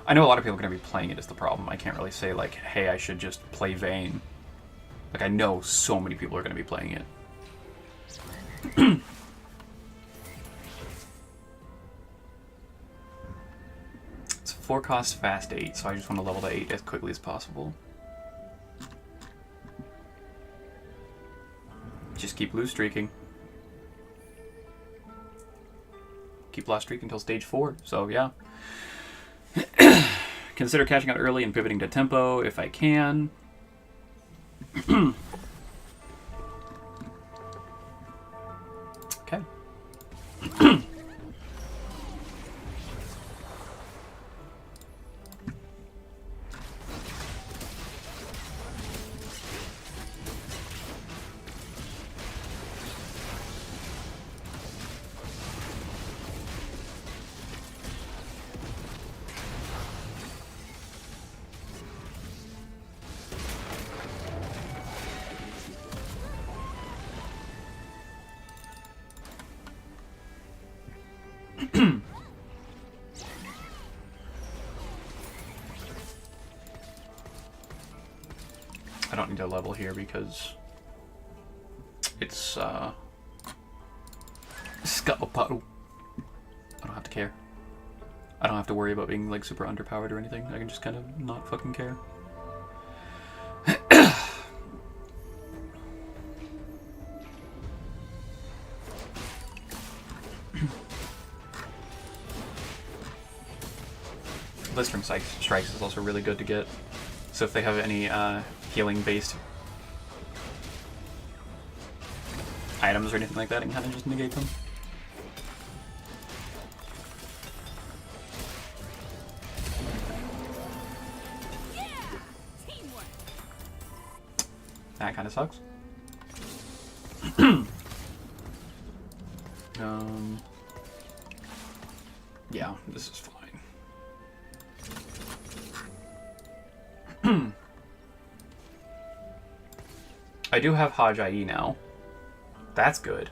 I know a lot of people are gonna be playing it is the problem. I can't really say like, hey, I should just play Vayne. Like I know so many people are gonna be playing it. It's 4 cost fast 8, so I just want to level to 8 as quickly as possible. Just keep loose streaking. Keep lost streak until stage 4, so yeah. Consider cashing out early and pivoting to tempo if I can. Okay. I don't need to level here because it's Scuttle Puddle. I don't have to care. I don't have to worry about being like super underpowered or anything. I can just kind of not fucking care. Blistering Strikes is also really good to get. So if they have any healing-based items or anything like that, I can kind of just negate them. That kind of sucks. Yeah, this is fine. I do have Hajj IE now. That's good.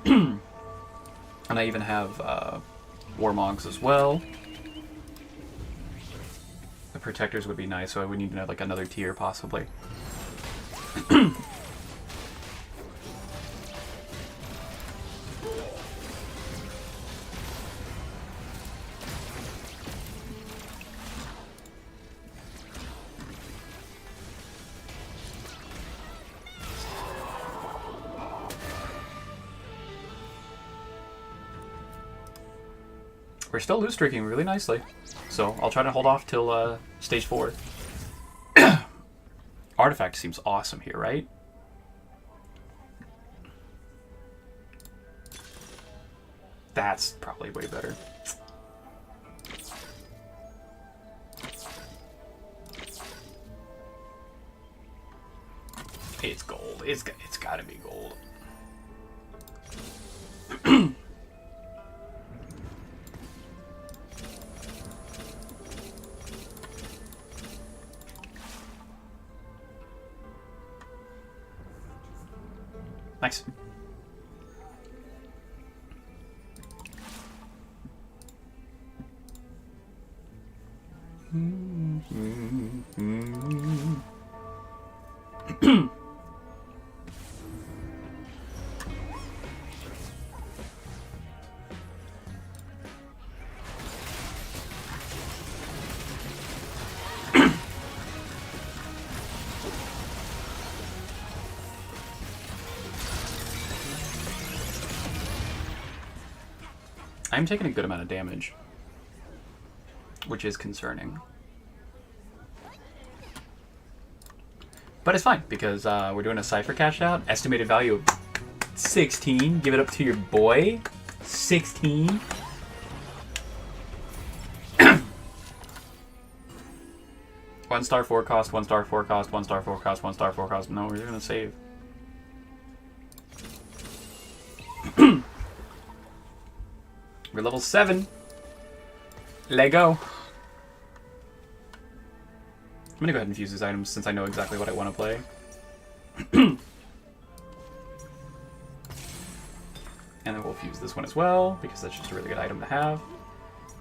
And I even have Warmogs as well. The Protectors would be nice, so I would need to have like another tier possibly. We're still loot streaking really nicely, so I'll try to hold off till stage 4. Artifact seems awesome here, right? That's probably way better. It's gold. It's gotta be gold. Nice. I'm taking a good amount of damage, which is concerning. But it's fine, because we're doing a Cypher cash out. Estimated value of 16. Give it up to your boy. 16. One star 4 cost, 1 star 4 cost, 1 star 4 cost, 1 star 4 cost. No, we're gonna save. We're level 7. Lego. I'm gonna go ahead and fuse these items since I know exactly what I want to play. And then we'll fuse this one as well, because that's just a really good item to have.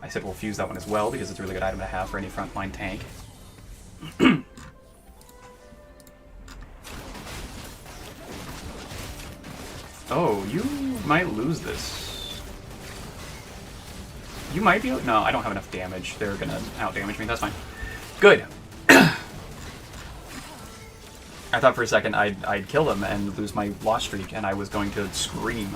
I said we'll fuse that one as well, because it's a really good item to have for any frontline tank. Oh, you might lose this. You might be... No, I don't have enough damage. They're gonna out-damage me. That's fine. Good. I thought for a second I'd kill them and lose my loss streak, and I was going to scream.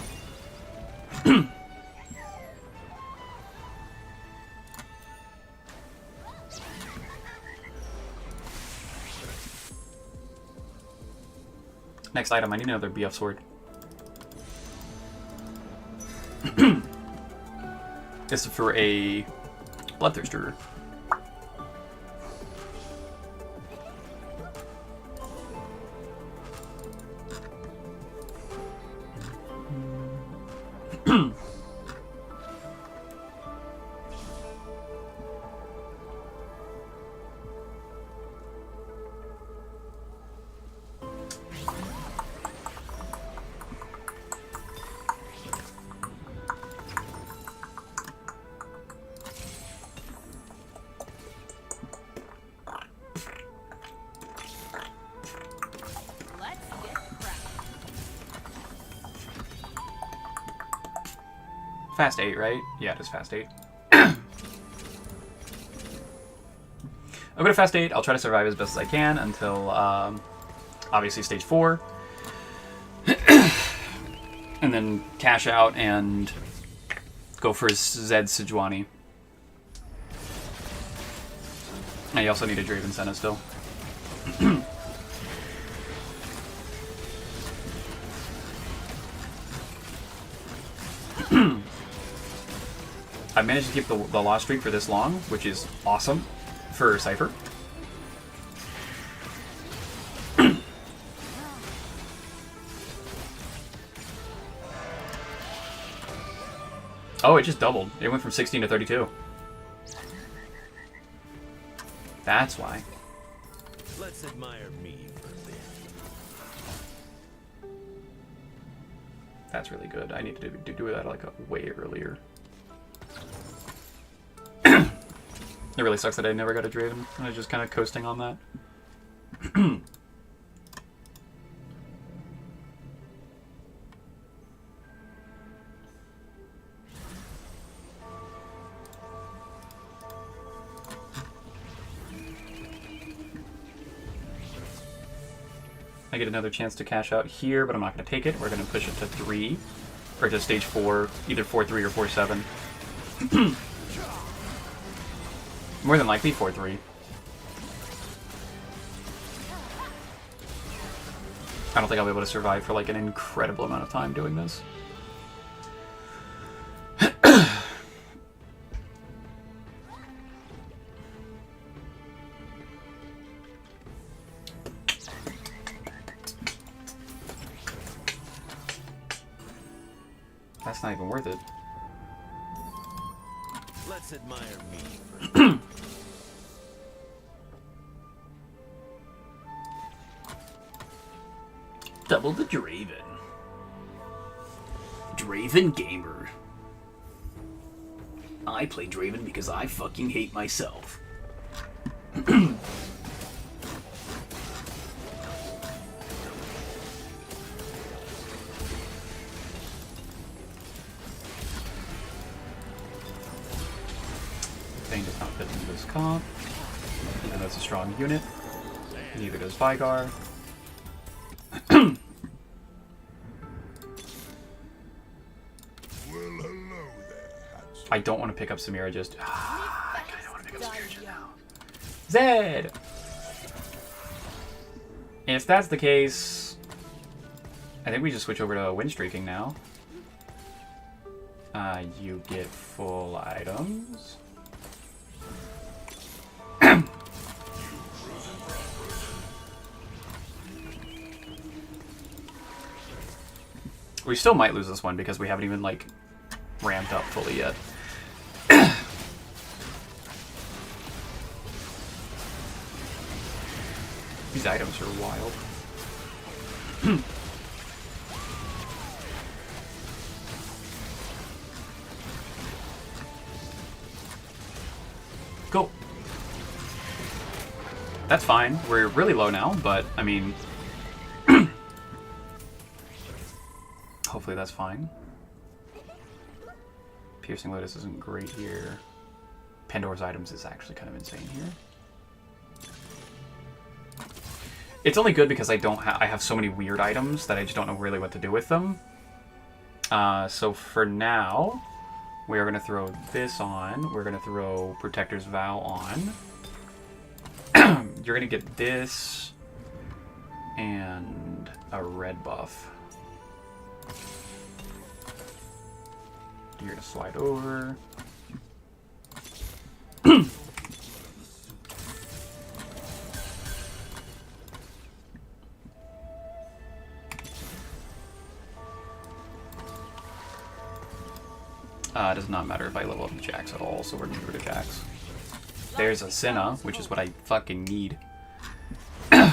Next item, I need another BF sword. This is for a Bloodthirster. Fast 8, right? Yeah, it is fast 8. I'll go to fast 8. I'll try to survive as best as I can until, obviously, stage 4. And then cash out and go for Zed Sejuani. I also need a Draven Senna still. I've managed to keep the loss streak for this long, which is awesome for Cypher. Oh, it just doubled. It went from 16 to 32. That's why. Let's admire me for a bit. That's really good. I need to do that like way earlier. It really sucks that I never got a Draven. I was just kind of coasting on that. I get another chance to cash out here, but I'm not going to take it. We're going to push it to 3, or to stage 4, either 4-3 or 4-7. More than likely 4-3. I don't think I'll be able to survive for like an incredible amount of time doing this. That's not even worth it. Let's admire me for Double the Draven. Draven Gamer. I play Draven because I fucking hate myself. Thing does not fit into this comp, even though it's a strong unit. Neither does Vigar. I don't want to pick up Samira just. I kind of want to pick up Samira just now. Zed! If that's the case, I think we just switch over to win streaking now. You get full items. We still might lose this one because we haven't even like ramped up fully yet. These items are wild. Cool. That's fine. We're really low now, but I mean, hopefully that's fine. Piercing Lotus isn't great here. Pandora's items is actually kind of insane here. It's only good because I have so many weird items that I just don't know really what to do with them. So for now, we are going to throw this on. We're going to throw Protector's Vow on. You're going to get this and a red buff. You're going to slide over. It does not matter if I level up the Jax at all, so we're going to go to Jax. There's a Senna, which is what I fucking need. I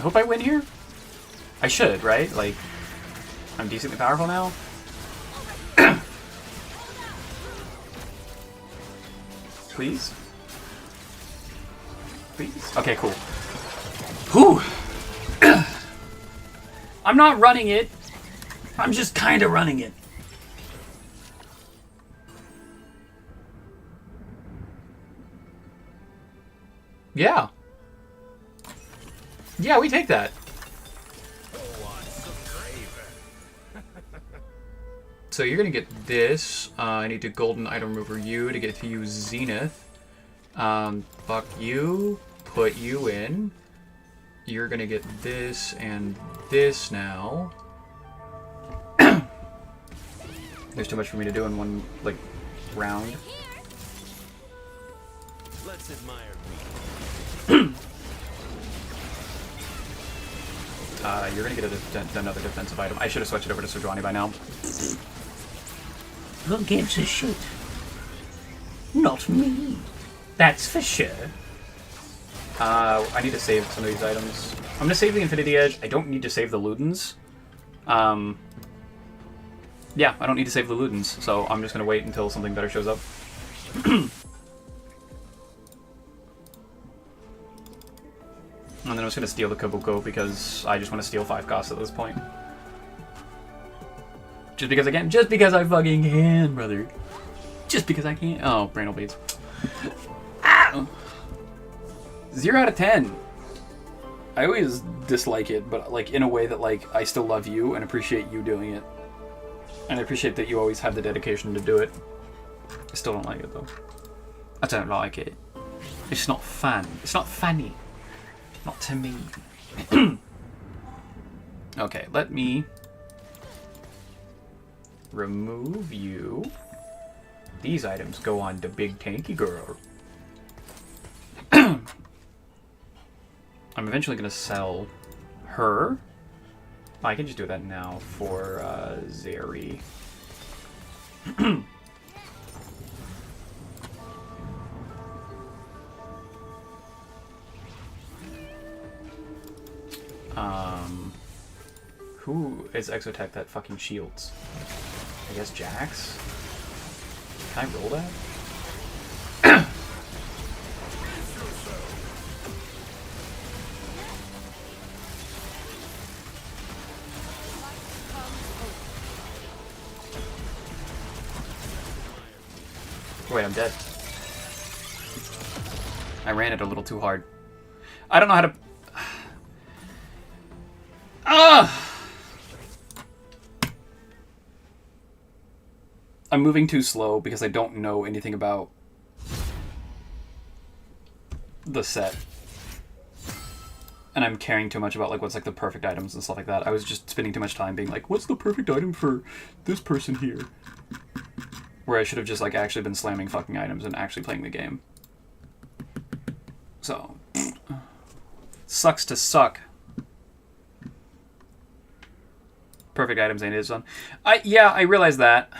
hope I win here. I should, right? Like, I'm decently powerful now. Please? Please? Okay, cool. Whew! I'm not running it. I'm just kind of running it. Yeah. Yeah, we take that. So you're gonna get this. I need to golden item remover you to get to use Zenith. Fuck you. Put you in. You're gonna get this and this now. There's too much for me to do in one like round. Let's admire me. You're gonna get another defensive item. I should have switched it over to Sejuani by now. Who gives a shit? Not me. That's for sure. I need to save some of these items. I'm gonna save the Infinity Edge. I don't need to save the Ludens. Yeah, I don't need to save the Ludens, so I'm just gonna wait until something better shows up. And then I'm just gonna steal the Kabuko because I just want to steal 5 costs at this point. Just because I can. Just because I fucking can, brother. Just because I can. Oh, Brandle Beads. Ah! 0 out of 10. I always dislike it, but like in a way that like I still love you and appreciate you doing it. And I appreciate that you always have the dedication to do it. I still don't like it though. I don't like it. It's not fun. It's not funny. Not to me. Okay, let me remove you. These items go on to Big Tanky Girl. I'm eventually going to sell her. I can just do that now for Zeri. Who is Exotech that fucking shields? I guess Jax? Can I roll that? Wait, I'm dead. I ran it a little too hard. I don't know how to... Ah! I'm moving too slow because I don't know anything about the set. And I'm caring too much about like what's like the perfect items and stuff like that. I was just spending too much time being like, what's the perfect item for this person here? Where I should have just like actually been slamming fucking items and actually playing the game. So, sucks to suck. Perfect items ain't his son. Yeah, I realize that.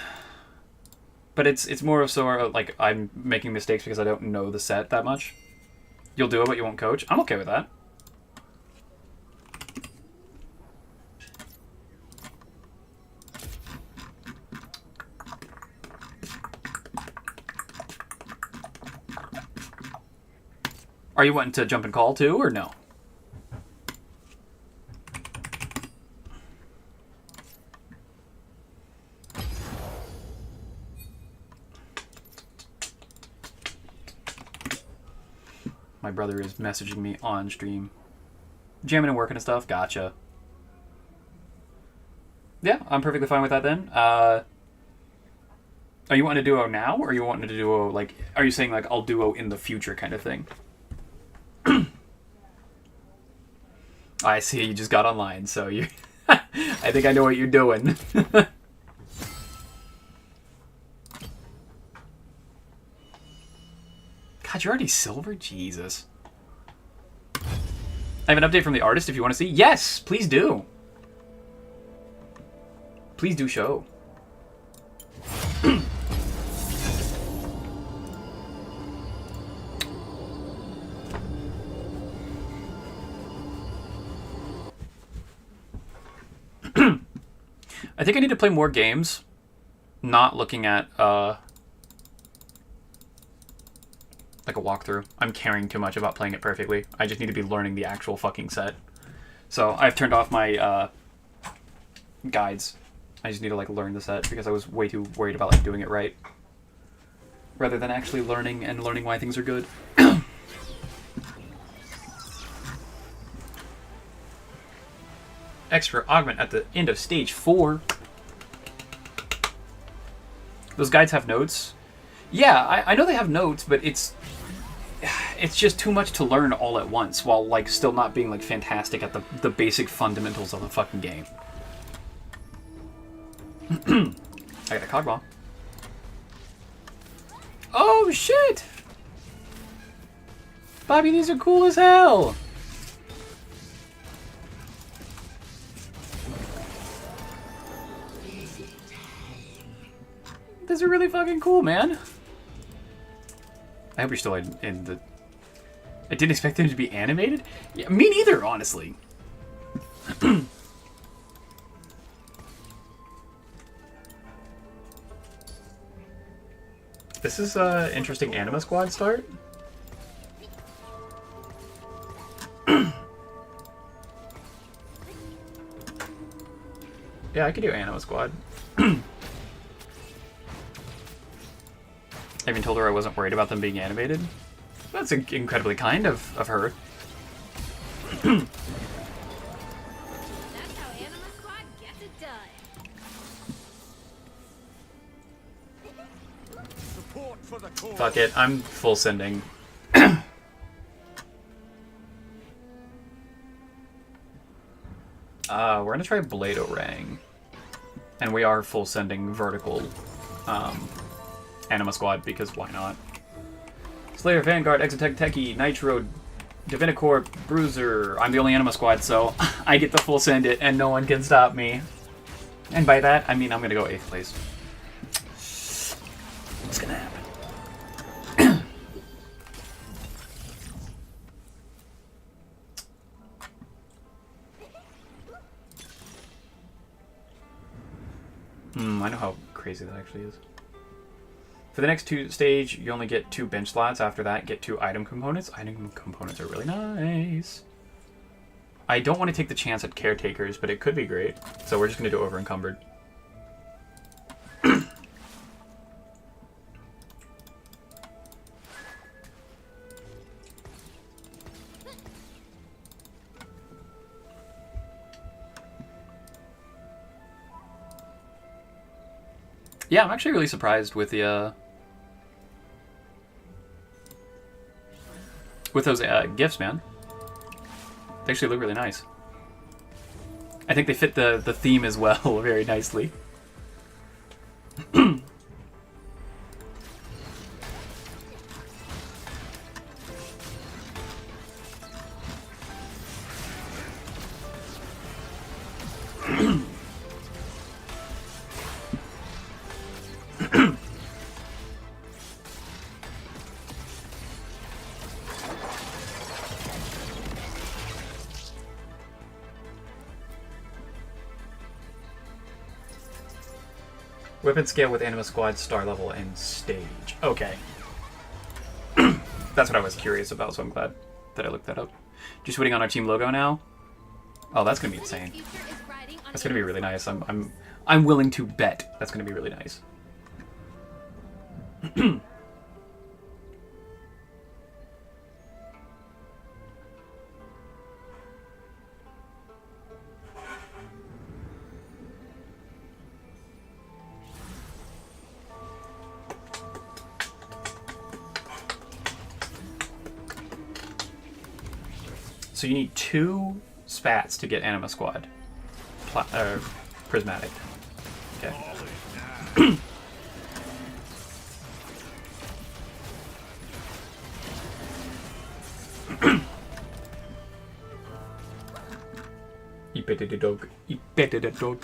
But it's more of sort of like I'm making mistakes because I don't know the set that much. You'll do it, but you won't coach. I'm okay with that. Are you wanting to jump and call too, or no? My brother is messaging me on stream. Jamming and working and stuff. Gotcha. Yeah, I'm perfectly fine with that then. Are you wanting to duo now, or are you wanting to duo, like, are you saying, like, I'll duo in the future kind of thing? I see, you just got online, so you... I think I know what you're doing. God, you're already silver? Jesus. I have an update from the artist if you want to see. Yes, please do. Please do show. I think I need to play more games, not looking at like a walkthrough. I'm caring too much about playing it perfectly. I just need to be learning the actual fucking set. So I've turned off my guides. I just need to like learn the set because I was way too worried about like doing it right, rather than actually learning and learning why things are good. Extra augment at the end of stage 4. Those guides have notes. Yeah, I know they have notes, but it's just too much to learn all at once while like still not being like fantastic at the basic fundamentals of the fucking game. I got a cog bomb. Oh shit! Bobby, these are cool as hell! These are really fucking cool, man. I hope you're still in the... I didn't expect them to be animated? Yeah, me neither, honestly. This is an interesting Anima Squad start. Yeah, I could do Anima Squad. I even told her I wasn't worried about them being animated. That's incredibly kind of her. That's how Anima Squad gets it done. Support for the cause. Fuck it, I'm full sending. We're gonna try Blade Orang. And we are full sending vertical Anima Squad, because why not? Slayer, Vanguard, Exotech, Techie, Nitro, Divinicore, Bruiser. I'm the only Anima Squad, so I get to full send it, and no one can stop me. And by that, I mean I'm gonna go 8th place. What's gonna happen? I know how crazy that actually is. For the next stage, you only get 2 bench slots. After that, get 2 item components. Item components are really nice. I don't want to take the chance at caretakers, but it could be great. So we're just going to do over encumbered. Yeah, I'm actually really surprised with the with those gifts, man. They actually look really nice. I think they fit the theme as well very nicely. Weapon scale with Anima Squad, star level, and stage. Okay. That's what I was curious about, so I'm glad that I looked that up. Just waiting on our team logo now. Oh, that's gonna be insane. That's gonna be really nice. I'm willing to bet that's gonna be really nice. So you need 2 spats to get Anima Squad. Prismatic. Okay. You petted a dog. You petted a dog.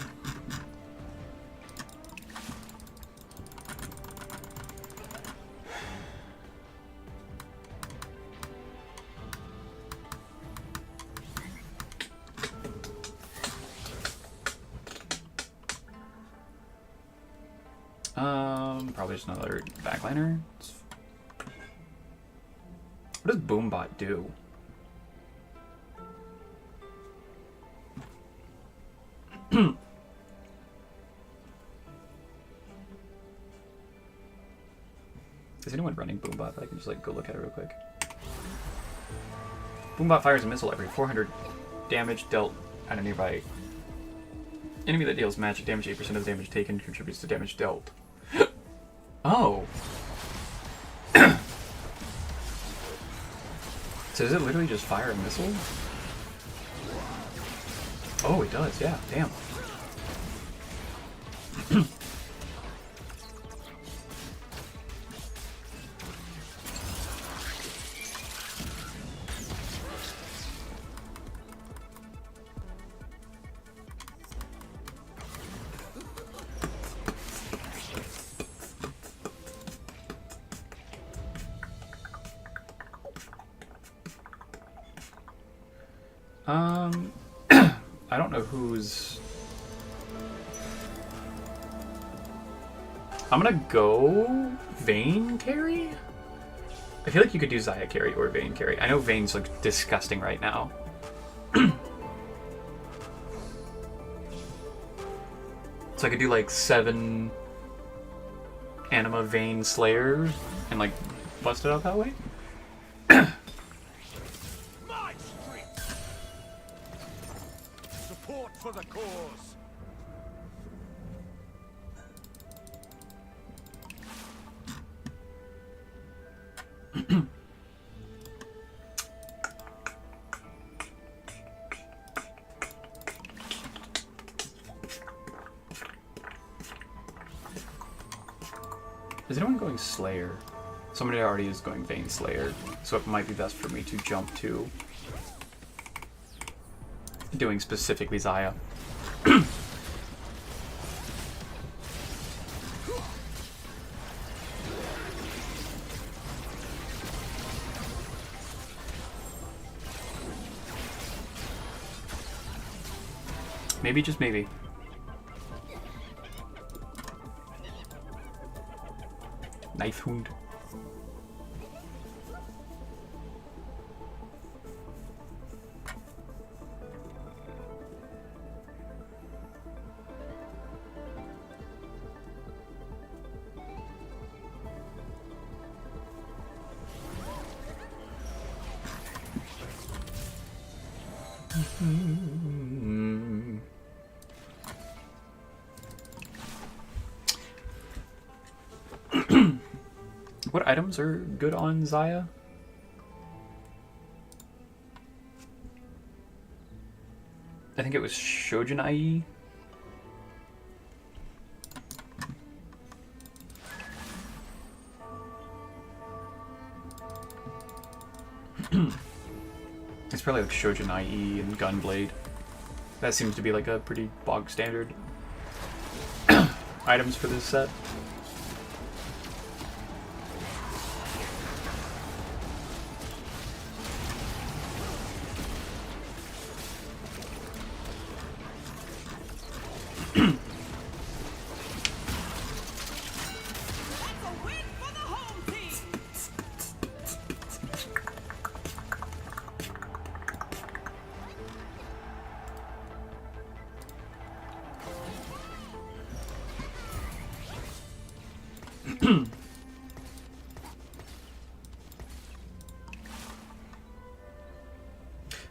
Probably just another backliner. What does Boombot do? Is anyone running Boombot that I can just like go look at it real quick? Boombot fires a missile every 400 damage dealt at a nearby enemy that deals magic damage. 8% of the damage taken contributes to damage dealt. Oh. So does it literally just fire a missile? Oh, it does, yeah, damn. I don't know who's... I'm gonna go Vayne carry? I feel like you could do Xayah carry or Vayne carry. I know Vayne's like disgusting right now. So I could do like 7 Anima Vayne Slayers and like bust it out that way. My street. Support for the cause. Is anyone going Slayer? Somebody already is going Vayne Slayer, so it might be best for me to jump to doing specifically Xayah. Maybe, just maybe. Knife wound. What items are good on Xayah? I think it was Shojin-ai. It's probably like Shojin-ai and Gunblade. That seems to be like a pretty bog standard items for this set.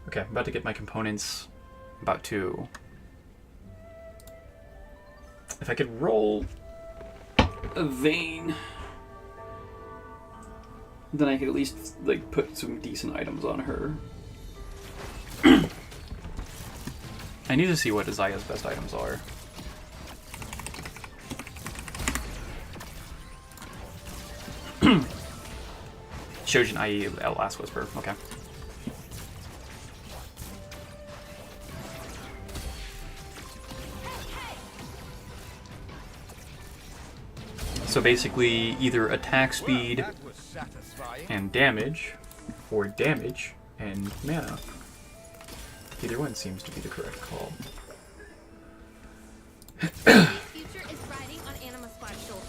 Okay, I'm about to get my components. About to... If I could roll a Vayne, then I could at least like put some decent items on her. I need to see what Xayah's best items are. Shojin-ai, Last Whisper, okay. So basically, either attack speed That was satisfying. and damage, or damage and mana. Either one seems to be the correct call. Future is riding on Anima Squad's shoulders.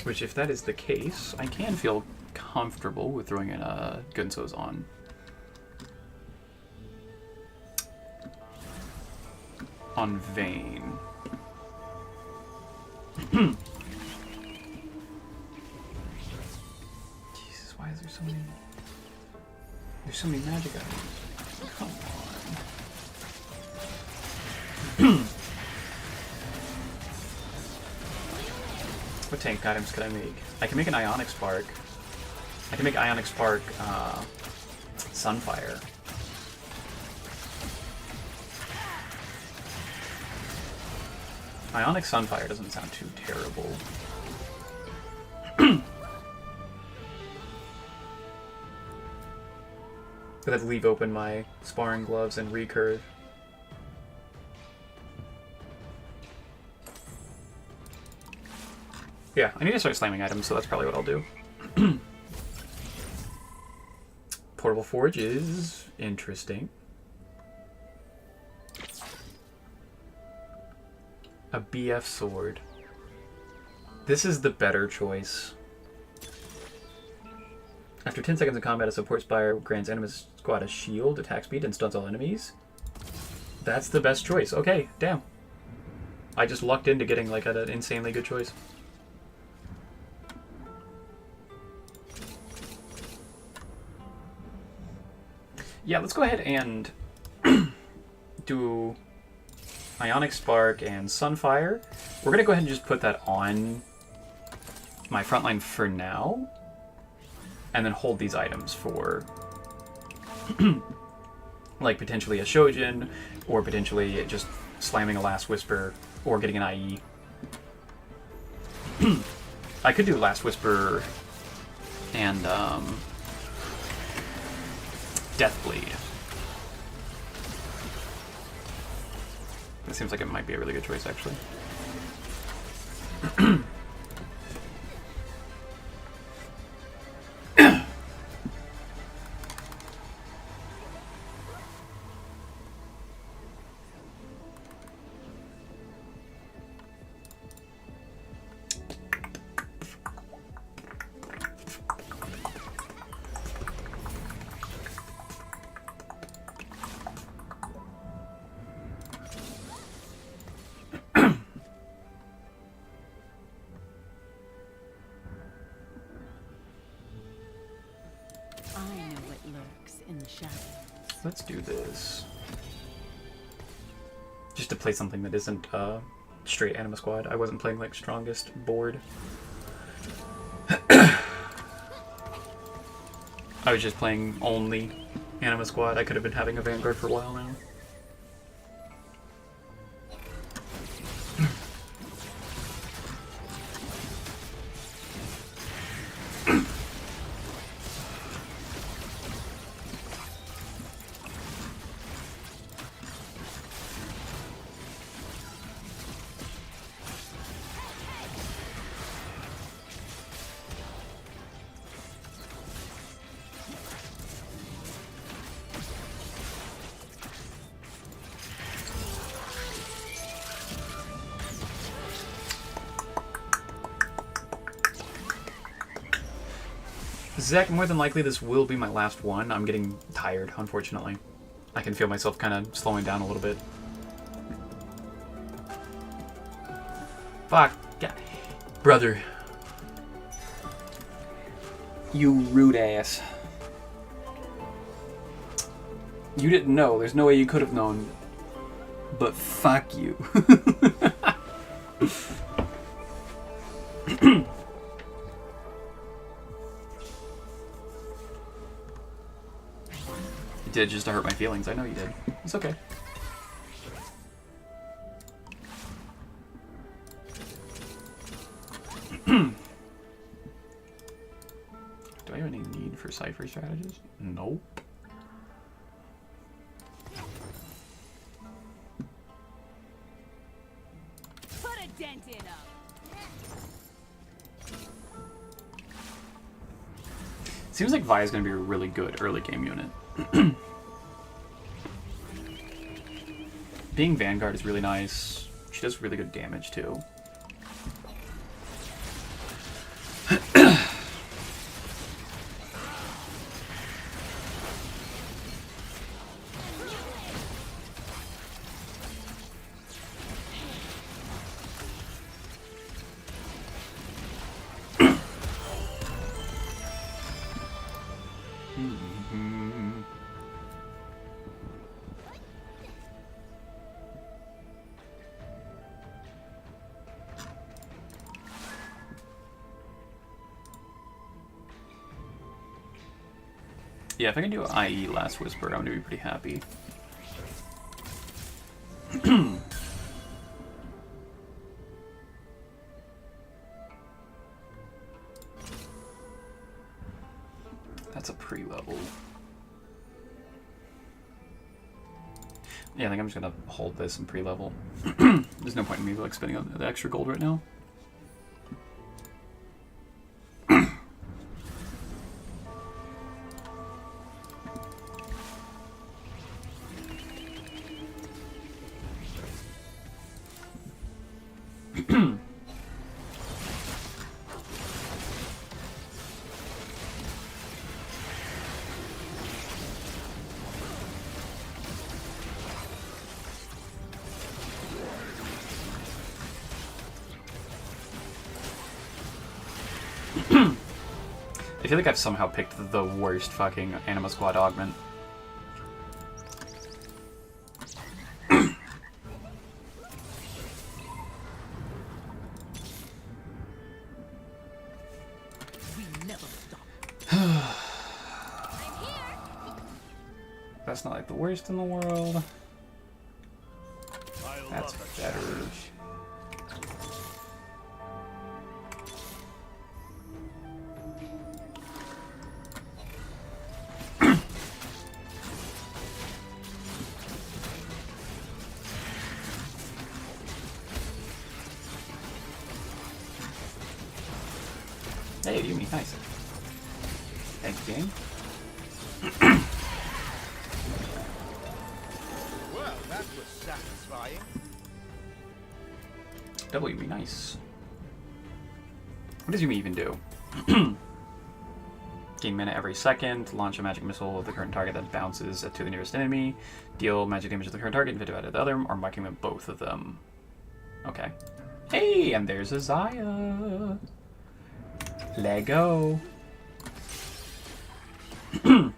Which, if that is the case, I can feel comfortable with throwing in Gunso's on. On Vayne. Jesus, why is there so many... There's so many magic items. Come on. What tank items could I make? I can make an Ionic Spark. I can make Ionic Spark, Sunfire. Ionic Sunfire doesn't sound too terrible. But I'd leave open my Sparring Gloves and Recurve. Yeah, I need to start slamming items, so that's probably what I'll do. Portable Forge is interesting. A BF sword. This is the better choice. After 10 seconds of combat, a support spire grants enemy squad a shield, attack speed, and stuns all enemies. That's the best choice. Okay, damn. I just lucked into getting like an insanely good choice. Yeah, let's go ahead and do Ionic Spark and Sunfire. We're gonna go ahead and just put that on my frontline for now, and then hold these items for like potentially a Shojin, or potentially just slamming a Last Whisper, or getting an IE. I could do Last Whisper and Deathbleed. It seems like it might be a really good choice, actually. Let's do this. Just to play something that isn't straight Anima Squad. I wasn't playing like strongest board. I was just playing only Anima Squad. I could have been having a Vanguard for a while now. Zach, more than likely this will be my last one. I'm getting tired, unfortunately. I can feel myself kind of slowing down a little bit. Fuck. God. Brother. You rude ass. You didn't know. There's no way you could have known. But fuck you. You did just to hurt my feelings. I know you did. It's okay. Do I have any need for Cypher strategies? Nope. Put a dent in 'em. Seems like Vi is going to be a really good early game unit. Being Vanguard is really nice. She does really good damage too. Yeah, if I can do IE Last Whisper, I'm gonna be pretty happy. That's a pre-level. Yeah, I think I'm just gonna hold this and pre-level. There's no point in me like spending the extra gold right now. I feel like I've somehow picked the worst fucking Anima Squad augment. That's not like the worst in the world. That's better. Hey, Yumi, nice. Thank you, game. Well, that was satisfying. Double Yumi, nice. What does Yumi even do? Gain mana every second, launch a magic missile of the current target that bounces to the nearest enemy, deal magic damage to the current target and divided by the other, or marking them both of them. Okay. Hey, and there's a Zaya. Lego. Hiya,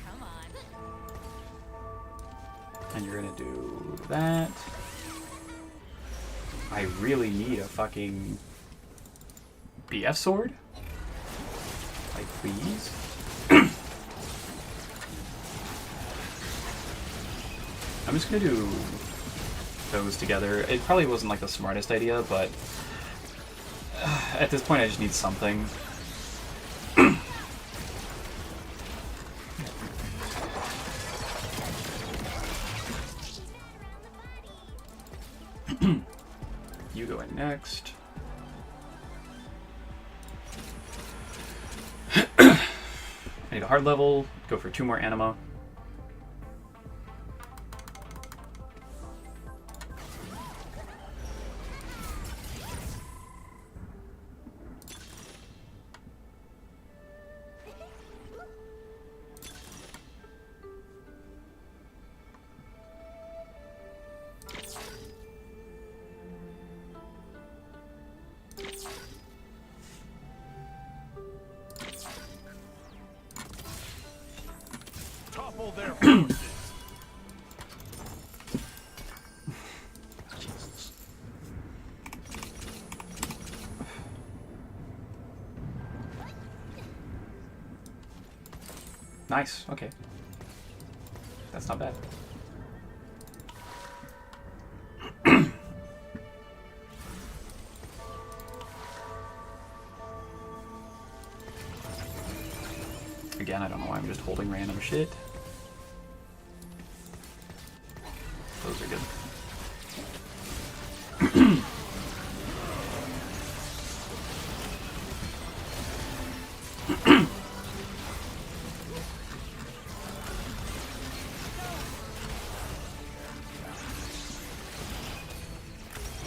come on. And you're gonna do that. I really need a fucking BF sword. Like, please. I'm just gonna do those together. It probably wasn't like the smartest idea, but at this point I just need something. You go in next. I need a hard level, go for 2 more anima. Topple their forces. Nice, okay. That's not bad. Again, I don't know why I'm just holding random shit. Those are good.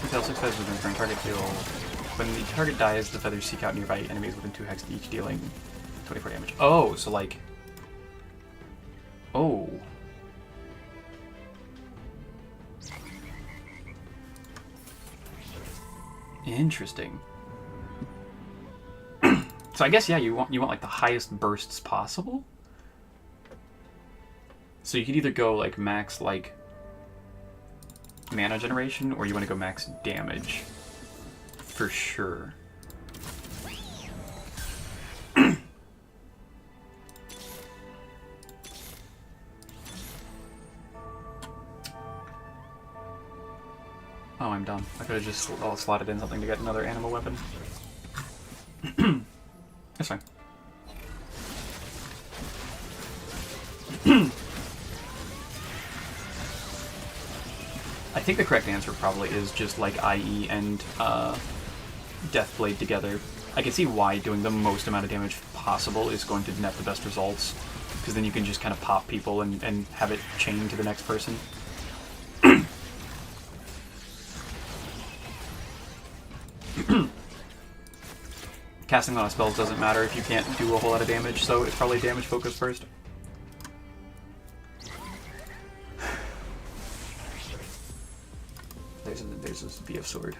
Until 6 feathers within the current target deal. When the target dies, the feathers seek out nearby enemies within 2 hex each, dealing 24 damage. Oh, so like... Oh. Interesting. So I guess, yeah, you want like the highest bursts possible? So you could either go like max like mana generation, or you want to go max damage. For sure. Oh, I'm dumb. I could have just slotted in something to get another animal weapon. That's fine. I think the correct answer probably is just like IE and Deathblade together. I can see why doing the most amount of damage possible is going to net the best results, because then you can just kind of pop people and have it chain to the next person. Casting on a spells doesn't matter if you can't do a whole lot of damage, so it's probably damage focus first. there's this BF sword.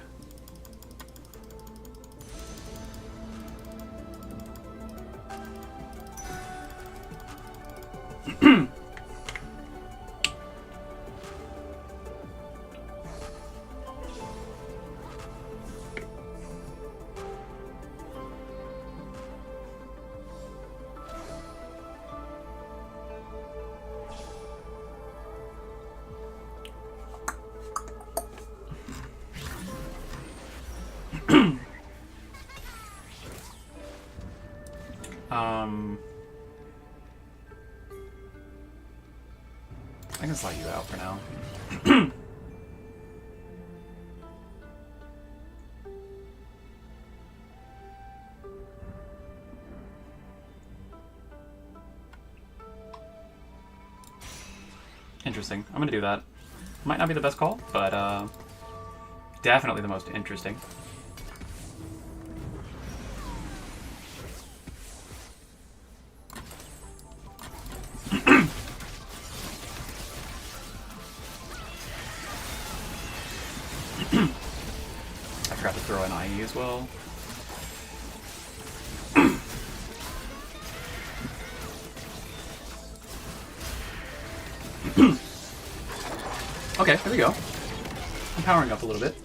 I can slide you out for now. Interesting. I'm gonna do that. Might not be the best call, but definitely the most interesting. I forgot to throw an IE as well. Okay, there we go. I'm powering up a little bit.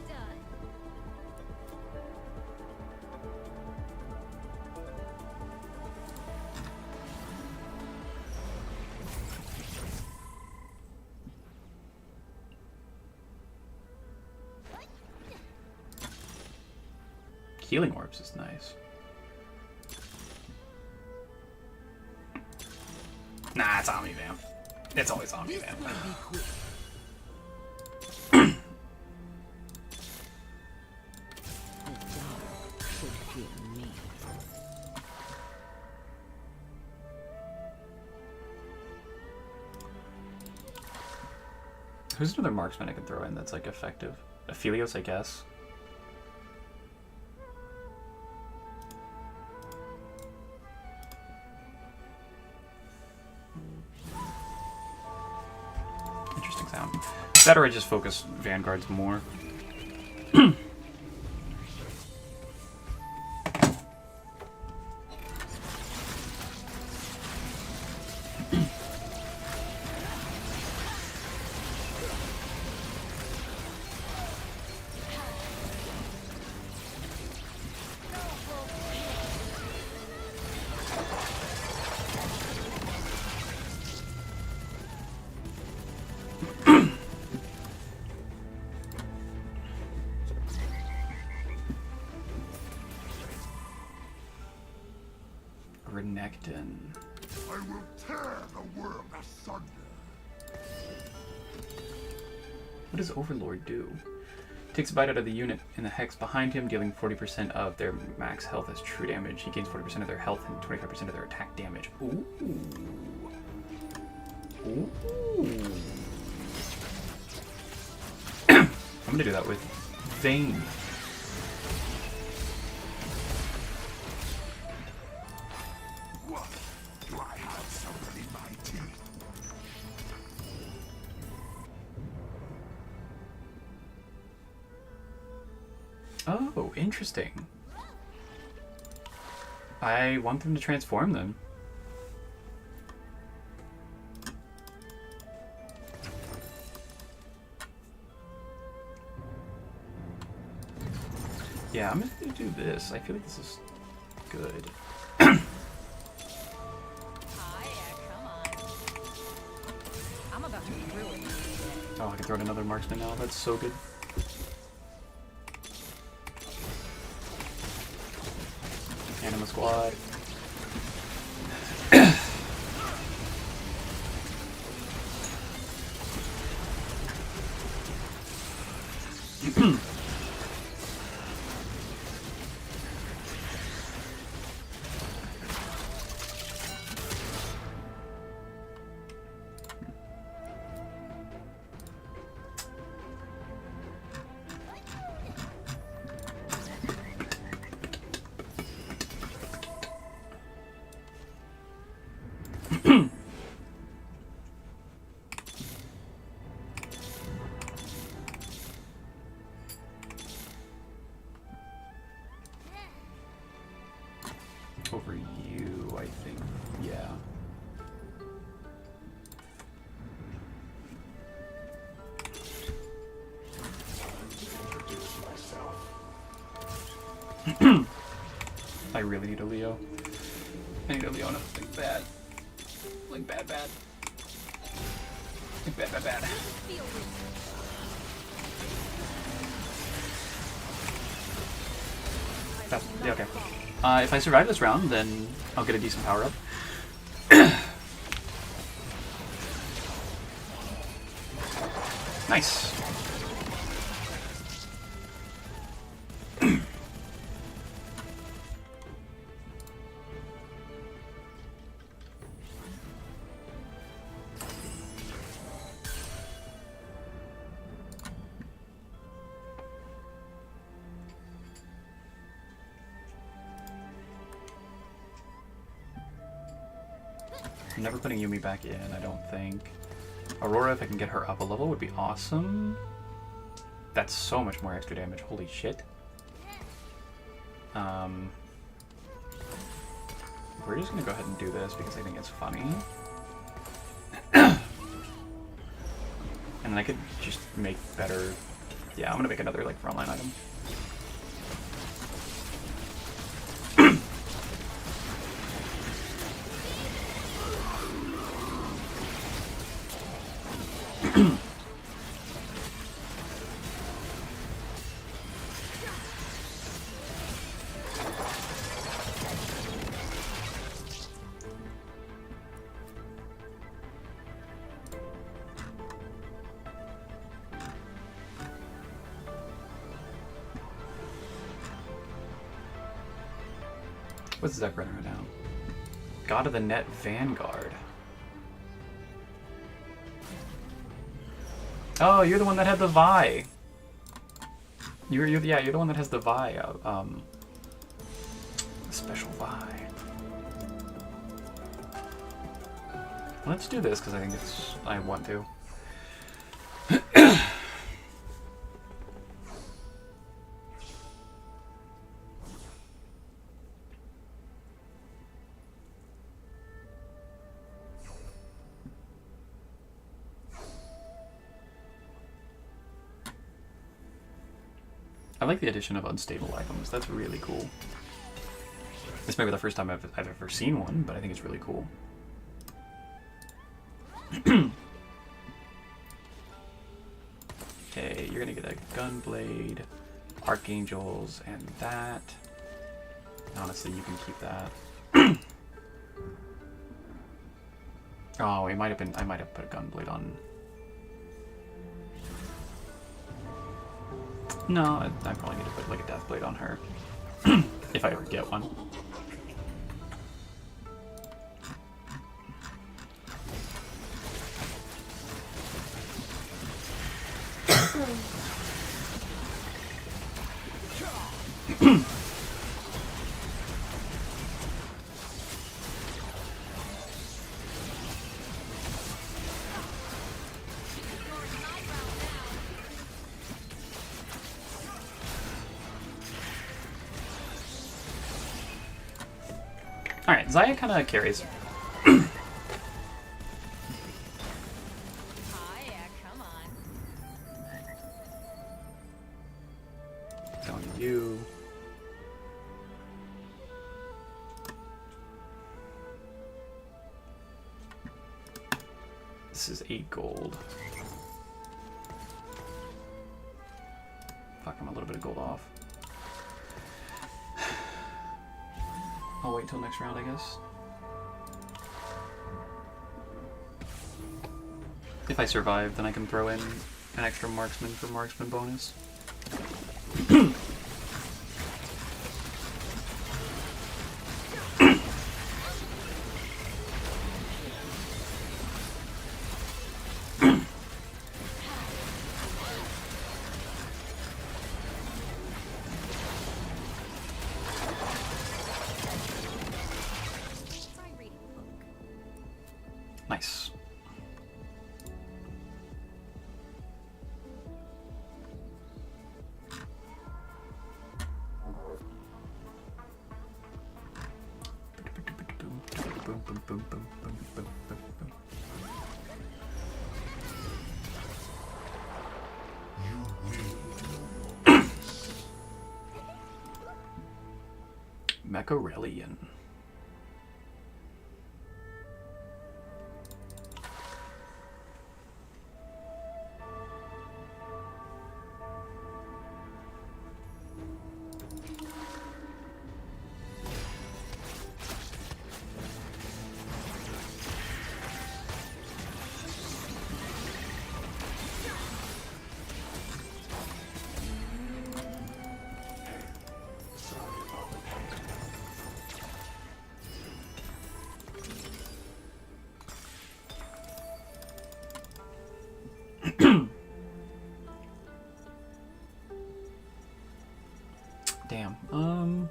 Healing orbs is nice. Nah, it's Omni Vamp. It's always Omni Vamp. Who's another marksman I can throw in that's like effective? Aphelios, I guess. Interesting sound. Better I just focus Vanguards more. Renekton. I will tear the world asunder. What does Overlord do? Takes a bite out of the unit in the hex behind him, dealing 40% of their max health as true damage. He gains 40% of their health and 25% of their attack damage. Ooh. Ooh. I'm gonna do that with Vayne. What? Do I have something in my teeth? Oh, interesting. I want them to transform them. Yeah, I'm just gonna do this. I feel like this is good. Ah, yeah, come on. I'm about to ruin you. Oh, I can throw in another marksman now. That's so good. Anima squad. I really need a Leo. I need a Leona. Like bad. Like bad, bad. Like bad, bad, bad. Yeah, okay. If I survive this round, then I'll get a decent power up. Nice. I'm never putting Yumi back in, I don't think. Aurora, if I can get her up a level, would be awesome. That's so much more extra damage. Holy shit. We're just gonna go ahead and do this because I think it's funny. And then I could just make better... Yeah, I'm gonna make another like frontline item. What's Zek running right now? God of the Net Vanguard. Oh, you're the one that had the Vi. You're the one that has the Vi. Special Vi. Let's do this because I think I want to. I like the addition of unstable items. That's really cool. This may be the first time I've ever seen one, but I think it's really cool. Okay, you're gonna get a Gunblade, Archangels, and that. Honestly, you can keep that. Oh, I might have put a Gunblade on. No, I probably need to put like a Deathblade on her. If I ever get one. Alright, Zaya kind of carries. Oh, yeah, come on. It's on you. This is 8 gold. Fuck, I'm a little bit of gold off. I'll wait till next round, I guess. If I survive, then I can throw in an extra marksman for marksman bonus. Nice. Machiavellian. Damn.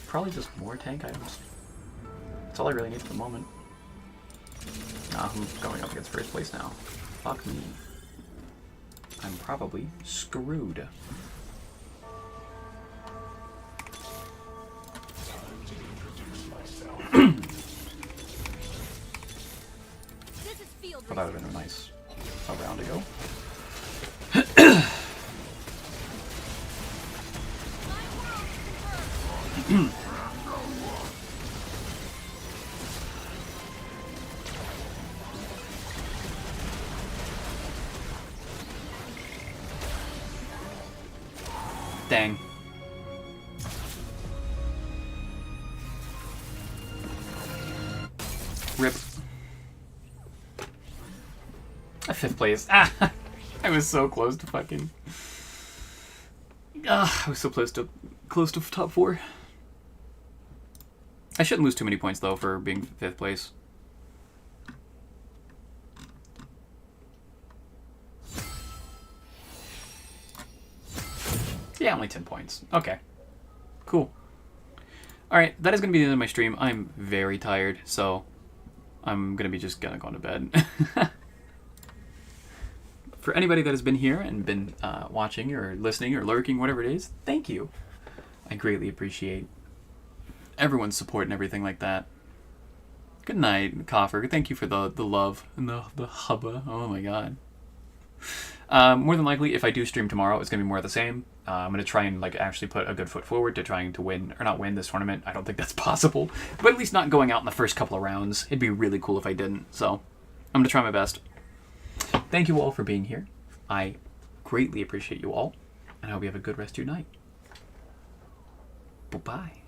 Probably just more tank items. That's all I really need at the moment. Nah, I'm going up against first place now. Fuck me. I'm probably screwed. This is field But that would have been a nice round to go. Dang. Rip. Fifth place. Ah! I was so close to fucking... I was so close to top 4. I shouldn't lose too many points, though, for being 5th place. Yeah, only 10 points. Okay. Cool. Alright, that is going to be the end of my stream. I'm very tired, so I'm going to be just going to go to bed. For anybody that has been here and been watching or listening or lurking, whatever it is, thank you. I greatly appreciate everyone's support and everything like that. Good night, Coffer. Thank you for the love and the hubba. Oh my god. More than likely, if I do stream tomorrow, it's going to be more of the same. I'm going to try and actually put a good foot forward to trying to win, or not win this tournament. I don't think that's possible. But at least not going out in the first couple of rounds. It'd be really cool if I didn't. So I'm going to try my best. Thank you all for being here. I greatly appreciate you all. And I hope you have a good rest of your night. Bye-bye.